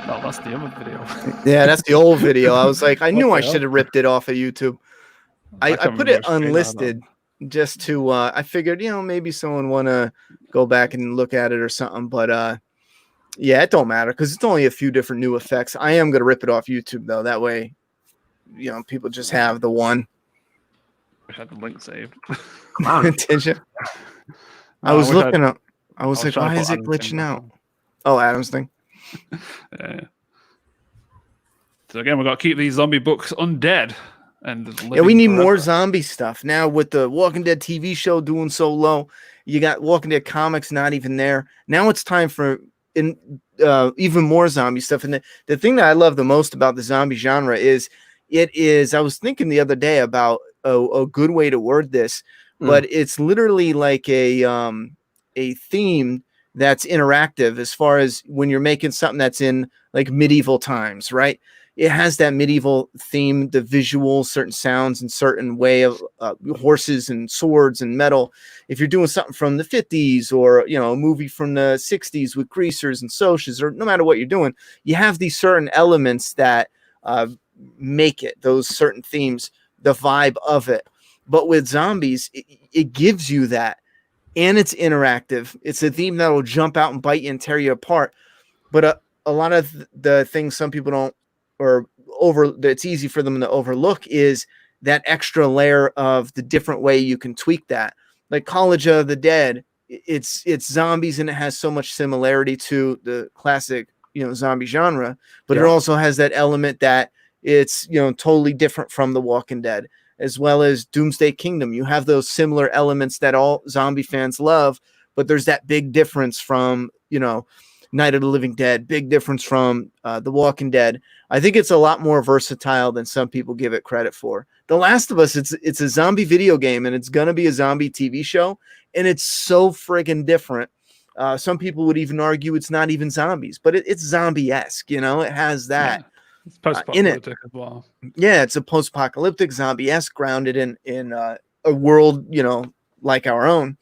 No, that's the other video. Yeah, that's the old video. I was like, I knew What I the hell? should have ripped it off of YouTube. I can't put remember it which channel unlisted just to I figured, maybe someone wanna go back and look at it or something. But yeah, it don't matter because it's only a few different new effects. I am gonna rip it off YouTube though. That way, people just have the one. I had the link saved. Come on. Did you? I No, was wish I'd- looking up. I was I was like, trying to why put is it Adam's thing glitching back out? on. Oh, Adam's thing. Yeah. So again, we've got to keep these zombie books undead. And Yeah, we living need forever. more zombie stuff. Now with the Walking Dead TV show doing so low, you got Walking Dead comics not even there. Now it's time for even more zombie stuff. And the thing that I love the most about the zombie genre is I was thinking the other day about a good way to word this, but it's literally like a theme that's interactive as far as when you're making something that's in like medieval times, right? It has that medieval theme, the visuals, certain sounds, and certain way of horses and swords and metal. If you're doing something from the 50s or, a movie from the 60s with greasers and socias, or no matter what you're doing, you have these certain elements that make it, those certain themes, the vibe of it. But with zombies, it gives you that. And it's interactive. It's a theme that will jump out and bite you and tear you apart. But a lot of the things some people don't, or it's easy for them to overlook, is that extra layer of the different way you can tweak that. Like College of the Dead, it's zombies and it has so much similarity to the classic, zombie genre, but it also has that element that it's, totally different from The Walking Dead, as well as Doomsday Kingdom. You have those similar elements that all zombie fans love, but there's that big difference from, Night of the Living Dead, big difference from The Walking Dead. I think it's a lot more versatile than some people give it credit for. The Last of Us, it's a zombie video game, and it's going to be a zombie TV show, and it's so friggin' different. Some people would even argue it's not even zombies, but it's zombie-esque, it has that. Yeah. It's post-apocalyptic as well. Yeah, it's a post-apocalyptic zombie-esque grounded in a world, like our own.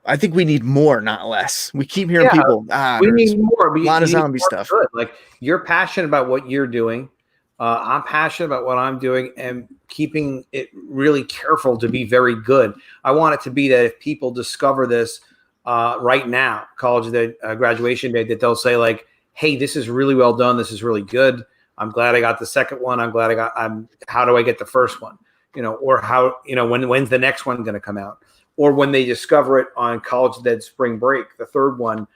I think we need more, not less. We keep hearing people. We need more. A lot of zombie stuff. Good. Like, you're passionate about what you're doing. I'm passionate about what I'm doing and keeping it really careful to be very good. I want it to be that if people discover this right now, college day, graduation day, that they'll say like, "Hey, this is really well done. This is really good. I'm glad I got the second one. I'm glad how do I get the first one? Or how, when's the next one going to come out?" Or when they discover it on College Dead Spring Break, the third one,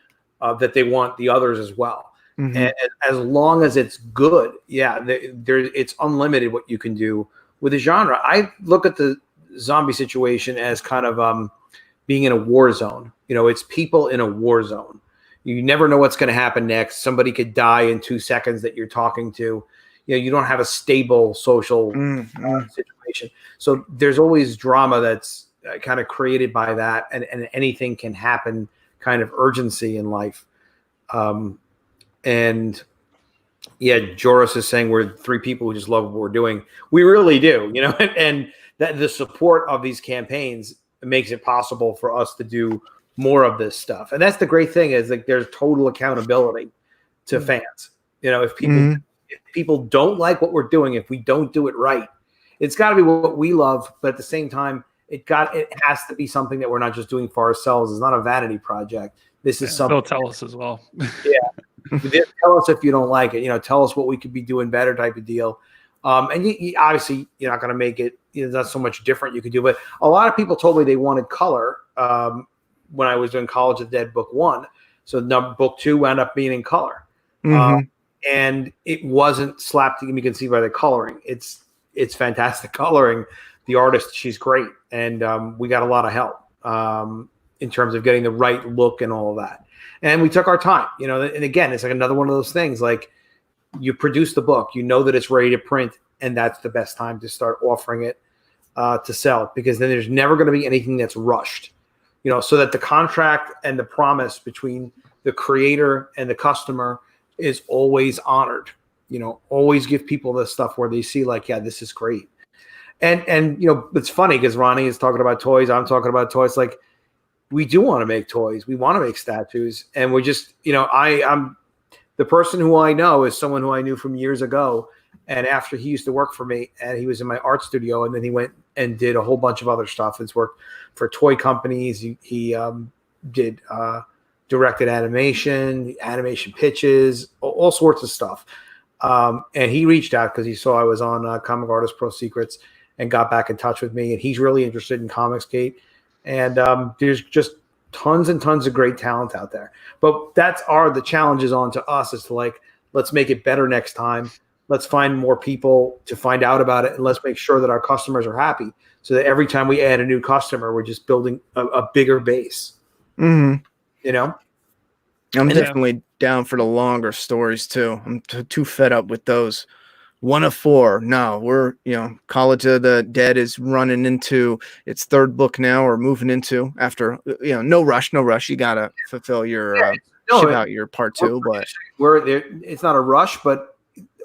that they want the others as well. Mm-hmm. And as long as it's good, it's unlimited what you can do with the genre. I look at the zombie situation as kind of being in a war zone. It's people in a war zone. You never know what's going to happen next. Somebody could die in 2 seconds that you're talking to. You don't have a stable social situation. So there's always drama that's kind of created by that, and anything can happen, kind of urgency in life. And yeah, Joris is saying we're three people who just love what we're doing. We really do, and that the support of these campaigns makes it possible for us to do more of this stuff. And that's the great thing, is like there's total accountability to fans. If people don't like what we're doing, if we don't do it right, it's got to be what we love, but at the same time, it has to be something that we're not just doing for ourselves. It's not a vanity project. This is something. They'll tell us as well. Yeah. Tell us if you don't like it. Tell us what we could be doing better, type of deal. And obviously you're not going to make it, there's not so much different you could do, but a lot of people told me they wanted color when I was doing College of the Dead book 1. So book 2 wound up being in color. And it wasn't slapped. You can see by the coloring. It's fantastic coloring. The artist, she's great. And we got a lot of help in terms of getting the right look and all of that. And we took our time, and again, it's like another one of those things, like you produce the book, that it's ready to print, and that's the best time to start offering it to sell, because then there's never going to be anything that's rushed, so that the contract and the promise between the creator and the customer is always honored. Always give people this stuff where they see like, yeah, this is great. And it's funny because Ronnie is talking about toys. I'm talking about toys. Like, we do want to make toys. We want to make statues. And we're just, I'm the person who I know is someone who I knew from years ago. And after he used to work for me, and he was in my art studio, and then he went and did a whole bunch of other stuff. He's worked for toy companies. He did directed animation pitches, all sorts of stuff. And he reached out because he saw I was on Comic Artist Pro Secrets and got back in touch with me. And he's really interested in Comicsgate. And there's just tons and tons of great talent out there. But the challenges on to us is to, like, let's make it better next time. Let's find more people to find out about it. And let's make sure that our customers are happy, so that every time we add a new customer, we're just building a bigger base. I'm definitely down for the longer stories too. I'm too fed up with those 1 of 4. No, we're, College of the Dead is running into its 3rd book now, or moving into, after, no rush. You got to fulfill your, ship out your part 2, but we're there. It's not a rush, but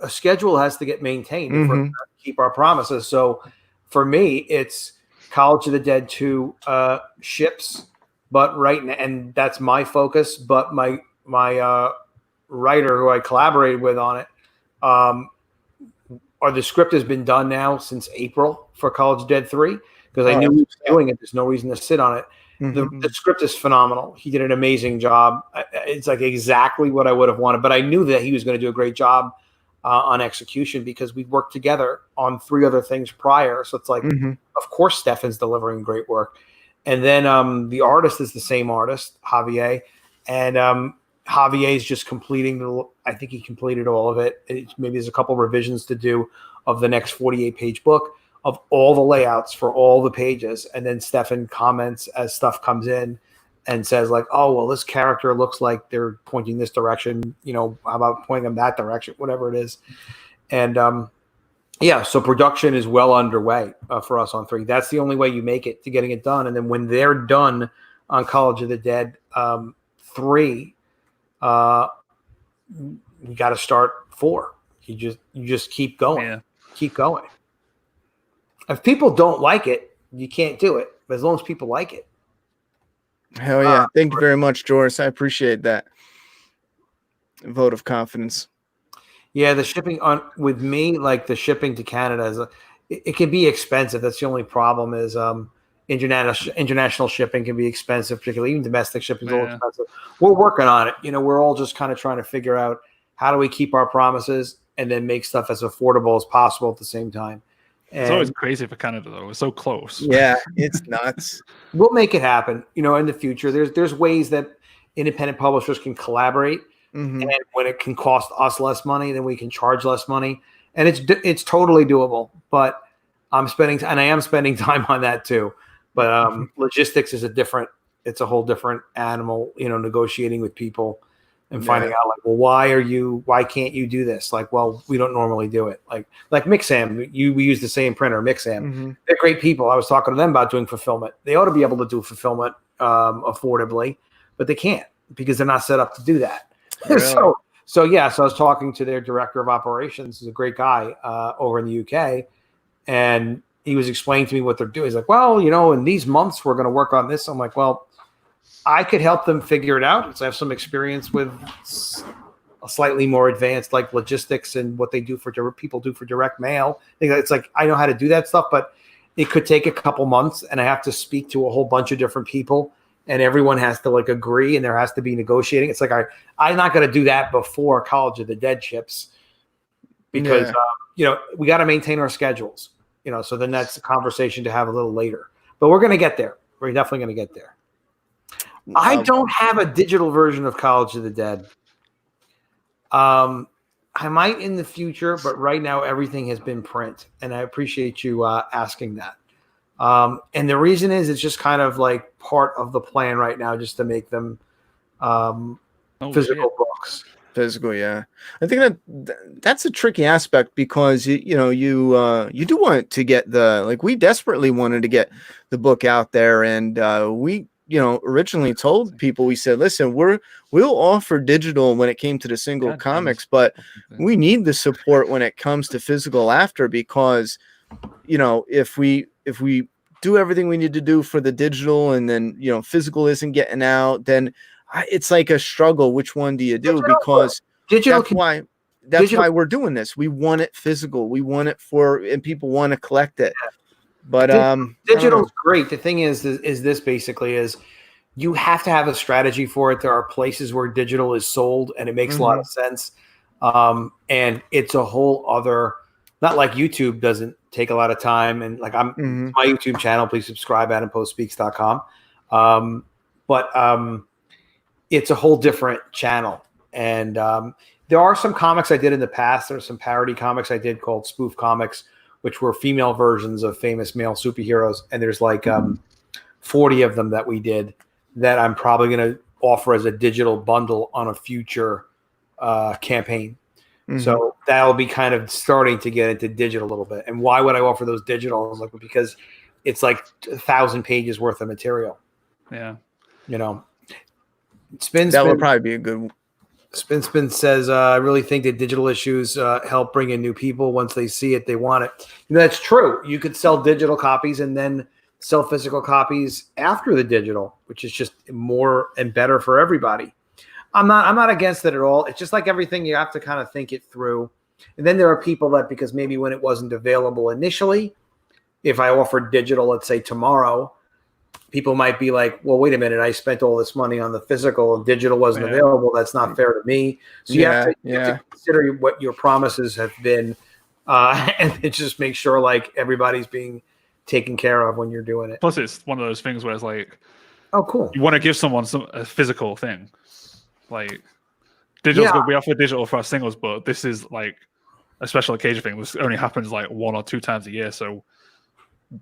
a schedule has to get maintained if we're going to keep our promises. So for me, it's College of the Dead 2 ships, but right now, and that's my focus, but my writer who I collaborated with on it, or the script has been done now since April for College of Dead 3, because I knew he was doing it. There's no reason to sit on it. The script is phenomenal. He did an amazing job. It's like exactly what I would have wanted, but I knew that he was going to do a great job on execution, because we worked together on 3 other things prior. So it's like, of course, Stefan's delivering great work. And then the artist is the same artist, Javier, and Javier is just completing I think he completed all of it. Maybe there's a couple revisions to do of the next 48-page book of all the layouts for all the pages. And then Stefan comments as stuff comes in and says, like, oh, well, this character looks like they're pointing this direction. How about pointing them that direction, whatever it is. And so production is well underway for us on 3. That's the only way you make it to getting it done. And then when they're done on College of the Dead 3, you got to start 4. You just keep going, keep going. If people don't like it, you can't do it. But as long as people like it. Hell yeah. Thank you very much, Joris. I appreciate that vote of confidence. Yeah, the shipping with me, like the shipping to Canada it can be expensive. That's the only problem is international shipping can be expensive, particularly even domestic shipping is a little expensive. We're working on it. We're all just kind of trying to figure out how do we keep our promises and then make stuff as affordable as possible at the same time. And it's always crazy for Canada, though. It's so close. Yeah, it's nuts. We'll make it happen. In the future, there's ways that independent publishers can collaborate. And when it can cost us less money, then we can charge less money, and it's totally doable. But I am spending time on that too. But logistics is it's a whole different animal. Negotiating with people and finding out, like, well, why can't you do this? Like, well, we don't normally do it. Like Mixam, we use the same printer, Mixam. They're great people. I was talking to them about doing fulfillment. They ought to be able to do fulfillment affordably, but they can't because they're not set up to do that. Really? So I was talking to their director of operations, who's a great guy over in the UK, and he was explaining to me what they're doing. He's like, well, in these months we're going to work on this. I'm like, well, I could help them figure it out because I have some experience with a slightly more advanced, like, logistics and what they do people do for direct mail. It's like I know how to do that stuff, but it could take a couple months, and I have to speak to a whole bunch of different people. And everyone has to, like, agree, and there has to be negotiating. It's like I'm not going to do that before College of the Dead ships. because Yeah. we got to maintain our schedules. So then that's a conversation to have a little later. But we're going to get there. We're definitely going to get there. I don't have a digital version of College of the Dead. I might in the future, but right now everything has been print, and I appreciate you asking that. And the reason is it's just kind of like part of the plan right now, just to make them physical books. Physical, yeah. I think that's a tricky aspect because you do want to get we desperately wanted to get the book out there, and we originally told people, we said, listen, we'll offer digital when it came to the single comics, but we need the support when it comes to physical after, because if we do everything we need to do for the digital and then physical isn't getting out, then it's like a struggle. Which one do you do? Because that's why we're doing this. We want it physical. We want it and people want to collect it. But digital's great. The thing is this basically is you have to have a strategy for it. There are places where digital is sold and it makes a lot of sense. And it's a whole other, not like YouTube doesn't take a lot of time. And like my YouTube channel, please subscribe at AdamPostSpeaks.com. But it's a whole different channel. And there are some comics I did in the past. There's some parody comics I did called spoof comics, which were female versions of famous male superheroes. And there's like 40 of them that we did that I'm probably going to offer as a digital bundle on a future campaign. So that'll be kind of starting to get into digital a little bit. And why would I offer those digital? Like, because it's like 1,000 pages worth of material. Yeah. That would probably be a good one. Spin says, I really think that digital issues help bring in new people. Once they see it, they want it. That's true. You could sell digital copies and then sell physical copies after the digital, which is just more and better for everybody. I'm not against it at all. It's just like everything, you have to kind of think it through. And then there are people that, because maybe when it wasn't available initially, if I offered digital, let's say tomorrow, people might be like, well, wait a minute, I spent all this money on the physical and digital wasn't available. That's not fair to me. So you have to consider what your promises have been and just make sure like everybody's being taken care of when you're doing it. Plus, it's one of those things where it's like, oh, cool. You want to give someone a physical thing. Like, digital, we offer digital for our singles, but this is like a special occasion thing. This only happens like 1 or 2 times a year. So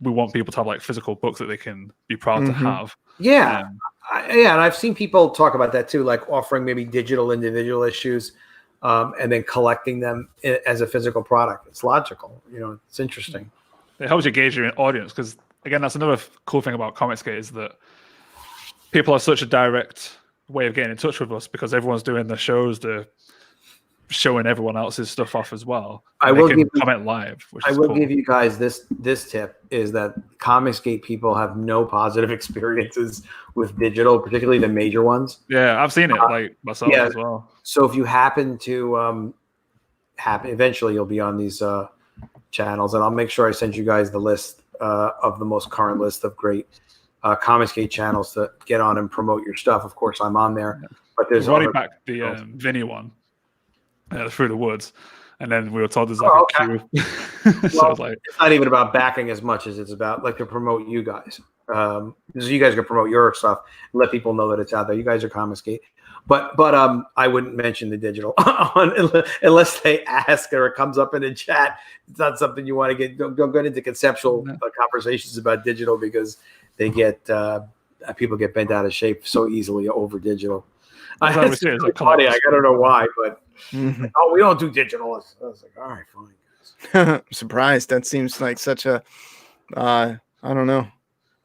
we want people to have like physical books that they can be proud to have. Yeah. And I've seen people talk about that too, like offering maybe digital individual issues and then collecting them as a physical product. It's logical. It's interesting. It helps you gauge your audience, because again, that's another cool thing about Comicsgate is that people have such a direct way of getting in touch with us, because everyone's doing the shows, they're showing everyone else's stuff off as well. I will comment live. I will give you guys this tip, is that Comicsgate people have no positive experiences with digital, particularly the major ones. Yeah, I've seen it like myself as well. So if you happen to eventually you'll be on these channels, and I'll make sure I send you guys the list of the most current list of great Comicsgate channels to get on and promote your stuff. Of course, I'm on there, but there's already back the Vinny one through the woods, and then we were told there's like a queue. So it's not even about backing as much as it's about like to promote you guys. So you guys can promote your stuff and let people know that it's out there. You guys are Comicsgate, but I wouldn't mention the digital unless they ask or it comes up in a chat. It's not something you want to get. Don't get into conceptual conversations about digital, because they get people get bent out of shape so easily over digital. It's really funny. I don't know why, but like, oh, we don't do digital. I was like, all right, fine. I'm surprised. That seems like such a I don't know,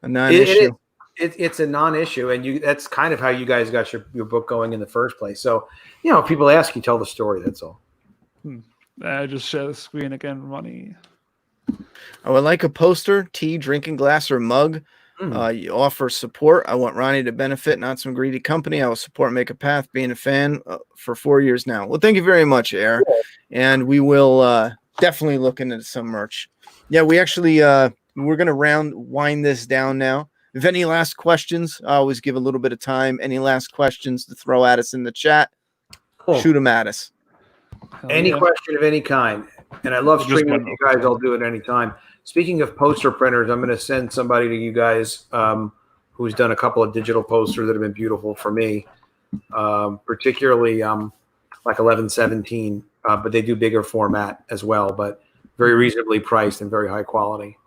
a non-issue. It's a non-issue, and that's kind of how you guys got your book going in the first place. So, if people ask, you tell the story. That's all. Just share the screen again, Ronnie. I would like a poster, tea, drinking glass, or mug. You offer support. I want Ronnie to benefit, not some greedy company. I will support Make a Path, being a fan for 4 years now. Well, thank you very much, Air. Cool. And we will definitely look into some merch. Yeah, we actually we're going to wind this down now. If any last questions, I always give a little bit of time. Any last questions to throw at us in the chat, Shoot them at us. Any question of any kind. And I love Just streaming with one you guys. I'll do it anytime. Speaking of poster printers, I'm going to send somebody to you guys who's done a couple of digital posters that have been beautiful for me, particularly like 1117, but they do bigger format as well, but very reasonably priced and very high quality.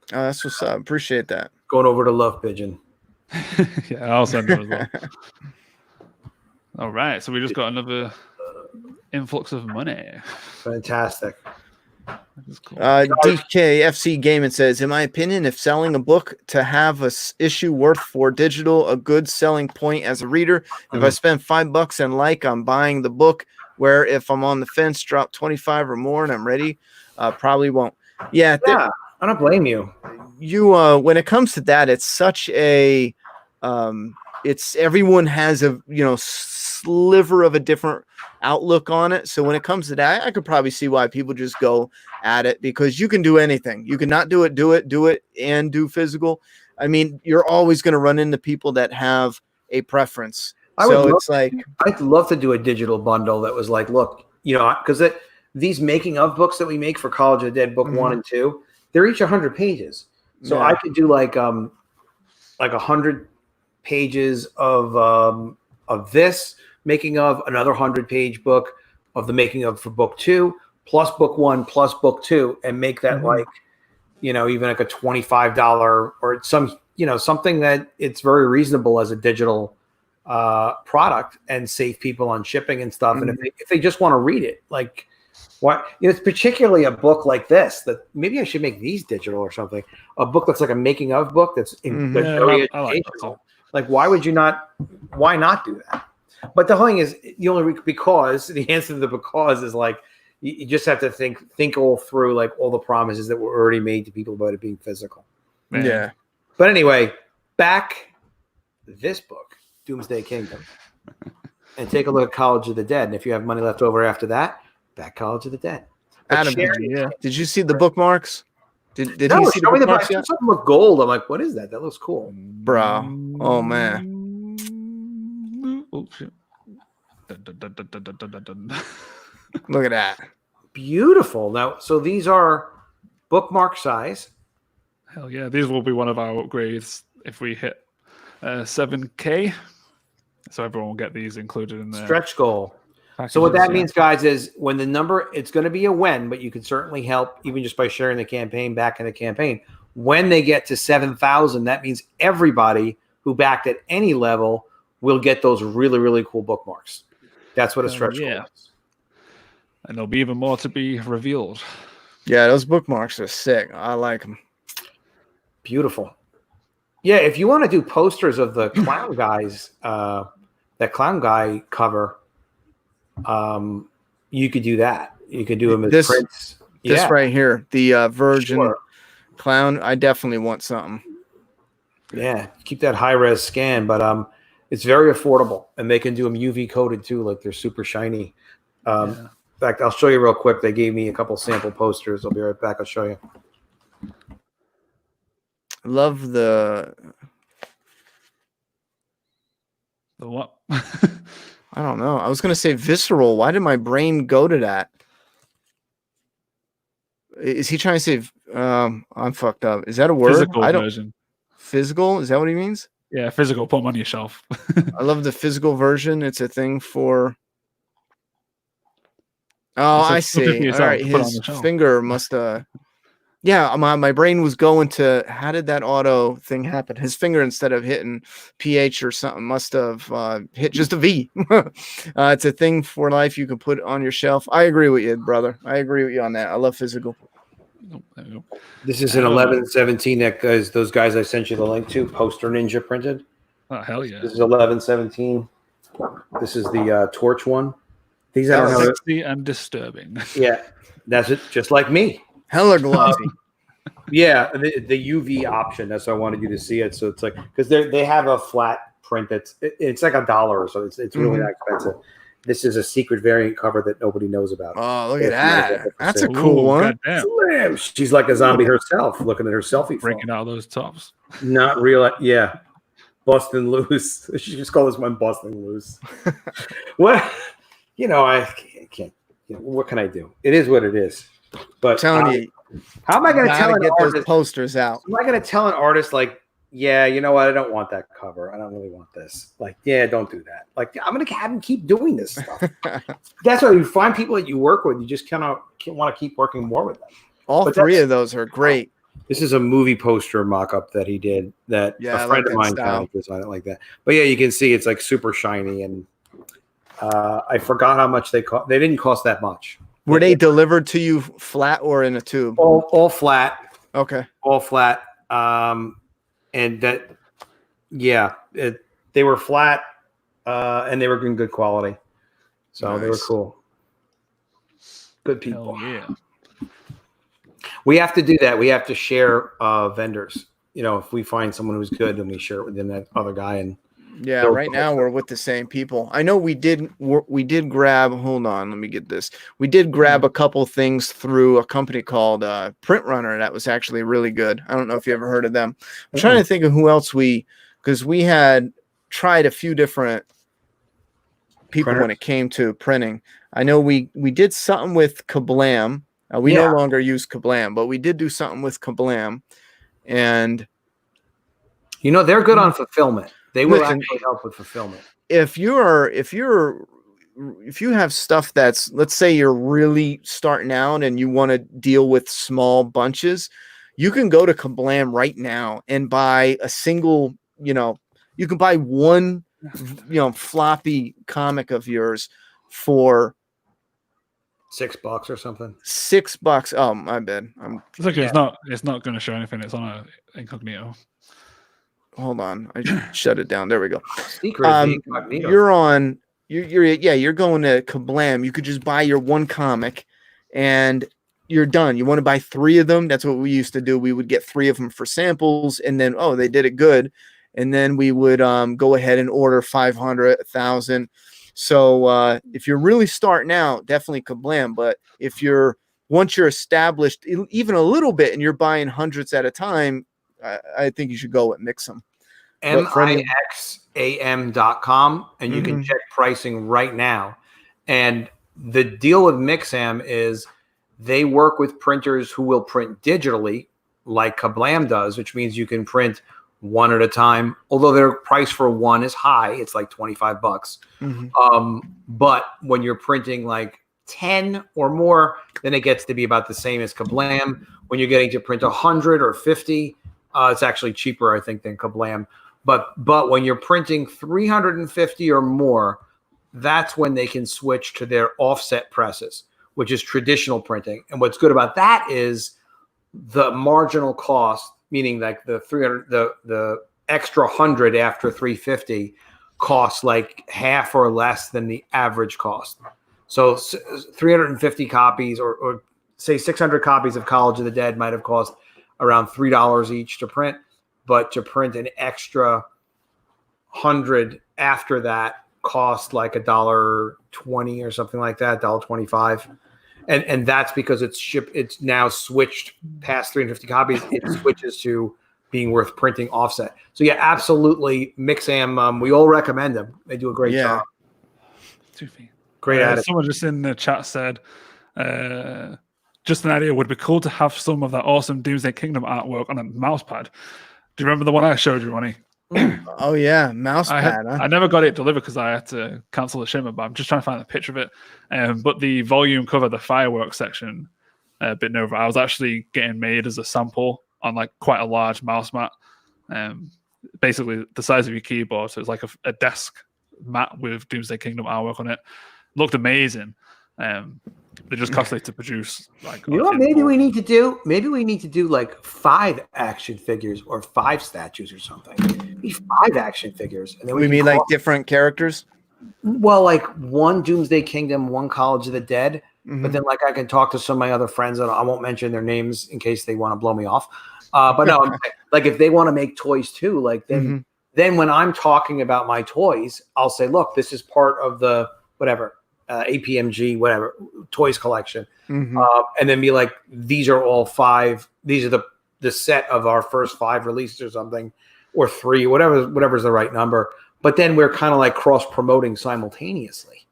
That's what's up. Appreciate that. Going over to Love Pigeon. Yeah, I'll send them as well. All right, so we just got another influx of money. Fantastic. That's cool. DKFC Gaming says, in my opinion, if selling a book to have a issue worth for digital, a good selling point as a reader, if I spend $5 and like, I'm buying the book, where if I'm on the fence, drop 25 or more and I'm ready, probably won't. Yeah, I don't blame you. When it comes to that, it's such a everyone has a sliver of a different outlook on it. So when it comes to that, I could probably see why people just go at it, because you can do anything. You can not do it and do physical. I mean, you're always going to run into people that have a preference. I'd love to do a digital bundle that was like, look, because these making of books that we make for College of the Dead book 1 and 2, they're each 100 pages. So I could do like 100 pages of this making of, another 100-page book of the making of for book 2, plus book 1, plus book 2, and make that even like a $25 or something that it's very reasonable as a digital product, and save people on shipping and stuff. And if they just want to read it, like, what, it's particularly a book like this that maybe I should make these digital or something. A book that's like a making of book that's very educational. Like, why not do that? But the whole thing is, the answer to the because is like, you just have to think all through, like, all the promises that were already made to people about it being physical. Yeah. But anyway, back this book, Doomsday Kingdom, and take a look at College of the Dead. And if you have money left over after that, back College of the Dead. Adam, did you see the bookmarks? Did he see show the me the bookmarks book. yet? Something look gold. I'm like, what is that? That looks cool, bro. Oh man. Oh shit. Look at that. Beautiful. Now, so these are bookmark size. Hell yeah, these will be one of our upgrades if we hit 7K. So everyone will get these included in the stretch goal. packages, So what that means, guys, is when the number, it's going to be a when, but you can certainly help even just by sharing the campaign back in the campaign. When they get to 7,000, that means everybody who backed at any level will get those really, really cool bookmarks. That's what a stretch goal is. And there'll be even more to be revealed. Yeah, those bookmarks are sick. I like them. Beautiful. Yeah, if you want to do posters of the clown guys, that clown guy cover, you could do that. You could do them as prints. This right here, the Virgin clown. I definitely want something. Yeah, keep that high res scan, but it's very affordable, and they can do them UV coated too, like they're super shiny. In fact, I'll show you real quick. They gave me a couple sample posters. I'll be right back. I'll show you. Love the what? I don't know. I was gonna say visceral. Why did my brain go to that? Is he trying to say I'm fucked up? Is that a word? Physical version. Physical? Is that what he means? Yeah, physical. Put them on your shelf. I love the physical version. It's a thing for. Oh, I see. All right, his finger must yeah, my brain was going to how did that auto thing happen? His finger, instead of hitting pH or something, must have hit just a V. It's a thing for life. You can put it on your shelf. I agree with you, brother. I agree with you on that. I love physical. This is an 1117 that those guys I sent you the link to, Poster Ninja printed. Oh, hell yeah. This is 1117. This is the torch one. These I don't know. Sexy and disturbing. Yeah, that's it. Just like me. Hella glossy. Yeah, the UV option. That's why I wanted you to see it. So it's like, because they have a flat print that's it's like $1 or so. It's really not expensive. This is a secret variant cover that nobody knows about. Oh, look at that. That's a cool one. Slim. She's like a zombie herself, looking at her selfie. Breaking out those tops. Not real. Yeah. Busting loose. She just called this one busting loose. What? I can't. what can I do? It is what it is. But telling you, how am I going to tell gotta an get those artist? posters out. Am I going to tell an artist like, yeah, you know what? I don't want that cover. I don't really want this. Like, yeah, don't do that. Like, I'm going to have them keep doing this stuff. That's why you find people that you work with. You just kind of want to keep working more with them. All three of those are great. This is a movie poster mock-up that he did that a friend of mine kind of designed it like that. But yeah, you can see it's like super shiny, and I forgot how much they cost. They didn't cost that much. Were they delivered to you flat or in a tube? All flat. Okay. All flat. And that, yeah, they were flat, and they were in good quality. So they were cool. Good people. Hell yeah. We have to do that. We have to share vendors. If we find someone who's good, then we share it with that other guy. And yeah, right now we're with the same people. I know we did grab. Hold on, let me get this. We did grab a couple things through a company called Print Runner that was actually really good. I don't know if you ever heard of them. I'm trying to think of who else because we had tried a few different people when it came to printing. I know we did something with Kablam. We no longer use Kablam, but we did do something with Kablam, and they're good on fulfillment. They will actually help with fulfillment. If you have stuff that's, let's say you're really starting out and you want to deal with small bunches, you can go to Kablam right now and buy a single, you can buy one, floppy comic of yours for $6 or something. $6. Oh, my bad. It's okay. It's not going to show anything. It's on a incognito. Hold on. I just shut it down. There we go. Secret. You're going to Kablam. You could just buy your one comic and you're done. You want to buy 3 of them? That's what we used to do. We would get 3 of them for samples, and then they did it good, and then we would go ahead and order 500, 1,000. So if you're really starting out, definitely Kablam. But if once you're established even a little bit and you're buying hundreds at a time, I think you should go with Mixam. Mixam.com, and you can check pricing right now. And the deal with Mixam is they work with printers who will print digitally like Kablam does, which means you can print one at a time, although their price for one is high. It's like $25. But when you're printing like 10 or more, then it gets to be about the same as Kablam. When you're getting to print 100 or 50, it's actually cheaper, I think, than Kablam. But when you're printing 350 or more, that's when they can switch to their offset presses, which is traditional printing. And what's good about that is the marginal cost, meaning like the 300, the extra 100 after 350 costs like half or less than the average cost. So 350 copies or say 600 copies of College of the Dead might have cost around $3 each to print, but to print an extra 100 after that cost like $1.20 or something like that, $1.25. And that's because it's now switched past 350 copies. It switches to being worth printing offset. So yeah, absolutely. Mixam, we all recommend them. They do a great job. Great attitude. Someone just in the chat said, just an idea, would be cool to have some of that awesome Doomsday Kingdom artwork on a mouse pad. Do you remember the one I showed you, Ronnie? Oh yeah, mouse pad. I never got it delivered because I had to cancel the shipment, but I'm just trying to find a picture of it. But the volume cover, the fireworks section, bit over. I was actually getting made as a sample on like quite a large mouse mat, basically the size of your keyboard. So it's like a desk mat with Doomsday Kingdom artwork on it. Looked amazing. They're just costly to produce. Like, you know what? Maybe we need to do. Maybe we need to do like 5 action figures or 5 statues or something. Maybe 5 action figures, and then we mean like different characters. Well, like one Doomsday Kingdom, one College of the Dead. But then, like, I can talk to some of my other friends, and I won't mention their names in case they want to blow me off. But no, like if they want to make toys too, like then when I'm talking about my toys, I'll say, look, this is part of the whatever. APMG, whatever, toys collection. And then be like, these are all 5. These are the set of our first 5 releases or something, or 3, whatever's the right number. But then we're kind of like cross promoting simultaneously.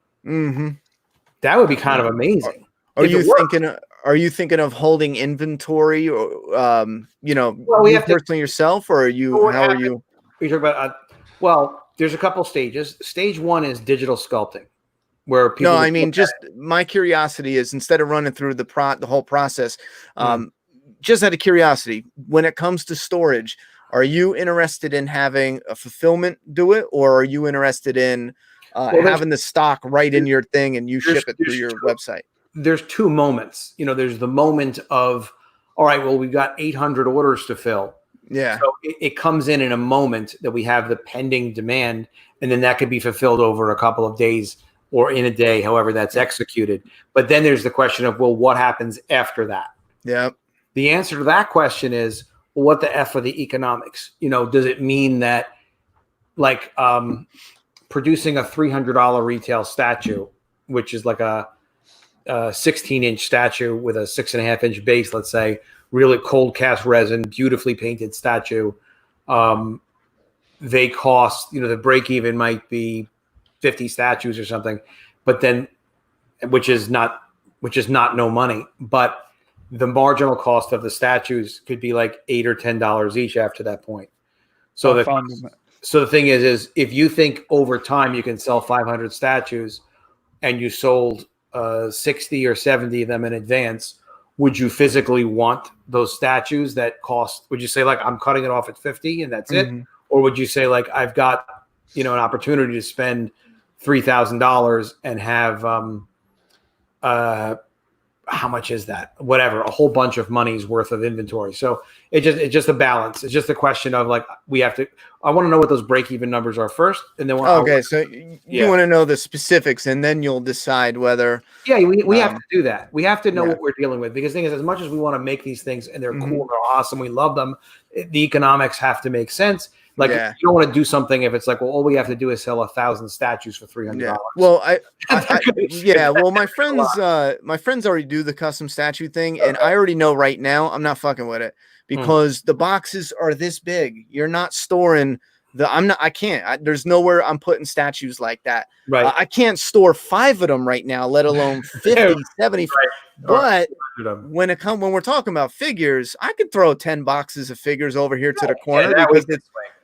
That would be kind of amazing. Are If it you worked. thinking? Are you thinking of holding inventory, or Well, we you have to. personally yourself, or are you? What How are happens? you? You talk about. Well, there's a couple stages. Stage one is digital sculpting, where No, people I just look mean, at just my curiosity is, instead of running through the whole process, Mm. just out of curiosity, when it comes to storage, are you interested in having a fulfillment do it, or are you interested in Well, having the stock right in your thing and you ship it through there's your website? there's two moments. There's the moment of, all right, well, we've got 800 orders to fill. Yeah. So it comes in a moment that we have the pending demand, and then that could be fulfilled over a couple of days or in a day, however that's executed. But then there's the question of, well, what happens after that? Yeah. The answer to that question is, well, what the F are the economics? Does it mean that, like, producing a $300 retail statue, which is like a 16-inch statue with a 6.5-inch base, let's say, really cold cast resin, beautifully painted statue. They cost, the break even might be 50 statues or something, but then, which is not no money, but the marginal cost of the statues could be like $8 or $10 each after that point. So the thing is if you think over time you can sell 500 statues and you sold 60 or 70 of them in advance, would you physically want those statues that cost? Would you say, like, I'm cutting it off at 50 and that's it? Or would you say, like, I've got, an opportunity to spend $3,000 and have, how much is that? Whatever, a whole bunch of money's worth of inventory. So it's just a balance. It's just a question of, like, I want to know what those break-even numbers are first, and then So you want to know the specifics, and then you'll decide whether. Yeah, we have to do that. We have to know what we're dealing with, because the thing is, as much as we want to make these things and they're cool, they're awesome, we love them, the economics have to make sense. Like, you don't want to do something if it's like, well, all we have to do is sell 1,000 statues for $300. Yeah. Well, well, my friends already do the custom statue thing, and I already know right now I'm not fucking with it, because the boxes are this big. You're not storing I can't. There's nowhere I'm putting statues like that. Right. I can't store 5 of them right now, let alone 50, 70. Right. But when we're talking about figures, I could throw 10 boxes of figures over here to the corner, that because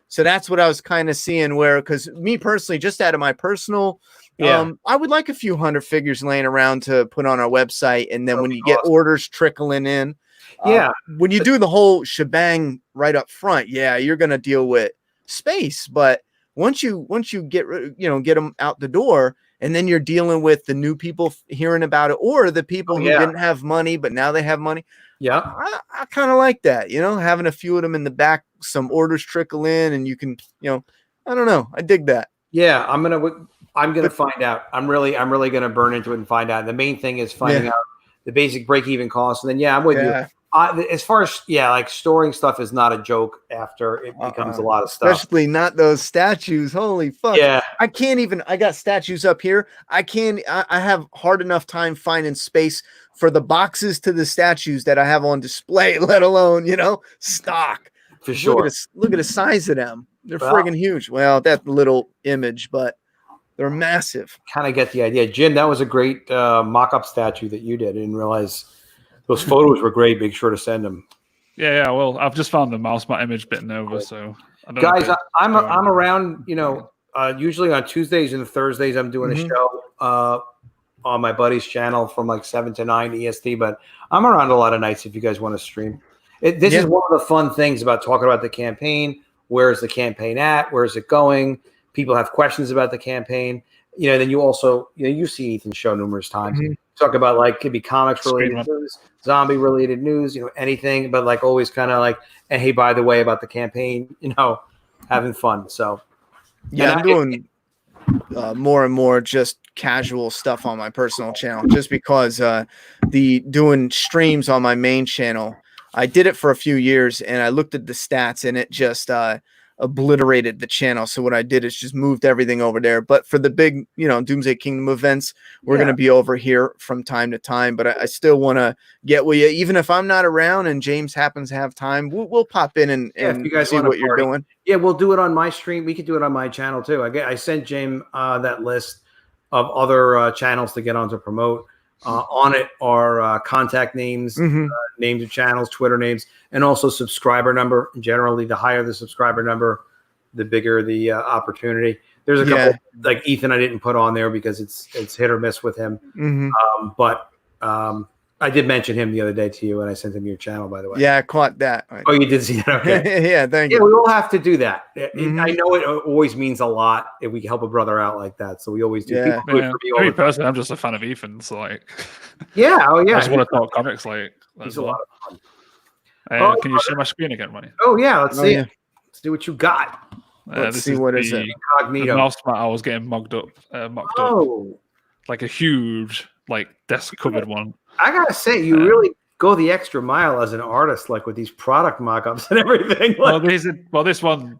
so that's what I was kind of seeing, because me personally, just out of my personal, I would like a few hundred figures laying around to put on our website. And then when you get orders trickling in, when you do the whole shebang right up front, you're going to deal with space. But once you get them out the door, and then you're dealing with the new people hearing about it, or the people who didn't have money, but now they have money. Yeah, I kind of like that, having a few of them in the back, some orders trickle in, and you can, I don't know. I dig that. Yeah, I'm gonna find out. I'm really gonna burn into it and find out. The main thing is finding out the basic break-even cost, and then I'm with you. As far as like, storing stuff is not a joke after it becomes a lot of stuff. Especially not those statues. Holy fuck. Yeah. I can't even. I got statues up here. I have hard enough time finding space for the boxes to the statues that I have on display, let alone, stock. For sure. Look at the size of them. They're friggin' huge. Well, that little image, but they're massive. Kind of get the idea. Jim, that was a great mock-up statue that you did. I didn't realize those photos were great. Make sure to send them. Yeah. Well, I've just found the mouse my image bitten over, so I don't guys, I'm around. Usually on Tuesdays and Thursdays, I'm doing a show on my buddy's channel from like 7 to 9 EST. But I'm around a lot of nights if you guys want to stream. This is one of the fun things about talking about the campaign. Where's the campaign at? Where's it going? People have questions about the campaign. Then you also, you see Ethan's show numerous times. Talk about, like, could be comics related news, zombie related news, anything, but like always kind of like, and hey, by the way, about the campaign, having fun. So I'm doing more and more just casual stuff on my personal channel, just because doing streams on my main channel, I did it for a few years, and I looked at the stats, and it just obliterated the channel. So what I did is just moved everything over there. But for the big, Doomsday Kingdom events, we're going to be over here from time to time. But I still want to get with you, even if I'm not around and James happens to have time. We'll pop in and you guys see what you're doing. Yeah, we'll do it on my stream. We could do it on my channel too. I sent James that list of other channels to get on to promote. On it are contact names, names of channels, Twitter names, and also subscriber number. Generally, the higher the subscriber number, the bigger the opportunity. There's a couple like Ethan I didn't put on there because it's hit or miss with him. But I did mention him the other day to you, and I sent him your channel, by the way. Yeah, I caught that. Oh, you did see that? Okay. Yeah, thank you. Yeah, we all have to do that. I know it always means a lot if we help a brother out like that. So we always do. Yeah. Me personally, I'm just a fan of Ethan. So like, yeah, oh yeah, I just want to talk comics. Like, he's a lot of fun. Can you share my screen again, Ronnie? Oh yeah, let's see it. Let's see what you got. Let's see what is it. Incognito. The mouse mat I was getting mocked up, like a huge like desk covered one. I gotta say, you really go the extra mile as an artist, like with these product mock-ups and everything. Well, this one,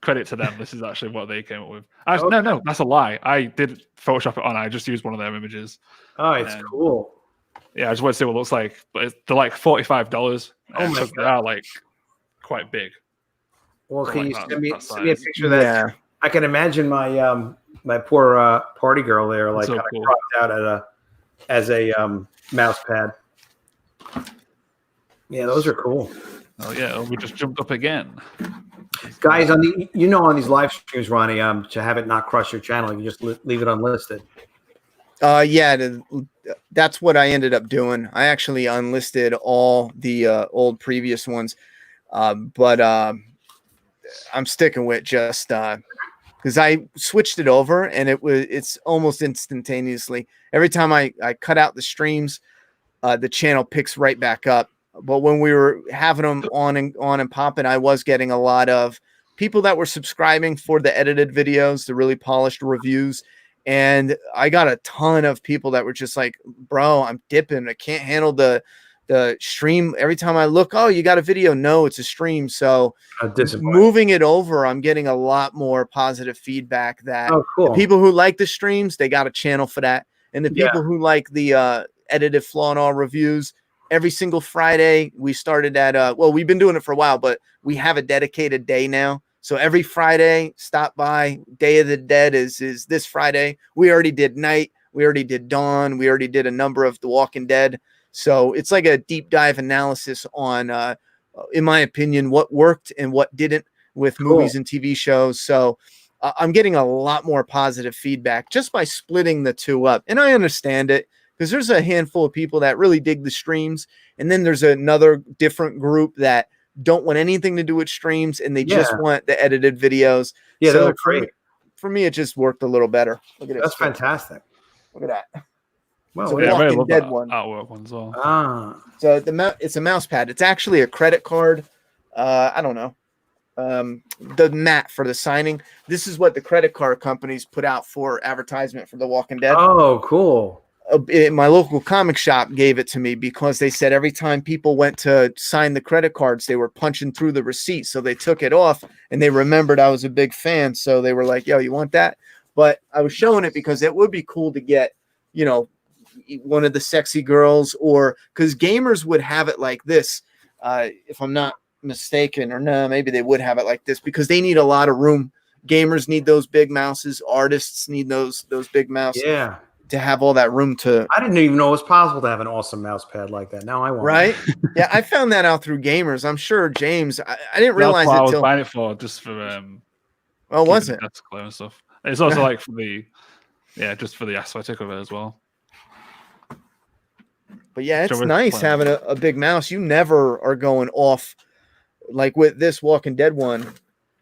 credit to them. This is actually what they came up with. Actually, no, that's a lie. I did Photoshop it on. I just used one of their images. Oh, it's cool. Yeah, I just want to see what it looks like. But they're like $45. Oh my God. They are like quite big. Well, can you send me a picture of that? Yeah. I can imagine my my poor party girl there, like so kind cool. of cropped out as a mouse pad. Yeah, those are cool. Oh yeah, we just jumped up again. Guys, on these live streams, Ronnie, to have it not crush your channel, you just leave it unlisted. Yeah, that's what I ended up doing. I actually unlisted all the old previous ones, but I'm sticking with just because I switched it over and it's almost instantaneously. Every time I cut out the streams, the channel picks right back up. But when we were having them on and popping, I was getting a lot of people that were subscribing for the edited videos, the really polished reviews. And I got a ton of people that were just like, bro, I'm dipping. I can't handle the stream. Every time I look, oh, you got a video. No, it's a stream. So moving it over, I'm getting a lot more positive feedback that the people who like the streams, they got a channel for that. And the people who like the edited flaw and all reviews, every single Friday, we started at, we've been doing it for a while, but we have a dedicated day now. So every Friday, stop by. Day of the Dead is this Friday. We already did night. We already did dawn. We already did a number of The Walking Dead. So it's like a deep dive analysis on, in my opinion, what worked and what didn't with movies and TV shows. So I'm getting a lot more positive feedback just by splitting the two up. And I understand it because there's a handful of people that really dig the streams. And then there's another different group that don't want anything to do with streams and they just want the edited videos. Yeah, so they're great. For me, it just worked a little better. Look at it. That's fantastic. Look at that. Well, I really love Dead that one. artwork one as well. So it's a mouse pad. It's actually a credit card. I don't know. The mat for the signing. This is what the credit card companies put out for advertisement for The Walking Dead. Oh, cool. My local comic shop gave it to me because they said every time people went to sign the credit cards, they were punching through the receipt. So they took it off and they remembered I was a big fan. So they were like, yo, you want that? But I was showing it because it would be cool to get, one of the sexy girls, or because gamers would have it like this, if I'm not mistaken, or no, maybe they would have it like this because they need a lot of room. Gamers need those big mouses. Artists need those big mouses. Yeah. To have all that room to. I didn't even know it was possible to have an awesome mouse pad like that. Now I want. Right? Yeah, I found that out through gamers. I'm sure James. I didn't realize That's what it I was till. buying it for, just for Oh, was it? That's clear and stuff. It's also like for the, just for the aesthetic of it as well. But yeah, it's nice having a big mouse. You never are going off like with this Walking Dead one.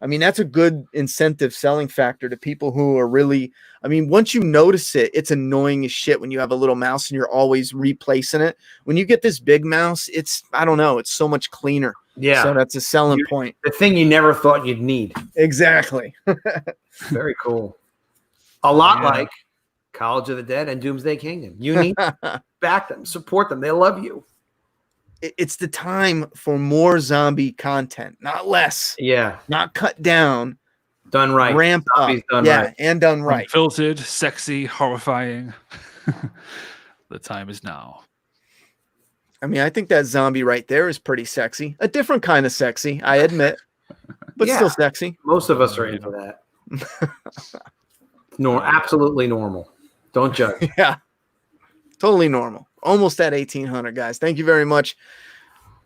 I mean, that's a good incentive selling factor to people who are really, I mean, once you notice it, it's annoying as shit when you have a little mouse and you're always replacing it. When you get this big mouse, I don't know, it's so much cleaner. Yeah. So that's a selling point. The thing you never thought you'd need. Exactly. Very cool. A lot like College of the Dead and Doomsday Kingdom. You need to back them, support them. They love you. It's the time for more zombie content, not less. Yeah. Not cut down. Done right. Ramp Zombies up. Right. And done right. Unfiltered, sexy, horrifying. The time is now. I mean, I think that zombie right there is pretty sexy. A different kind of sexy, I admit. But still sexy. Most of us are into that. Absolutely normal. Don't judge. Yeah, totally normal. Almost at 1,800, guys. Thank you very much.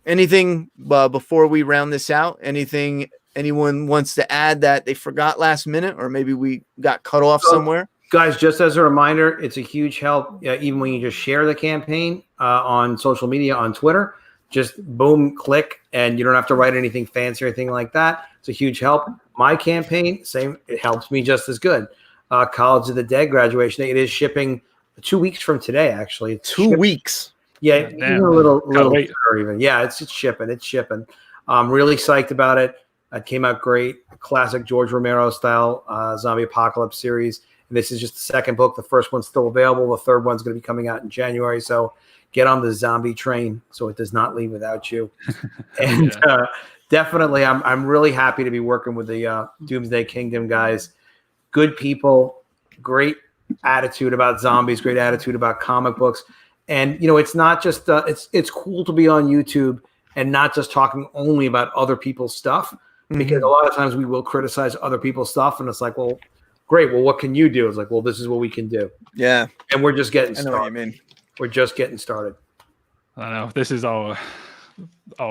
Anything before we round this out? Anything anyone wants to add that they forgot last minute, or maybe we got cut off somewhere? Guys, just as a reminder, it's a huge help, even when you just share the campaign on social media, on Twitter. Just boom, click, and you don't have to write anything fancy or anything like that. It's a huge help. My campaign, same, it helps me just as good. College of the Dead graduation day. It is shipping 2 weeks from today, actually. It's 2 weeks. Yeah, even a little sooner even. Yeah, it's shipping. It's shipping. I'm really psyched about it. It came out great. Classic George Romero style zombie apocalypse series. And this is just the second book. The first one's still available. The third one's going to be coming out in January. So get on the zombie train so it does not leave without you. And definitely, I'm really happy to be working with the Doomsday Kingdom guys. Good people, great attitude about zombies, great attitude about comic books. And, you know, it's not just it's cool to be on YouTube and not just talking only about other people's stuff, because a lot of times we will criticize other people's stuff. And it's like, well, great. Well, what can you do? It's like, well, this is what we can do. Yeah. And we're just getting started. I know what you mean. We're just getting started. I know. This is our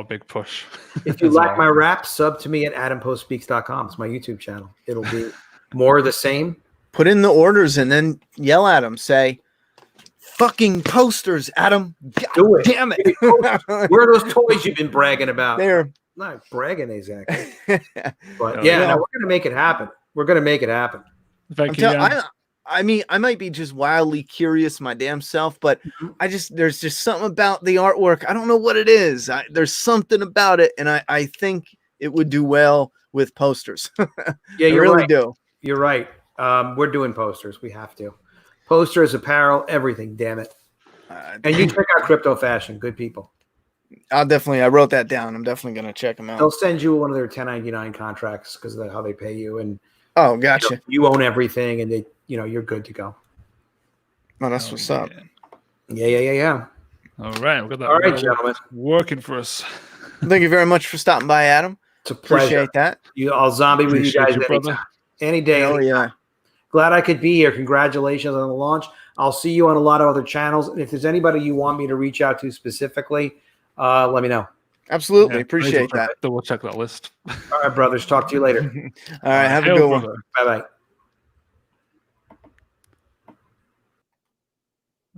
big push. If you like my rap, sub to me at AdamPostSpeaks.com. It's my YouTube channel. It'll be more of the same. Put in the orders and then yell at them. Say, fucking posters, Adam. Do it. Damn it. Where are those toys you've been bragging about? They're not bragging exactly. But yeah, no, we're going to make it happen. We're going to make it happen. I mean, I might be just wildly curious my damn self, but there's just something about the artwork. I don't know what it is. There's something about it, and I think it would do well with posters. Yeah, you really do. You're right. We're doing posters. We have to. Posters, apparel, everything. Damn it. And you check out Crypto Fashion. Good people. I wrote that down. I'm definitely going to check them out. They'll send you one of their 1099 contracts because of how they pay you. And oh, gotcha. You own everything, and they, you're good to go. Oh, that's what's up. Yeah. All right. We've got that. All right, gentlemen. Working for us. Thank you very much for stopping by, Adam. It's a pleasure. Appreciate that. I'll zombie with you guys any day. Oh, yeah. Glad I could be here. Congratulations on the launch. I'll see you on a lot of other channels. And if there's anybody you want me to reach out to specifically, let me know. Absolutely. Appreciate that. We'll check that list. All right, brothers. Talk to you later. All right. Have a good one. Bye-bye.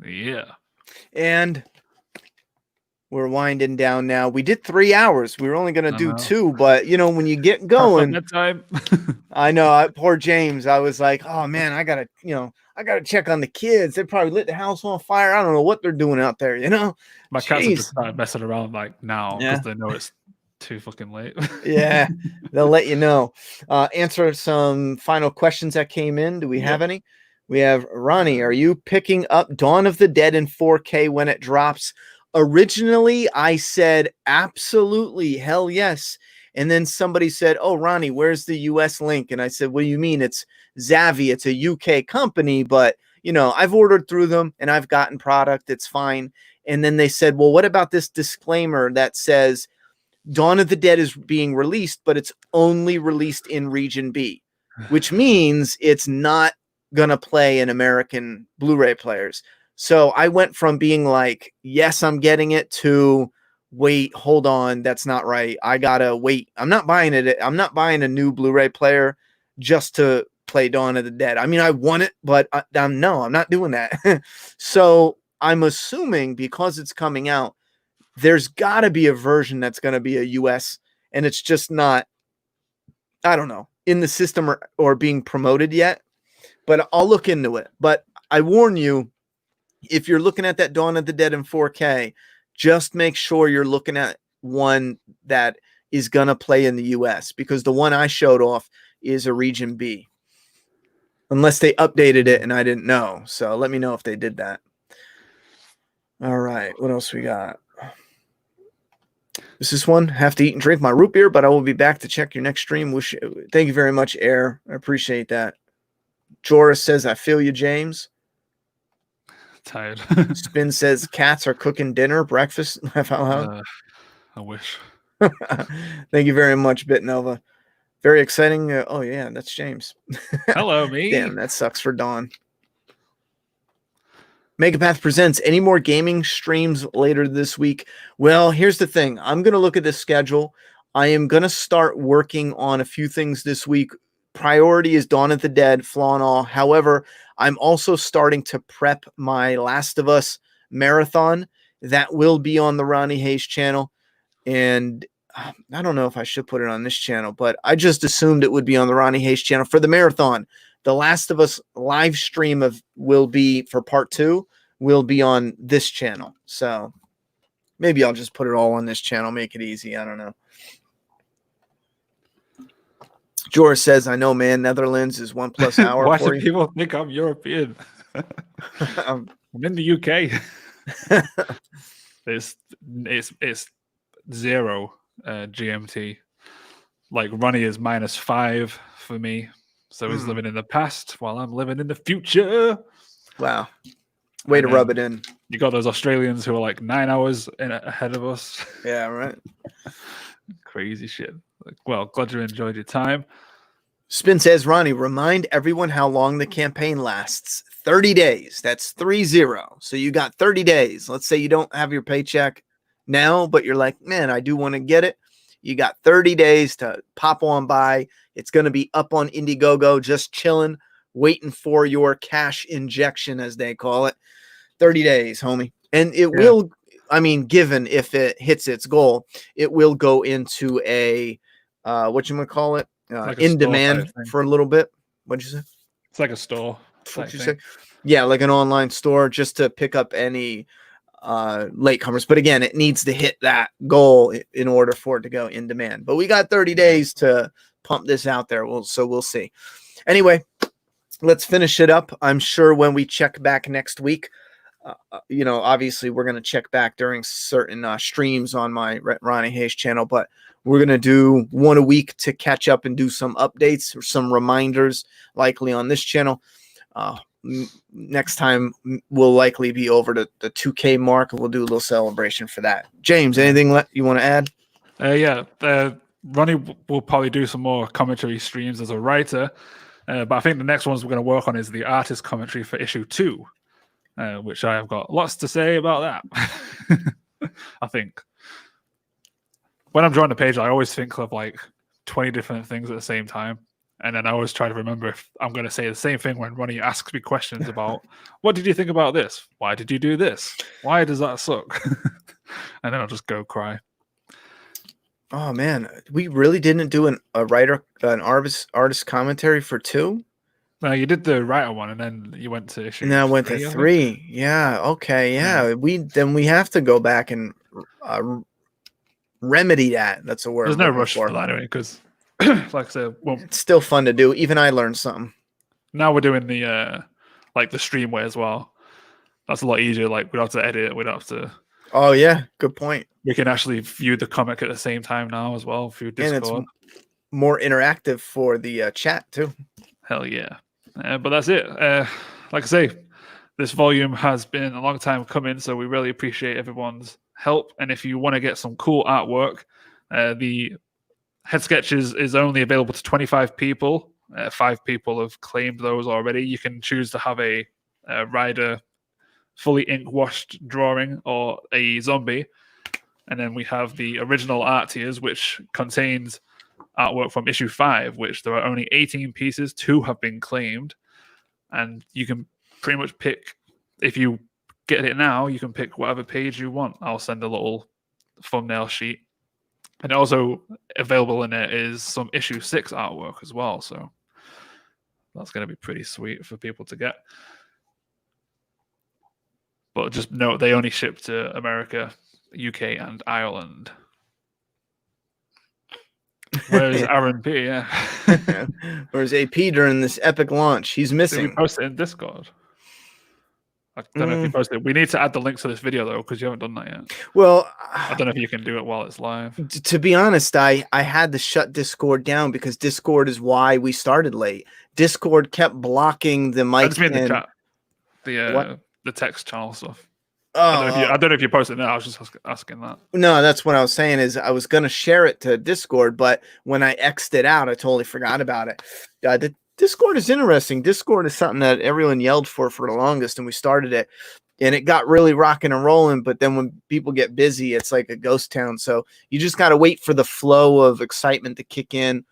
Yeah. And we're winding down now. We did 3 hours. We were only going to do 2, but when you get going, that time. I know. Poor James. I was like, oh man, I gotta check on the kids. They probably lit the house on fire. I don't know what they're doing out there. My cats are just started messing around like now because they know it's too fucking late. Yeah, they'll let you know. Answer some final questions that came in. Do we have any? We have Ronnie. Are you picking up Dawn of the Dead in 4K when it drops? Originally, I said absolutely, hell yes. And then somebody said, oh, Ronnie, where's the US link? And I said, what do you mean? It's Zavvi. It's a UK company, but I've ordered through them and I've gotten product. It's fine. And then they said, well, what about this disclaimer that says Dawn of the Dead is being released, but it's only released in region B, which means it's not going to play in American Blu-ray players. So I went from being like, yes, I'm getting it, to wait, hold on, that's not right. I gotta wait. I'm not buying it. I'm not buying a new Blu-ray player just to play Dawn of the Dead. I mean, I want it, but I'm not doing that. So I'm assuming because it's coming out, there's got to be a version that's going to be a US, and it's just not, I don't know, in the system or being promoted yet. But I'll look into it. But I warn you, if you're looking at that Dawn of the Dead in 4K, just make sure you're looking at one that is going to play in the US, because the one I showed off is a region B. Unless they updated it and I didn't know. So let me know if they did that. All right. What else we got? This is one. Have to eat and drink my root beer, but I will be back to check your next stream. Thank you very much, Air. I appreciate that. Joris says, I feel you, James. Tired. Spin says, cats are cooking dinner, breakfast. I wish. Thank you very much, BitNova. Very exciting. Oh yeah, that's James. Hello, me. Damn, that sucks for Dawn. Megapath presents any more gaming streams later this week. Well, here's the thing. I'm going to look at the schedule. I am going to start working on a few things this week. Priority is Dawn of the Dead, Flaw and All. However, I'm also starting to prep my Last of Us marathon. That will be on the Ronnie Hayes channel. And I don't know if I should put it on this channel, but I just assumed it would be on the Ronnie Hayes channel for the marathon. The Last of Us live stream will be for part 2 will be on this channel. So maybe I'll just put it all on this channel, make it easy. I don't know. Joris says, I know, man, Netherlands is 1+ hour. Why for do you. people think I'm European? I'm in the UK. It's 0 GMT. Like Ronnie is -5 for me. So he's living in the past while I'm living in the future. Wow. Way to rub it in. You got those Australians who are like 9 hours ahead of us. Yeah, right. Crazy shit. Well, glad you enjoyed your time. Spin says, Ronnie, remind everyone how long the campaign lasts. 30 days. That's 30. So you got 30 days. Let's say you don't have your paycheck now, but you're like, man, I do want to get it. You got 30 days to pop on by. It's going to be up on Indiegogo, just chilling, waiting for your cash injection, as they call it. 30 days, homie. And it will, I mean, given if it hits its goal, it will go into a, whatchamacallit, Like in demand for a little bit. What'd you say? It's like a store. What'd you say? Yeah, like an online store just to pick up any latecomers. But again, it needs to hit that goal in order for it to go in demand. But we got 30 days to pump this out there. So we'll see. Anyway, let's finish it up. I'm sure when we check back next week, obviously we're going to check back during certain streams on my Ronnie Hayes channel, but we're going to do one a week to catch up and do some updates or some reminders likely on this channel. Next time we'll likely be over the 2K mark. We'll do a little celebration for that. James, anything you want to add? Ronnie will probably do some more commentary streams as a writer, but I think the next ones we're going to work on is the artist commentary for issue 2, which I have got lots to say about that. I think when I'm drawing the page, I always think of like 20 different things at the same time. And then I always try to remember if I'm going to say the same thing when Ronnie asks me questions about, what did you think about this? Why did you do this? Why does that suck? And then I'll just go cry. Oh man, we really didn't do an artist commentary for 2? No, you did the writer one, and then you went to issue. And then I went to 3. Yeah. Okay. Yeah. We have to go back and remedy that. That's a word. There's no rush for that anyway, because like I said, it's still fun to do. Even I learned something. Now we're doing the the stream way as well. That's a lot easier. Like we don't have to edit. We don't have to. Oh yeah, good point. We can actually view the comic at the same time now as well through Discord. And it's more interactive for the chat too. Hell yeah. But that's it. Like I say, this volume has been a long time coming, so we really appreciate everyone's help. And if you want to get some cool artwork, the head sketches is only available to 25 people. 5 people have claimed those already. You can choose to have a rider fully ink washed drawing or a zombie. And then we have the original art tiers, which contains artwork from issue 5, which there are only 18 pieces. 2 have been claimed. And you can pretty much pick, if you get it now, you can pick whatever page you want. I'll send a little thumbnail sheet. And also available in it is some issue 6 artwork as well. So that's going to be pretty sweet for people to get. But just note, they only ship to America, UK, and Ireland. Where's Aaron P? Yeah. Where's AP during this epic launch? He's missing. Did we post it in Discord? I don't know if you posted it. We need to add the link to this video, though, because you haven't done that yet. Well, I don't know if you can do it while it's live. To be honest, I had to shut Discord down because Discord is why we started late. Discord kept blocking the mic. I just mean the chat. The text channel stuff. I don't know if you posted it now. I was just asking that. No, that's what I was saying is I was going to share it to Discord, but when I X'd it out, I totally forgot about it. The Discord is interesting. Discord is something that everyone yelled for the longest, and we started it, and it got really rocking and rolling. But then when people get busy, it's like a ghost town. So you just got to wait for the flow of excitement to kick in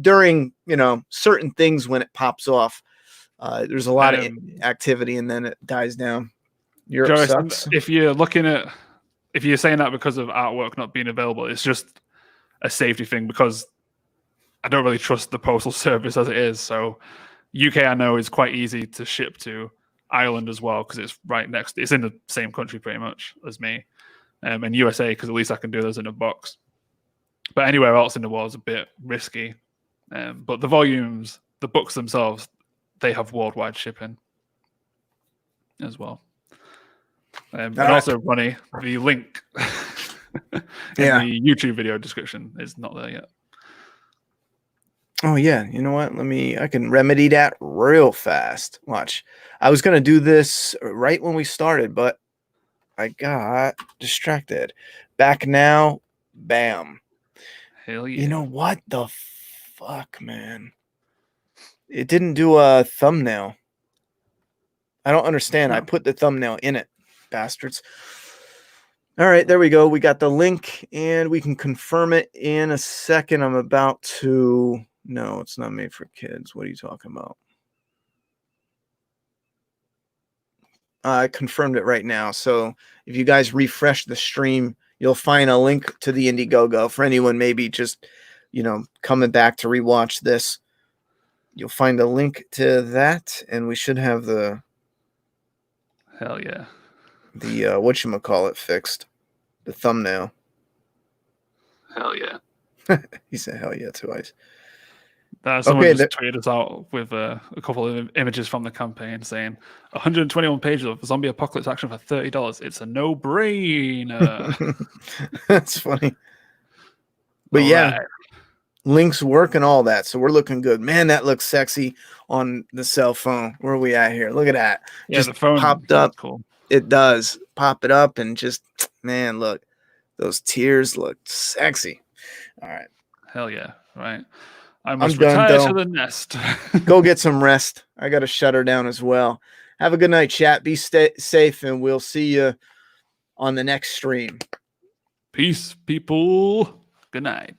during, certain things when it pops off. There's a lot of activity, and then it dies down. Europe sucks. If you're saying that because of artwork not being available, it's just a safety thing because I don't really trust the postal service as it is. So UK, I know, is quite easy to ship to. Ireland as well because it's right next. It's in the same country pretty much as me, and USA because at least I can do those in a box. But anywhere else in the world is a bit risky. But the volumes, the books themselves, they have worldwide shipping as well. And also, Ronnie, the link in the YouTube video description is not there yet. Oh yeah, you know what? I can remedy that real fast. Watch. I was gonna do this right when we started, but I got distracted. Back now, bam. Hell yeah. You know what the fuck, man? It didn't do a thumbnail. I don't understand. I put the thumbnail in it. Bastards. All right, there we go. We got the link and we can confirm it in a second. I'm about to... No, it's not made for kids. What are you talking about? I confirmed it right now. So if you guys refresh the stream, you'll find a link to the Indiegogo for anyone maybe just, coming back to rewatch this. You'll find a link to that, and we should have the... Hell yeah. The whatchamacallit fixed. The thumbnail. Hell yeah. He said hell yeah twice. Someone just tweeted us out with a couple of images from the campaign saying 121 pages of zombie apocalypse action for $30. It's a no-brainer. That's funny. But right. Links work and all that, so we're looking good. Man, that looks sexy on the cell phone. Where are we at here? Look at that. Yeah, just the phone popped up. Cool. It does. Pop it up and just, man, look. Those tears look sexy. All right. Hell yeah. Right. I must retire to the nest. Go get some rest. I got to shut her down as well. Have a good night, chat. Be safe, and we'll see you on the next stream. Peace, people. Good night.